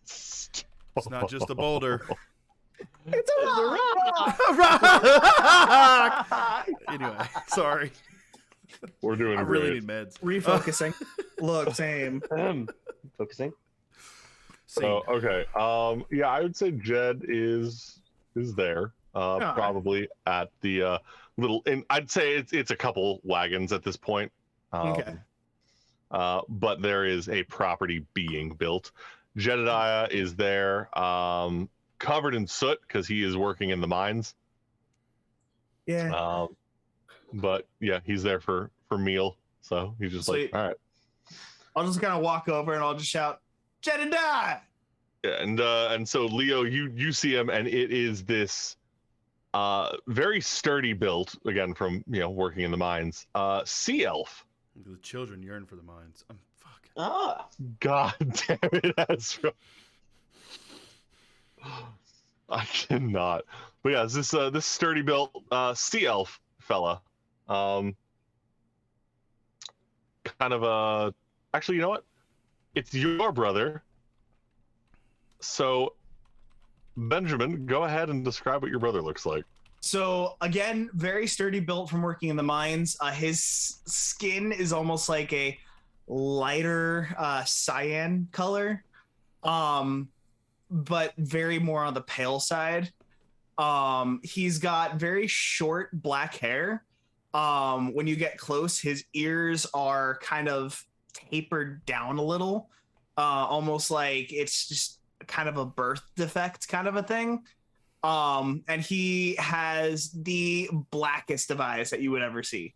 Speaker 1: It's not just a boulder.
Speaker 2: It's a rock.
Speaker 1: Anyway, sorry.
Speaker 5: We're doing
Speaker 1: I really
Speaker 5: great.
Speaker 1: need meds.
Speaker 2: Refocusing. Look, same.
Speaker 3: Focusing.
Speaker 5: So okay, yeah, I would say Jed is there, probably at the little. And I'd say it's a couple wagons at this point.
Speaker 2: Okay.
Speaker 5: But there is a property being built. Jedediah is there, covered in soot because he is working in the mines.
Speaker 2: Yeah.
Speaker 5: But yeah, he's there for meal. So he's just
Speaker 2: Sweet.
Speaker 5: like, all right.
Speaker 2: I'll just kind of walk over and I'll just shout, Jedediah!
Speaker 5: Yeah, and so Leo, you see him, and it is this very sturdy built, again from working in the mines, sea elf.
Speaker 1: The children yearn for the mines. I'm fucking.
Speaker 3: Ah.
Speaker 5: God damn it, Ezra. I cannot. But yeah, it's this sturdy built sea elf fella. Kind of actually, you know what? It's your brother. So, Benjamin, go ahead and describe what your brother looks like.
Speaker 2: So again, very sturdy built from working in the mines. His skin is almost like a lighter cyan color, but very more on the pale side. He's got very short black hair. When you get close, his ears are kind of tapered down a little, almost like it's just kind of a birth defect kind of a thing. And he has the blackest of eyes that you would ever see.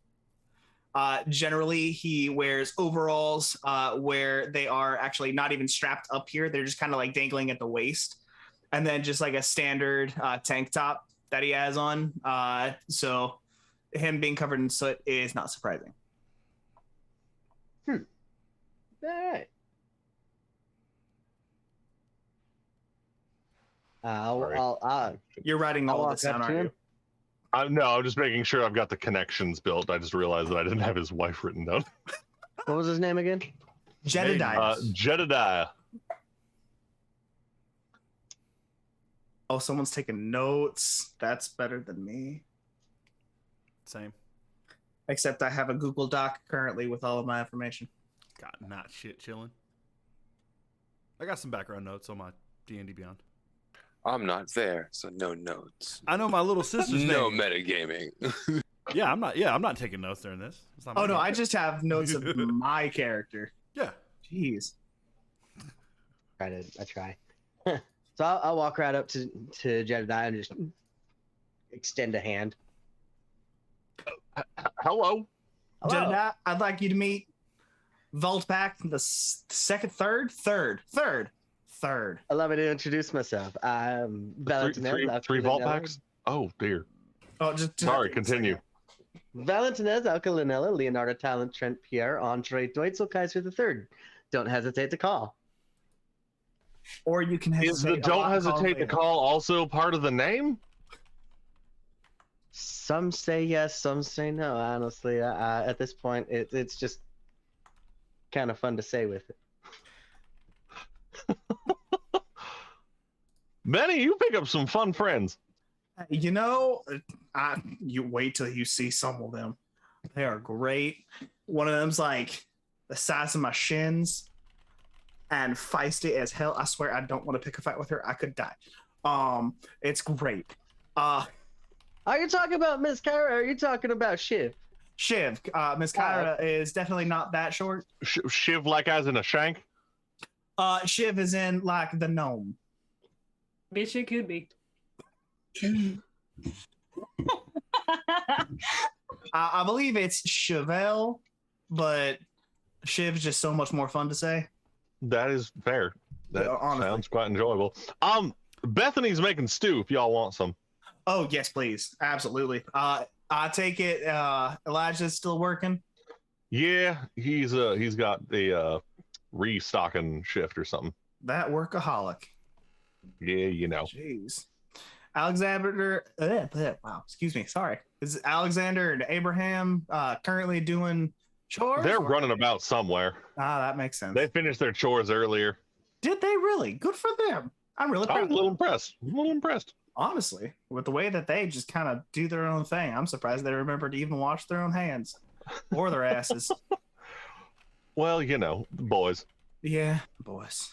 Speaker 2: Generally, he wears overalls where they are actually not even strapped up here. They're just kind of like dangling at the waist. And then just like a standard tank top that he has on. So him being covered in soot is not surprising.
Speaker 3: All right.
Speaker 2: You're writing all of this down, aren't you?
Speaker 5: No, I'm just making sure I've got the connections built. I just realized that I didn't have his wife written down.
Speaker 3: What was his name again?
Speaker 2: Jedediah.
Speaker 5: Jedediah.
Speaker 2: Oh, someone's taking notes. That's better than me.
Speaker 1: Same.
Speaker 2: Except I have a Google Doc currently with all of my information.
Speaker 1: God, not shit chilling. I got some background notes on my D&D Beyond.
Speaker 6: I'm not there, so no notes.
Speaker 1: I know my little sister's
Speaker 6: No
Speaker 1: name.
Speaker 6: metagaming.
Speaker 1: Yeah, I'm not taking notes during this. It's not my
Speaker 2: Oh no,
Speaker 1: game.
Speaker 2: I just have notes of my character.
Speaker 1: Yeah.
Speaker 2: Jeez.
Speaker 3: I try. So I'll walk right up to Jedediah and just extend a hand.
Speaker 5: Hello.
Speaker 2: Jedediah, I'd like you to meet Voltpack, the third.
Speaker 3: Allow me to introduce myself. I'm Valentinez.
Speaker 5: Three vault packs? Oh, dear.
Speaker 2: Oh, just
Speaker 5: Sorry, continue.
Speaker 3: Valentinez, Alcalinella, Leonardo Talent, Trent Pierre, Andre Deutzel, Kaiser III. Don't hesitate to call.
Speaker 2: Or you can hesitate.
Speaker 5: Is the don't hesitate to call also part of the name?
Speaker 3: Some say yes, some say no. Honestly, at this point, it's just kind of fun to say with it.
Speaker 5: Benny, you pick up some fun friends.
Speaker 2: You know, you wait till you see some of them. They are great. One of them's like the size of my shins and feisty as hell. I swear I don't want to pick a fight with her. I could die. It's great.
Speaker 3: Are you talking about Miss Kyra or are you talking about Shiv?
Speaker 2: Shiv. Miss Kyra is definitely not that short.
Speaker 5: Shiv like as in a shank?
Speaker 2: Shiv is in like the gnome.
Speaker 4: Bitch, it could be.
Speaker 2: I believe it's Chevelle, but Shiv's just so much more fun to say.
Speaker 5: That is fair. That
Speaker 2: honestly.
Speaker 5: sounds quite enjoyable. Bethany's making stew if y'all want some.
Speaker 2: Oh, yes, please. Absolutely. I take it Elijah's still working?
Speaker 5: Yeah, he's got a restocking shift or something.
Speaker 2: That workaholic.
Speaker 5: Yeah, you know.
Speaker 2: Jeez. Alexander, wow, excuse me, sorry. Is Alexander and Abraham currently doing chores?
Speaker 5: They're running about somewhere.
Speaker 2: That makes sense.
Speaker 5: They finished their chores earlier.
Speaker 2: Did they really? Good for them. I'm really proud.
Speaker 5: I was a little impressed.
Speaker 2: Honestly, with the way that they just kind of do their own thing, I'm surprised they remember to even wash their own hands or their asses.
Speaker 5: Well, you know, boys.
Speaker 2: Yeah, boys.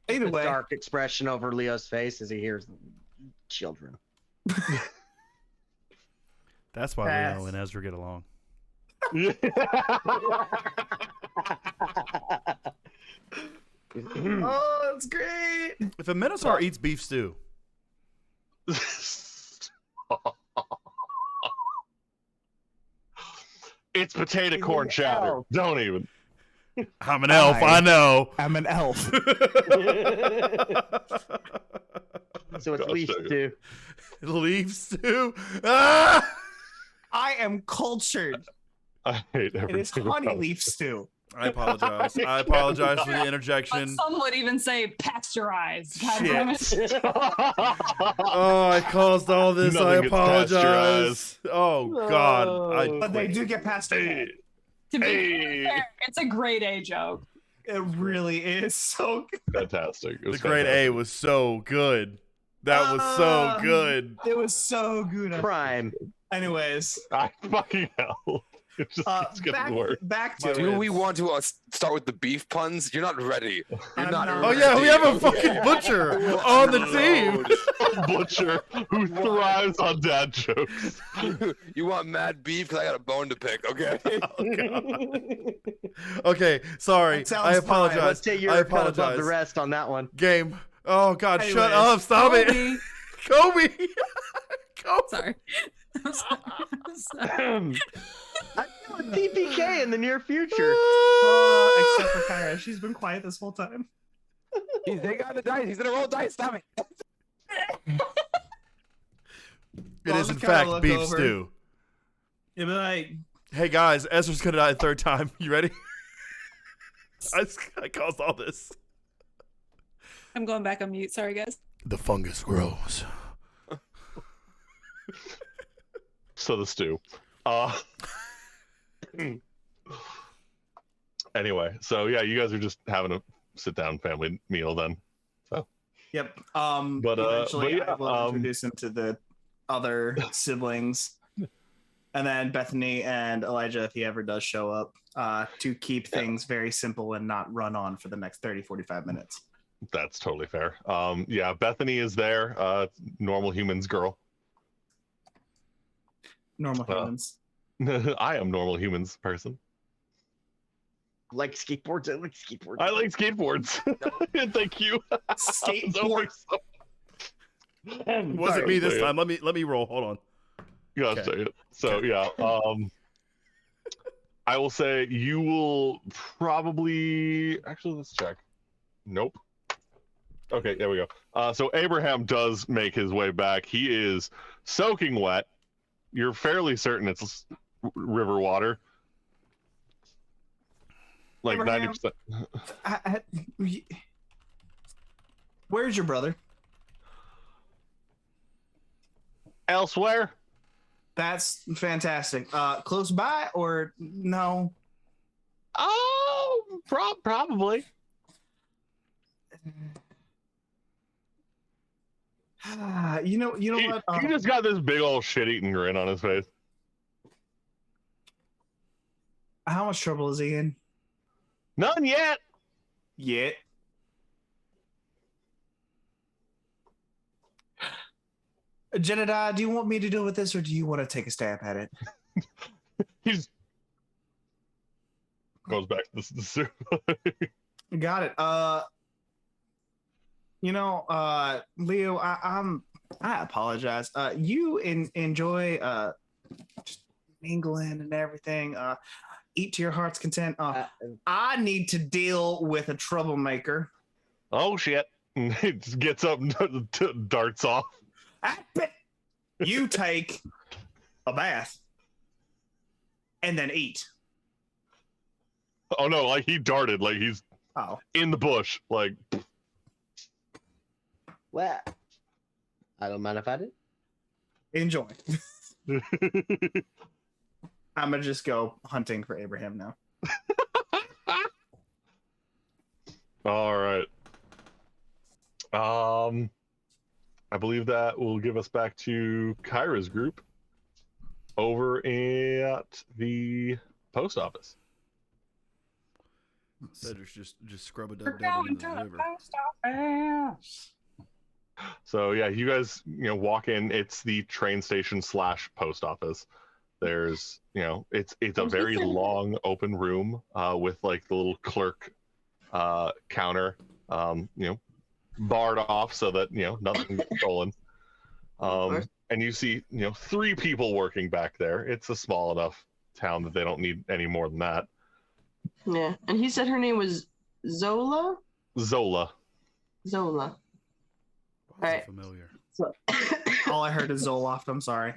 Speaker 2: Either way,
Speaker 3: dark expression over Leo's face as he hears children.
Speaker 1: That's why Leo and Ezra get along.
Speaker 2: Oh, that's great.
Speaker 1: If a Minotaur eats beef stew.
Speaker 5: It's potato corn chowder. Don't even.
Speaker 1: I'm an elf, I know.
Speaker 2: I'm an elf.
Speaker 3: So it's leaf stew.
Speaker 1: Leaf stew? Ah!
Speaker 2: I am cultured.
Speaker 5: I hate everything.
Speaker 2: It is honey leaf stew.
Speaker 1: I apologize. I apologize for the interjection.
Speaker 4: Some would even say pasteurized. God damn it.
Speaker 1: Shit. Oh, I caused all this.
Speaker 5: Nothing
Speaker 1: I
Speaker 5: gets
Speaker 1: apologize. Oh, God. I
Speaker 2: But they
Speaker 1: quit.
Speaker 2: do get pasteurized.
Speaker 4: To be fair, it's a grade A joke.
Speaker 2: It really is so good.
Speaker 5: Fantastic. It
Speaker 1: The
Speaker 5: was
Speaker 1: grade A was so good. That was so good.
Speaker 2: It was so good.
Speaker 3: Prime.
Speaker 2: Anyways,
Speaker 5: I fucking hell. It just keeps getting worse.
Speaker 2: Back to
Speaker 6: Do
Speaker 2: it.
Speaker 6: we want to start with the beef puns? You're not ready. You're
Speaker 2: I'm
Speaker 6: not
Speaker 2: not.
Speaker 1: Oh
Speaker 6: ready.
Speaker 1: yeah, we have a fucking butcher on the team.
Speaker 5: Butcher who thrives on dad jokes.
Speaker 6: You want mad beef? Because I got a bone to pick, okay?
Speaker 1: Okay, sorry.
Speaker 2: That sounds
Speaker 1: I
Speaker 2: fine.
Speaker 1: apologize.
Speaker 3: Let's say you're
Speaker 1: I
Speaker 3: kind of above
Speaker 1: apologize.
Speaker 3: the rest on that one.
Speaker 1: Game. Oh God, shut
Speaker 2: Anyways,
Speaker 1: up! Stop it, Kobe. Kobe.
Speaker 7: Sorry. I'm sorry. I'm sorry.
Speaker 3: I feel a TPK in the near future.
Speaker 2: Except for Kyra, she's been quiet this whole time.
Speaker 6: He's taking out the dice. He's gonna roll dice. Stop it.
Speaker 1: It is in
Speaker 2: Kinda
Speaker 1: fact
Speaker 2: look
Speaker 1: beef
Speaker 2: over.
Speaker 1: stew.
Speaker 2: You'll be like,
Speaker 1: Hey guys, Ezra's gonna die a third time. You ready? I caused all this.
Speaker 7: I'm going back on mute. Sorry, guys.
Speaker 1: The fungus grows.
Speaker 5: So the stew. Anyway, so yeah, you guys are just having a sit down family meal then.
Speaker 2: yep.
Speaker 5: But
Speaker 2: Eventually,
Speaker 5: yeah,
Speaker 2: I will introduce him to the other siblings, and then Bethany and Elijah, if he ever does show up, to keep things very simple and not run on for the next 30-45 minutes.
Speaker 5: That's totally fair. Yeah, Bethany is there. Normal humans girl.
Speaker 2: Normal
Speaker 5: Well.
Speaker 2: humans.
Speaker 5: I am normal humans person.
Speaker 3: Like skateboards. I like skateboards.
Speaker 5: I like skateboards. Thank you.
Speaker 2: Skateboard.
Speaker 1: Was it me this time? Let me roll. Hold on.
Speaker 5: Gotta say it. So yeah, I will say you will probably actually let's check. Nope. Okay, there we go. So Abraham does make his way back. He is soaking wet. You're fairly certain it's river water. Like
Speaker 2: Abraham?
Speaker 5: 90%.
Speaker 2: Where's your brother?
Speaker 5: Elsewhere?
Speaker 2: That's fantastic. Close by or no?
Speaker 5: Oh, probably.
Speaker 2: You know
Speaker 5: He
Speaker 2: what?
Speaker 5: just got this big old shit-eating grin on his face.
Speaker 2: How much trouble is he in?
Speaker 5: None yet.
Speaker 2: Yet. Jedediah, do you want me to deal with this, or do you want to take a stab at it?
Speaker 5: He's goes back to the soup.
Speaker 2: Got it. Leo, I apologize. You enjoy just mingling and everything. Eat to your heart's content. I need to deal with a troublemaker.
Speaker 5: Oh shit! He just gets up and darts off.
Speaker 2: You take a bath and then eat.
Speaker 5: Oh no! Like he darted. Like he's in the bush. Like.
Speaker 3: Well, I don't mind if I did.
Speaker 2: Enjoy. I'm gonna just go hunting for Abraham now.
Speaker 5: All right. I believe that will give us back to Kyra's group over at the post office.
Speaker 1: Cedric's just scrub a dub in the river.
Speaker 5: So yeah, you guys walk in. It's the train station / post office. There's it's a very long open room with like the little clerk counter barred off so that nothing gets stolen. And you see 3 people working back there. It's a small enough town that they don't need any more than that.
Speaker 9: Yeah, and he said her name was Zola.
Speaker 5: Zola.
Speaker 9: All right.
Speaker 1: Familiar.
Speaker 9: So,
Speaker 2: All I heard is Zoloft. I'm sorry.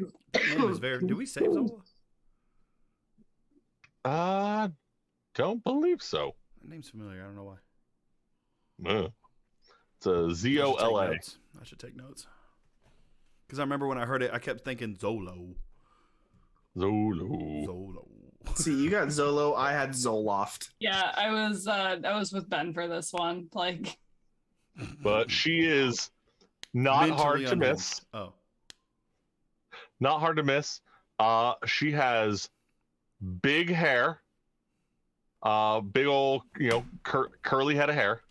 Speaker 1: Name is very. Do we save Zola?
Speaker 5: Don't believe so.
Speaker 1: That name's familiar. I don't know why.
Speaker 5: It's a ZOLA.
Speaker 1: I should take notes. Because I remember when I heard it, I kept thinking Zolo.
Speaker 5: Zolo.
Speaker 2: See, you got Zolo. I had Zoloft.
Speaker 4: Yeah, I was with Ben for this one. Like,
Speaker 5: But she is not hard
Speaker 1: Mentally
Speaker 5: to
Speaker 1: unhinged.
Speaker 5: miss.
Speaker 1: Oh.
Speaker 5: Not hard to miss. She has big hair, big old, curly head of hair,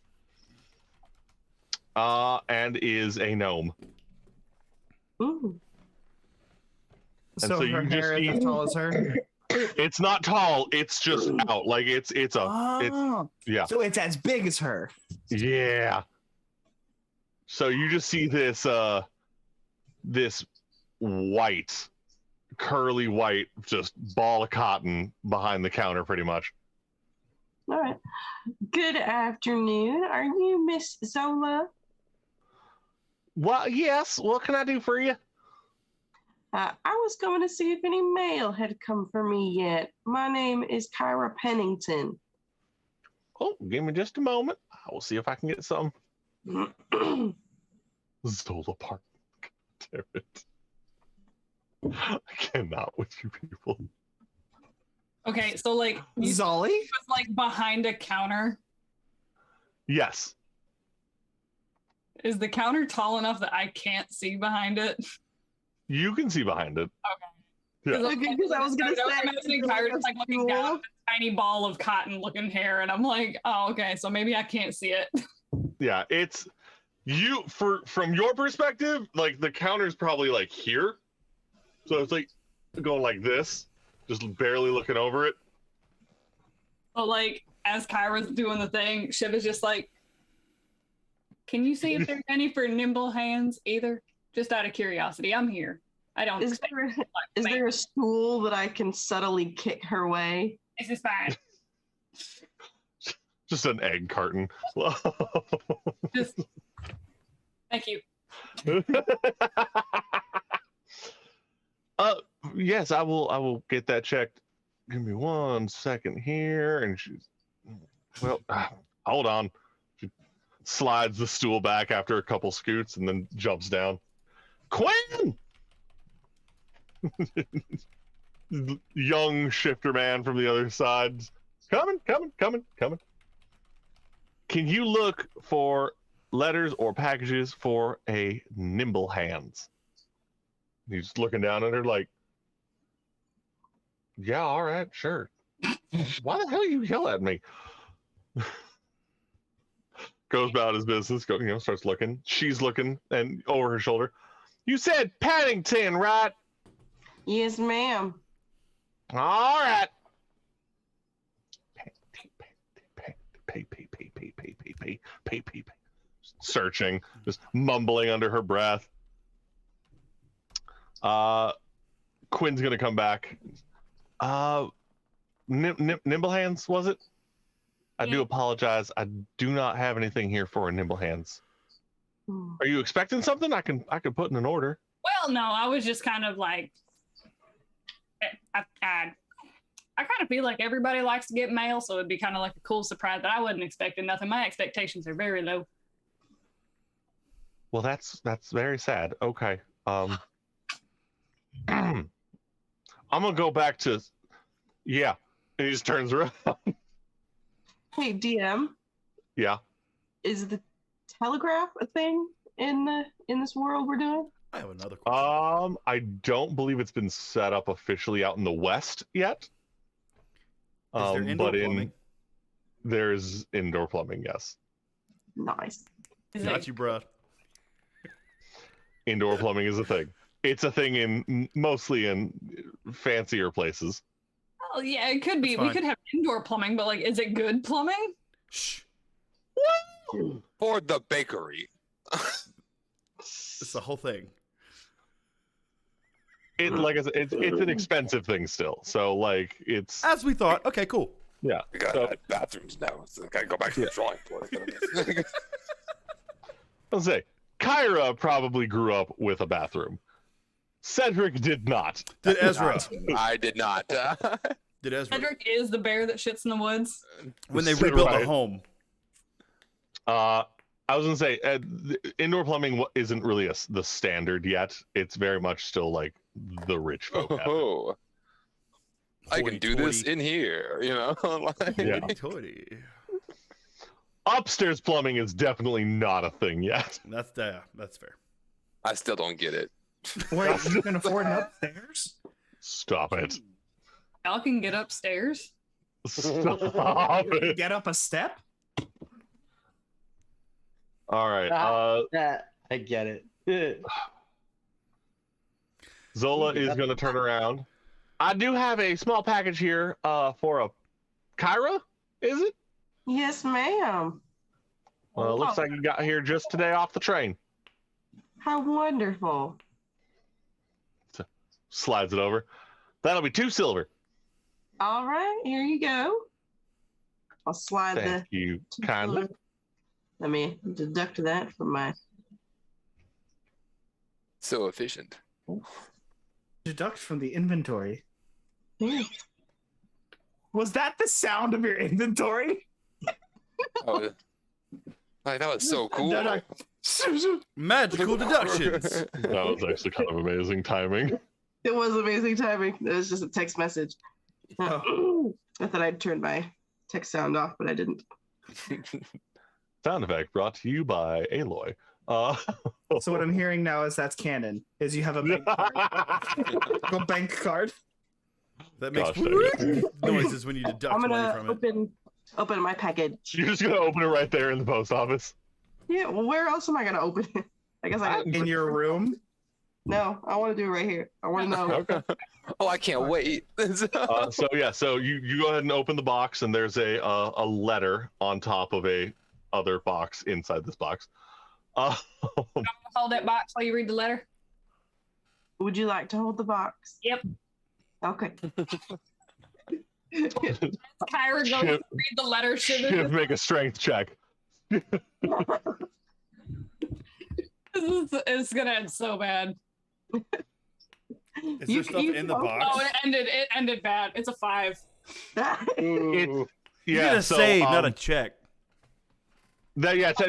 Speaker 5: and is a gnome.
Speaker 9: Ooh.
Speaker 5: And
Speaker 2: So
Speaker 5: so
Speaker 2: her
Speaker 5: you
Speaker 2: hair
Speaker 5: just
Speaker 2: is as
Speaker 5: see-
Speaker 2: tall as her.
Speaker 5: It's not tall. It's just out. Like it's
Speaker 2: Oh,
Speaker 5: yeah.
Speaker 2: so it's as big as her.
Speaker 5: Yeah. So you just see this this white, curly white, just ball of cotton behind the counter, pretty much.
Speaker 9: All right. Good afternoon. Are you Miss Zola?
Speaker 5: Well, yes. What can I do for you?
Speaker 9: I was going to see if any mail had come for me yet. My name is Kyra Pennington.
Speaker 5: Oh, give me just a moment. I will see if I can get some. Zola Park. Damn it. I cannot with you people.
Speaker 4: Okay, so like you
Speaker 2: Zolly?
Speaker 4: was like behind a counter.
Speaker 5: Yes.
Speaker 4: Is the counter tall enough that I can't see behind it?
Speaker 5: You can see behind it.
Speaker 4: Okay.
Speaker 5: Yeah.
Speaker 9: Because I was going to say,
Speaker 4: imagining Kyra just like looking down at this tiny ball of cotton looking hair, and I'm like, oh, okay, so maybe I can't see it.
Speaker 5: Yeah, it's you from your perspective, like the counter's probably like here. So it's like going like this, just barely looking over it.
Speaker 4: But like as Kyra's doing the thing, Shiv is just like, can you see if there's any for nimble hands either? Just out of curiosity. I'm here. I don't
Speaker 9: Is there a stool that I can subtly kick her way?
Speaker 4: This is fine.
Speaker 5: Just an egg carton.
Speaker 4: Just thank you.
Speaker 5: Yes, I will get that checked. Give me 1 second here. And she's hold on. She slides the stool back after a couple scoots and then jumps down. Quinn! Young shifter man from the other side. Coming. Can you look for letters or packages for a nimble hands? He's looking down at her like, yeah, all right, sure. Why the hell you yell at me? Goes about his business, starts looking. She's looking and over her shoulder. You said Paddington, right?
Speaker 9: Yes, ma'am.
Speaker 5: All right. Pay. Searching, just mumbling under her breath. Quinn's gonna come back. Nimble hands, was it? I do apologize. I do not have anything here for a nimble hands. Are you expecting something? I can put in an order.
Speaker 4: Well, no, I was just kind of like, I kind of feel like everybody likes to get mail, so it'd be kind of like a cool surprise that I wasn't expecting nothing. My expectations are very low.
Speaker 5: Well, that's very sad. Okay. I'm gonna go back to, yeah. And he just turns around.
Speaker 9: Hey, DM.
Speaker 5: Yeah.
Speaker 9: Is the telegraph a thing in this world we're doing?
Speaker 1: I have another question.
Speaker 5: I don't believe it's been set up officially out in the West yet.
Speaker 1: Is there indoor plumbing?
Speaker 5: There's indoor plumbing, yes.
Speaker 9: Nice.
Speaker 1: Got you, bro.
Speaker 5: Indoor plumbing is a thing. It's a thing mostly in fancier places.
Speaker 4: Oh yeah, it could be. We could have indoor plumbing, but like, is it good plumbing?
Speaker 1: Shh.
Speaker 6: For the bakery.
Speaker 1: It's the whole thing.
Speaker 5: Like I said, it's an expensive thing still. So like it's
Speaker 1: as we thought. Okay, cool.
Speaker 5: Yeah.
Speaker 6: We got bathrooms now. So I gotta go back to the drawing board.
Speaker 5: I'll say Kyra probably grew up with a bathroom. Cedric did not.
Speaker 1: Did Ezra?
Speaker 6: I did not.
Speaker 1: Did Ezra?
Speaker 4: Cedric is the bear that shits in the woods.
Speaker 1: When they rebuilt the home.
Speaker 5: I was gonna say indoor plumbing isn't really the standard yet. It's very much still like the rich folk.
Speaker 6: Oh, I can do this in here, like,
Speaker 5: yeah. Upstairs plumbing is definitely not a thing yet.
Speaker 1: That's fair.
Speaker 6: I still don't get it.
Speaker 2: Wait, you can afford an upstairs?
Speaker 5: Stop it.
Speaker 4: Y'all can get upstairs.
Speaker 5: Stop it.
Speaker 2: Get up a step.
Speaker 5: All right.
Speaker 3: I get it.
Speaker 5: Zola is going to turn around. I do have a small package here for a Kyra, is it?
Speaker 9: Yes, ma'am.
Speaker 5: Well, it looks like you got here just today off the train.
Speaker 9: How wonderful.
Speaker 5: Slides it over. That'll be 2 silver.
Speaker 9: All right, here you go. I'll slide
Speaker 5: Thank you kindly.
Speaker 9: Let me deduct that from my.
Speaker 6: So efficient.
Speaker 2: Deduct from the inventory.
Speaker 9: Yeah.
Speaker 2: Was that the sound of your inventory?
Speaker 6: Oh, that was so cool.
Speaker 1: Magical deductions.
Speaker 5: That was actually kind of amazing timing.
Speaker 9: It was amazing timing. It was just a text message.
Speaker 2: Oh.
Speaker 9: I thought I'd turned my text sound off, but I didn't.
Speaker 5: Sound effect brought to you by Aloy.
Speaker 2: So what I'm hearing now is that's canon. Is you have a bank card. A bank card.
Speaker 1: That makes
Speaker 5: Gosh, dang
Speaker 1: noises when you deduct
Speaker 9: I'm
Speaker 1: money
Speaker 9: gonna
Speaker 1: from it.
Speaker 9: open my package.
Speaker 5: You're just going to open it right there in the post office.
Speaker 9: Yeah, well, where else am I gonna open it? I guess I
Speaker 2: In your room.
Speaker 9: No, I want to do it right here. I want to know.
Speaker 5: Okay.
Speaker 6: Oh, I can't wait.
Speaker 5: So you go ahead and open the box, and there's a letter on top of a other box inside this box.
Speaker 4: Hold that box while you read the letter.
Speaker 9: Would you like to hold the box?
Speaker 4: Yep.
Speaker 9: Okay.
Speaker 4: Kyra goes to read the letter.
Speaker 5: Shiv, make a strength check.
Speaker 4: It's gonna end so bad.
Speaker 1: Is there stuff in the box?
Speaker 4: Oh, it ended bad. It's a 5.
Speaker 5: You
Speaker 1: get a save, not a check.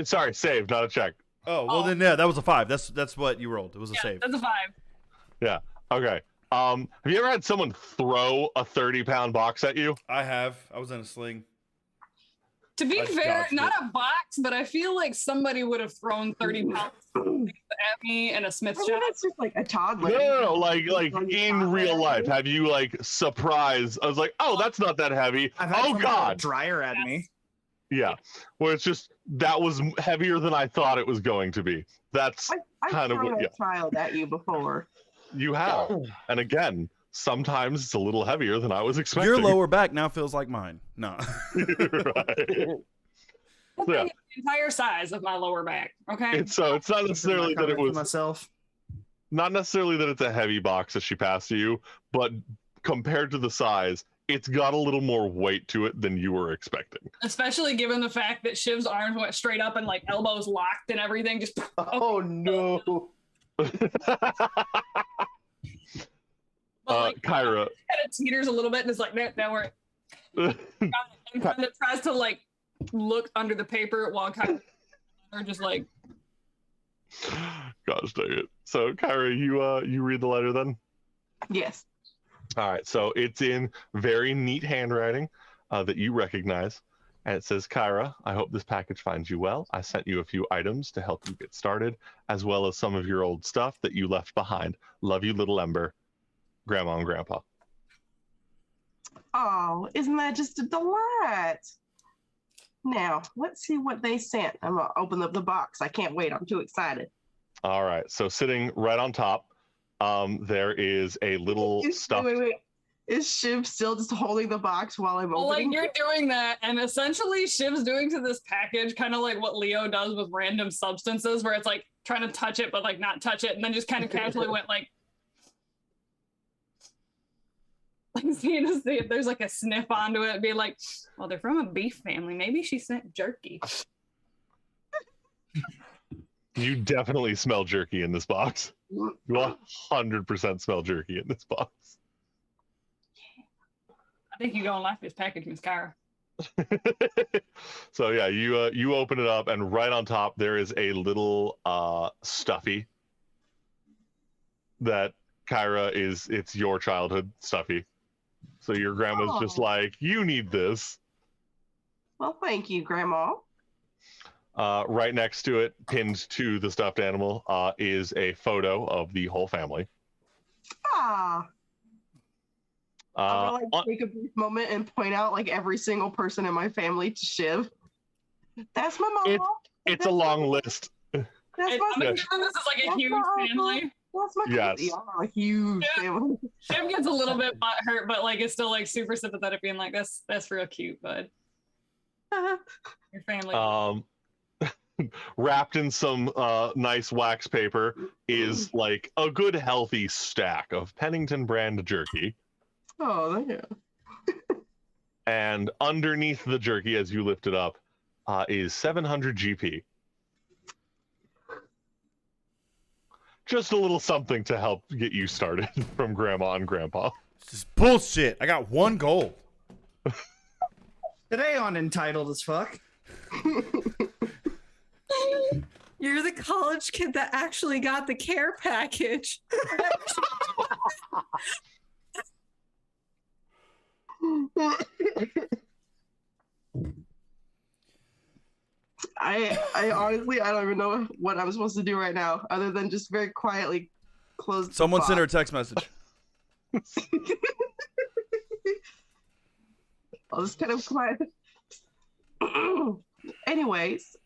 Speaker 5: Sorry, save, not a check.
Speaker 1: Oh, well then yeah, that was a 5. That's what you rolled. It was a save.
Speaker 4: That's a 5.
Speaker 5: Yeah. Okay. Have you ever had someone throw a 30-pound box at you?
Speaker 1: I have. I was in a sling.
Speaker 4: To be
Speaker 1: I
Speaker 4: fair,
Speaker 1: dodged
Speaker 4: not
Speaker 1: it.
Speaker 4: a box, but I feel like somebody would have thrown 30 pounds at me in a Smith shop.
Speaker 9: That's just like a toddler.
Speaker 5: No, like in real life. Have you surprised? I was like, oh, that's not that heavy.
Speaker 2: I've had
Speaker 5: Oh
Speaker 2: someone throw a
Speaker 5: God.
Speaker 2: dryer at me.
Speaker 5: Yeah. Where it's just that was heavier than I thought it was going to be. That's
Speaker 9: I've
Speaker 5: kind of
Speaker 9: thrown
Speaker 5: what.
Speaker 9: a
Speaker 5: Yeah,
Speaker 9: child at you before.
Speaker 5: you have. And again, sometimes it's a little heavier than I was expecting.
Speaker 1: Your lower back now feels like mine. No.
Speaker 5: Right. Yeah.
Speaker 4: The entire size of my lower back. Okay.
Speaker 5: It's not necessarily that it was
Speaker 2: myself.
Speaker 5: not necessarily that it's a heavy box that she passed to you, but compared to the size, it's got a little more weight to it than you were expecting.
Speaker 4: Especially given the fact that Shiv's arms went straight up and elbows locked and everything. Just
Speaker 3: Oh no.
Speaker 5: Kyra.
Speaker 4: kind of teeters a little bit and is like, that weren't. And kind of tries to look under the paper while kind of just
Speaker 5: Gosh dang it. So Kyra, you read the letter then?
Speaker 9: Yes.
Speaker 5: All right, so it's in very neat handwriting that you recognize. And it says, Kyra, I hope this package finds you well. I sent you a few items to help you get started, as well as some of your old stuff that you left behind. Love you, little Ember, Grandma and Grandpa.
Speaker 9: Oh, isn't that just a delight? Now, let's see what they sent. I'm going to open up the box. I can't wait. I'm too excited.
Speaker 5: All right, so sitting right on top, there is a little stuffed...
Speaker 9: Wait. Is Shiv still just holding the box while I'm opening?
Speaker 4: you're doing that, and essentially Shiv's doing to this package kind of like what Leo does with random substances, where it's trying to touch it but not touch it, and then just kind of casually went seeing to see if there's a sniff onto it, be like, well, they're from a beef family. Maybe she sent jerky.
Speaker 5: You definitely smell jerky in this box. You 100% smell jerky in this box.
Speaker 4: I think you're gonna like this package, Miss Kyra.
Speaker 5: So yeah, you open it up, and right on top there is a little stuffy that Kyra it's your childhood stuffy. So your grandma's just like, you need this.
Speaker 9: Well, thank you, Grandma.
Speaker 5: Right next to it, pinned to the stuffed animal, is a photo of the whole family.
Speaker 9: Ah, I'm gonna like take a brief moment and point out like every single person in my family to Shiv. That's my mom.
Speaker 5: It's a long list.
Speaker 9: That's
Speaker 4: I'm
Speaker 9: my
Speaker 4: assuming this is like a
Speaker 9: That's
Speaker 4: huge
Speaker 9: my uncle.
Speaker 4: family.
Speaker 9: That's my
Speaker 5: Yes.
Speaker 9: cousin. Y'all are a huge family.
Speaker 4: Shiv gets a little bit hurt, but like is still like super sympathetic, being like, that's real cute, bud. Your family.
Speaker 5: Wrapped in some nice wax paper is like a good healthy stack of Pennington brand jerky.
Speaker 9: Oh, yeah.
Speaker 5: And underneath the jerky, as you lift it up, is 700 GP. Just a little something to help get you started from Grandma and Grandpa.
Speaker 1: This is bullshit. I got 1 gold.
Speaker 2: Today on Entitled as Fuck.
Speaker 7: You're the college kid that actually got the care package.
Speaker 9: I honestly, I don't even know what I'm supposed to do right now, other than just very quietly close.
Speaker 1: Someone
Speaker 9: the
Speaker 1: sent her a
Speaker 9: box.
Speaker 1: text message.
Speaker 9: I'll just kind of quiet. Anyways,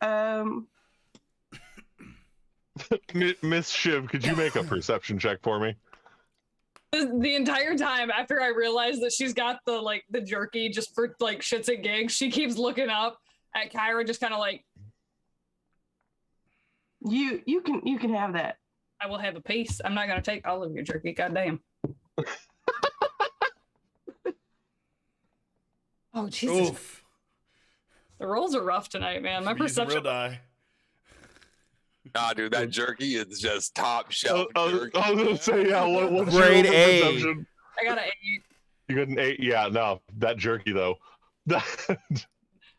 Speaker 5: Miss Shiv, could you make a perception check for me?
Speaker 4: The entire time after I realized that she's got the jerky just for like shits and gigs, she keeps looking up at Kyra, just kind of like,
Speaker 9: you can have that.
Speaker 4: I will have a piece. I'm not gonna take all of your jerky. Goddamn. Oh Jesus!
Speaker 1: Oof.
Speaker 4: The rolls are rough tonight, man. My
Speaker 1: Should be using
Speaker 4: perception.
Speaker 1: real die.
Speaker 6: Nah, dude, that jerky is just top shelf jerky.
Speaker 5: I was gonna say, yeah. What's
Speaker 1: Grade
Speaker 5: your
Speaker 1: A.
Speaker 5: perception?
Speaker 4: I got an 8.
Speaker 5: You got an 8. Yeah, no, that jerky though.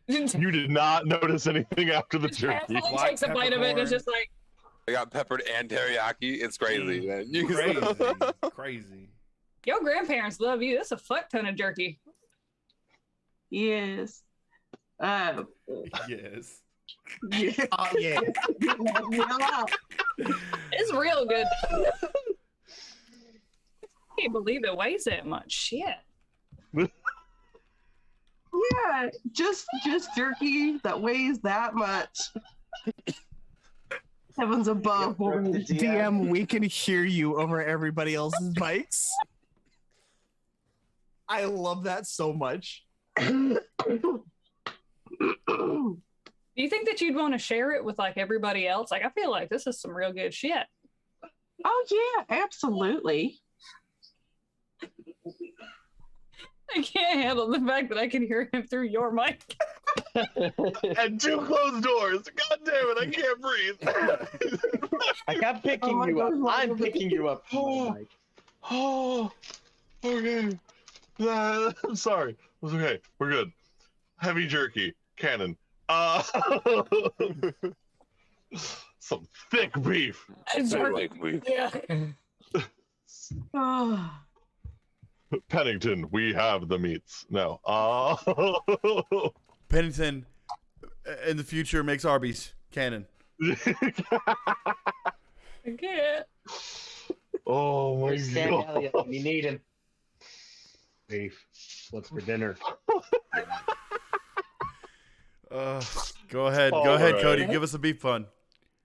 Speaker 5: You did not notice anything after the jerky.
Speaker 4: Casually takes a bite of it and it's just like,
Speaker 6: I got peppered and teriyaki. It's crazy, man. You
Speaker 1: Crazy. Crazy.
Speaker 4: your grandparents love you. That's a fuck ton of jerky.
Speaker 9: Yes.
Speaker 1: Yes.
Speaker 9: Yeah.
Speaker 2: Oh, yeah.
Speaker 4: It's real good. I can't believe it weighs that much. Shit.
Speaker 9: Yeah, just jerky that weighs that much. Heavens above.
Speaker 2: DM, we can hear you over everybody else's mics. I love that so much.
Speaker 4: Do you think that you'd want to share it with like everybody else? Like, I feel like this is some real good shit.
Speaker 9: Oh yeah, absolutely.
Speaker 4: I can't handle the fact that I can hear him through your mic.
Speaker 5: And 2 closed doors. God damn it, I can't breathe.
Speaker 3: I kept picking
Speaker 9: my
Speaker 3: you up.
Speaker 9: God.
Speaker 3: I'm picking you up.
Speaker 5: Oh. Oh, okay. I'm sorry. It's okay. We're good. Heavy jerky. Cannon. Some thick beef.
Speaker 4: Yeah.
Speaker 9: Oh,
Speaker 5: Pennington, we have the meats. No.
Speaker 1: Pennington in the future makes Arby's canon.
Speaker 4: I can't.
Speaker 5: Oh my
Speaker 3: Where's Sam
Speaker 5: god.
Speaker 3: Elliott? We need him.
Speaker 10: Beef. What's for dinner?
Speaker 1: Go ahead.
Speaker 5: All
Speaker 1: Go ahead,
Speaker 5: right.
Speaker 1: Cody. Give us a beef pun.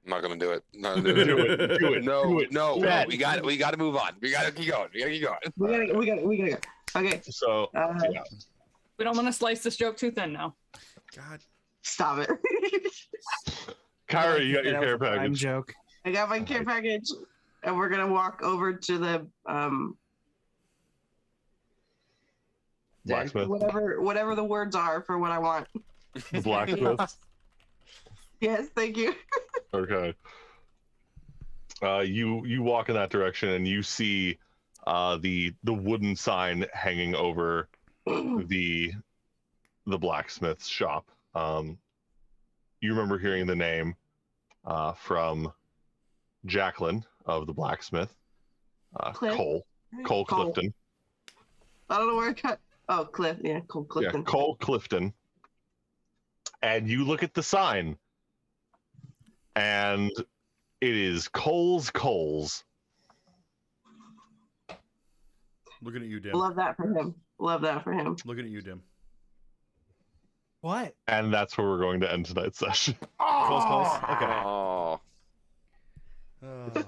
Speaker 6: I'm not gonna do it. Not gonna do it.
Speaker 5: Do it. Do it.
Speaker 6: No,
Speaker 5: Do it.
Speaker 6: no,
Speaker 5: Fat.
Speaker 6: we got to move on. We got to keep going. We got to keep going.
Speaker 9: we gotta go. Okay,
Speaker 5: So, yeah.
Speaker 4: We don't want to slice this joke too thin now.
Speaker 1: God.
Speaker 9: stop it.
Speaker 5: Kyra, you got your
Speaker 2: That was
Speaker 5: care
Speaker 2: a prime
Speaker 5: package.
Speaker 2: joke.
Speaker 9: I got my care package, and we're gonna walk over to the
Speaker 5: Blacksmith.
Speaker 9: whatever the words are for what I want.
Speaker 5: The blacksmith.
Speaker 9: Yes, thank you.
Speaker 5: Okay. You walk in that direction and you see the wooden sign hanging over the blacksmith's shop. You remember hearing the name from Jacqueline of the blacksmith,
Speaker 9: Cliff?
Speaker 5: Cole Clifton.
Speaker 9: I don't know where I cut. Oh, Cliff. Yeah, Cole Clifton.
Speaker 5: Yeah, Cole Clifton. And you look at the sign, and it is Cole's.
Speaker 1: Looking at you, Dim.
Speaker 9: Love that for him. Love that for him.
Speaker 1: Looking at you, Dim.
Speaker 2: What?
Speaker 5: And that's where we're going to end tonight's session.
Speaker 1: Close calls. Okay.
Speaker 6: Oh.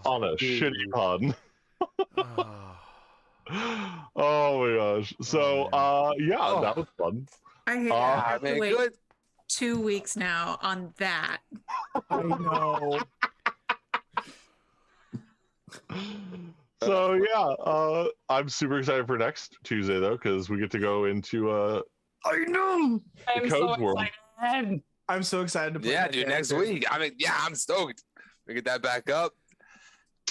Speaker 5: On a shitty pun.
Speaker 1: Oh.
Speaker 5: Oh my gosh. So yeah, that was fun.
Speaker 7: I hate
Speaker 5: I
Speaker 7: have to
Speaker 6: mean,
Speaker 7: wait
Speaker 6: good.
Speaker 7: 2 weeks now on that.
Speaker 2: I know.
Speaker 5: So yeah, I'm super excited for next Tuesday though, because we get to go into
Speaker 2: I know.
Speaker 4: I'm so
Speaker 5: Codes World.
Speaker 4: excited.
Speaker 2: I'm so excited to play.
Speaker 6: Yeah,
Speaker 2: that
Speaker 6: dude, next
Speaker 2: character.
Speaker 6: week. I mean, yeah, I'm stoked. We get that back up.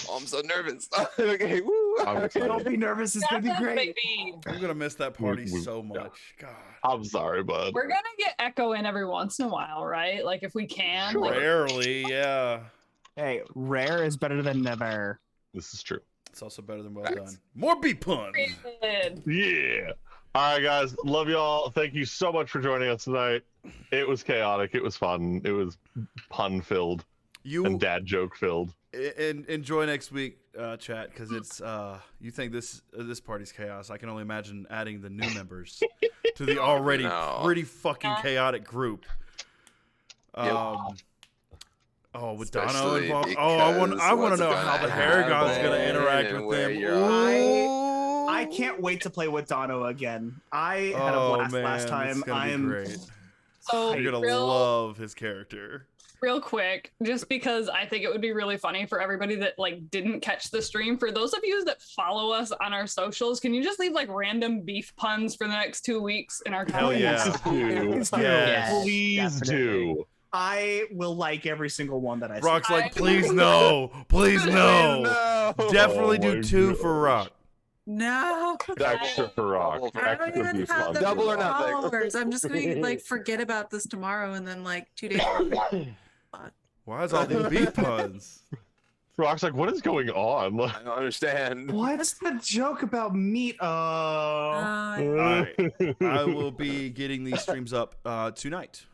Speaker 6: Oh, I'm so nervous. Okay, woo.
Speaker 5: I'm excited.
Speaker 2: Don't be nervous. It's gonna be
Speaker 4: Yes,
Speaker 2: great.
Speaker 4: baby.
Speaker 1: I'm gonna miss that party
Speaker 5: We-
Speaker 1: so
Speaker 5: yeah.
Speaker 1: much. God.
Speaker 5: I'm sorry, bud.
Speaker 4: We're gonna get Echo in every once in a while, right? Like if we can.
Speaker 5: Sure.
Speaker 4: Like,
Speaker 1: Rarely, yeah.
Speaker 2: Hey, rare is better than never.
Speaker 5: This is true.
Speaker 1: It's also better than well
Speaker 6: Facts.
Speaker 1: done. More beat puns.
Speaker 4: period.
Speaker 5: Yeah. All right, guys. Love y'all. Thank you so much for joining us tonight. It was chaotic. It was fun. It was pun filled
Speaker 1: You
Speaker 5: and dad joke filled.
Speaker 1: enjoy next week, chat, because it's you think this party's chaos. I can only imagine adding the new members to the already
Speaker 6: No.
Speaker 1: pretty fucking chaotic group.
Speaker 6: Yep.
Speaker 1: Oh, with
Speaker 6: Especially
Speaker 1: Dono involved. Oh, I want
Speaker 6: because
Speaker 1: to
Speaker 6: what's
Speaker 1: know
Speaker 6: gonna
Speaker 1: how the Paragon's gonna
Speaker 6: happen
Speaker 1: interact
Speaker 6: and
Speaker 1: with
Speaker 6: where
Speaker 1: them.
Speaker 6: you're
Speaker 1: Ooh.
Speaker 2: I can't wait to play with Dono again. I had a
Speaker 1: Oh
Speaker 2: blast
Speaker 1: man,
Speaker 2: last time.
Speaker 1: it's gonna be
Speaker 2: I'm
Speaker 1: great.
Speaker 4: So
Speaker 1: You're gonna
Speaker 4: real,
Speaker 1: love his character.
Speaker 4: real quick, just because I think it would be really funny for everybody that like didn't catch the stream. For those of you that follow us on our socials, can you just leave like random beef puns for the next 2 weeks in our
Speaker 1: Hell
Speaker 4: comments?
Speaker 1: yeah.
Speaker 2: Please do.
Speaker 1: Yes.
Speaker 5: Please do.
Speaker 2: I will like every single one that I see.
Speaker 1: Rock's like, please no, please no.
Speaker 6: No.
Speaker 1: Definitely
Speaker 5: Oh
Speaker 1: do
Speaker 5: my
Speaker 1: 2 for
Speaker 5: gosh.
Speaker 1: Rock.
Speaker 7: No.
Speaker 5: Extra for rock.
Speaker 6: Double for
Speaker 7: I don't
Speaker 5: Extra
Speaker 7: even
Speaker 5: beef
Speaker 7: have
Speaker 5: fun.
Speaker 7: the
Speaker 6: Double or nothing.
Speaker 7: followers. I'm just gonna like forget about this tomorrow and then like 2 days.
Speaker 1: Why is all these beat puns?
Speaker 5: Rock's like, what is going on?
Speaker 6: I don't understand.
Speaker 2: What's the joke about meat? Oh.
Speaker 1: Alright. I will be getting these streams up tonight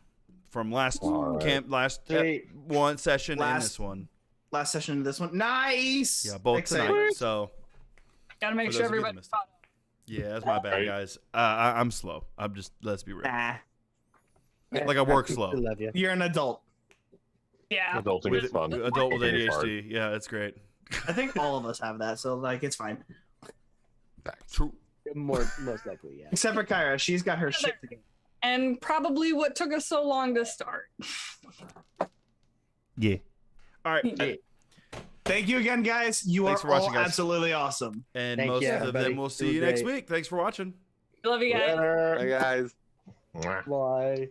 Speaker 1: from last
Speaker 5: Alright.
Speaker 1: camp, last
Speaker 3: Sweet.
Speaker 1: one session and
Speaker 2: Last-
Speaker 1: this one.
Speaker 2: Last session of this one. Nice.
Speaker 1: Yeah, both
Speaker 2: Excited.
Speaker 1: tonight. So
Speaker 4: Gotta make
Speaker 1: For
Speaker 4: sure
Speaker 1: those of you that
Speaker 4: everybody.
Speaker 1: missed yeah, that's my bad,
Speaker 5: Right.
Speaker 1: guys. I'm slow. I'm just let's be real.
Speaker 2: Nah.
Speaker 1: Like I work slow.
Speaker 3: I love you.
Speaker 2: You're an adult.
Speaker 4: Yeah.
Speaker 5: Adulting
Speaker 1: With
Speaker 5: is fun.
Speaker 1: adult with
Speaker 5: Adulting is hard.
Speaker 1: ADHD. Yeah, it's great.
Speaker 2: I think all of us have that, so like it's fine.
Speaker 1: True.
Speaker 3: Most likely, yeah.
Speaker 2: Except for Kyra, she's got her shit together.
Speaker 4: And probably what took us so long to start.
Speaker 1: Yeah. All right.
Speaker 2: Yeah. Thank you again, guys. You
Speaker 1: Thanks
Speaker 2: are
Speaker 1: for watching,
Speaker 2: all
Speaker 1: guys.
Speaker 2: absolutely awesome.
Speaker 1: And
Speaker 3: Thank
Speaker 1: most
Speaker 3: you,
Speaker 1: of
Speaker 3: everybody.
Speaker 1: them we'll
Speaker 3: It
Speaker 1: see
Speaker 3: was
Speaker 1: you next
Speaker 3: great.
Speaker 1: week. Thanks for watching.
Speaker 4: Love you guys.
Speaker 3: Later.
Speaker 6: Hey guys.
Speaker 5: Mwah.
Speaker 3: Bye.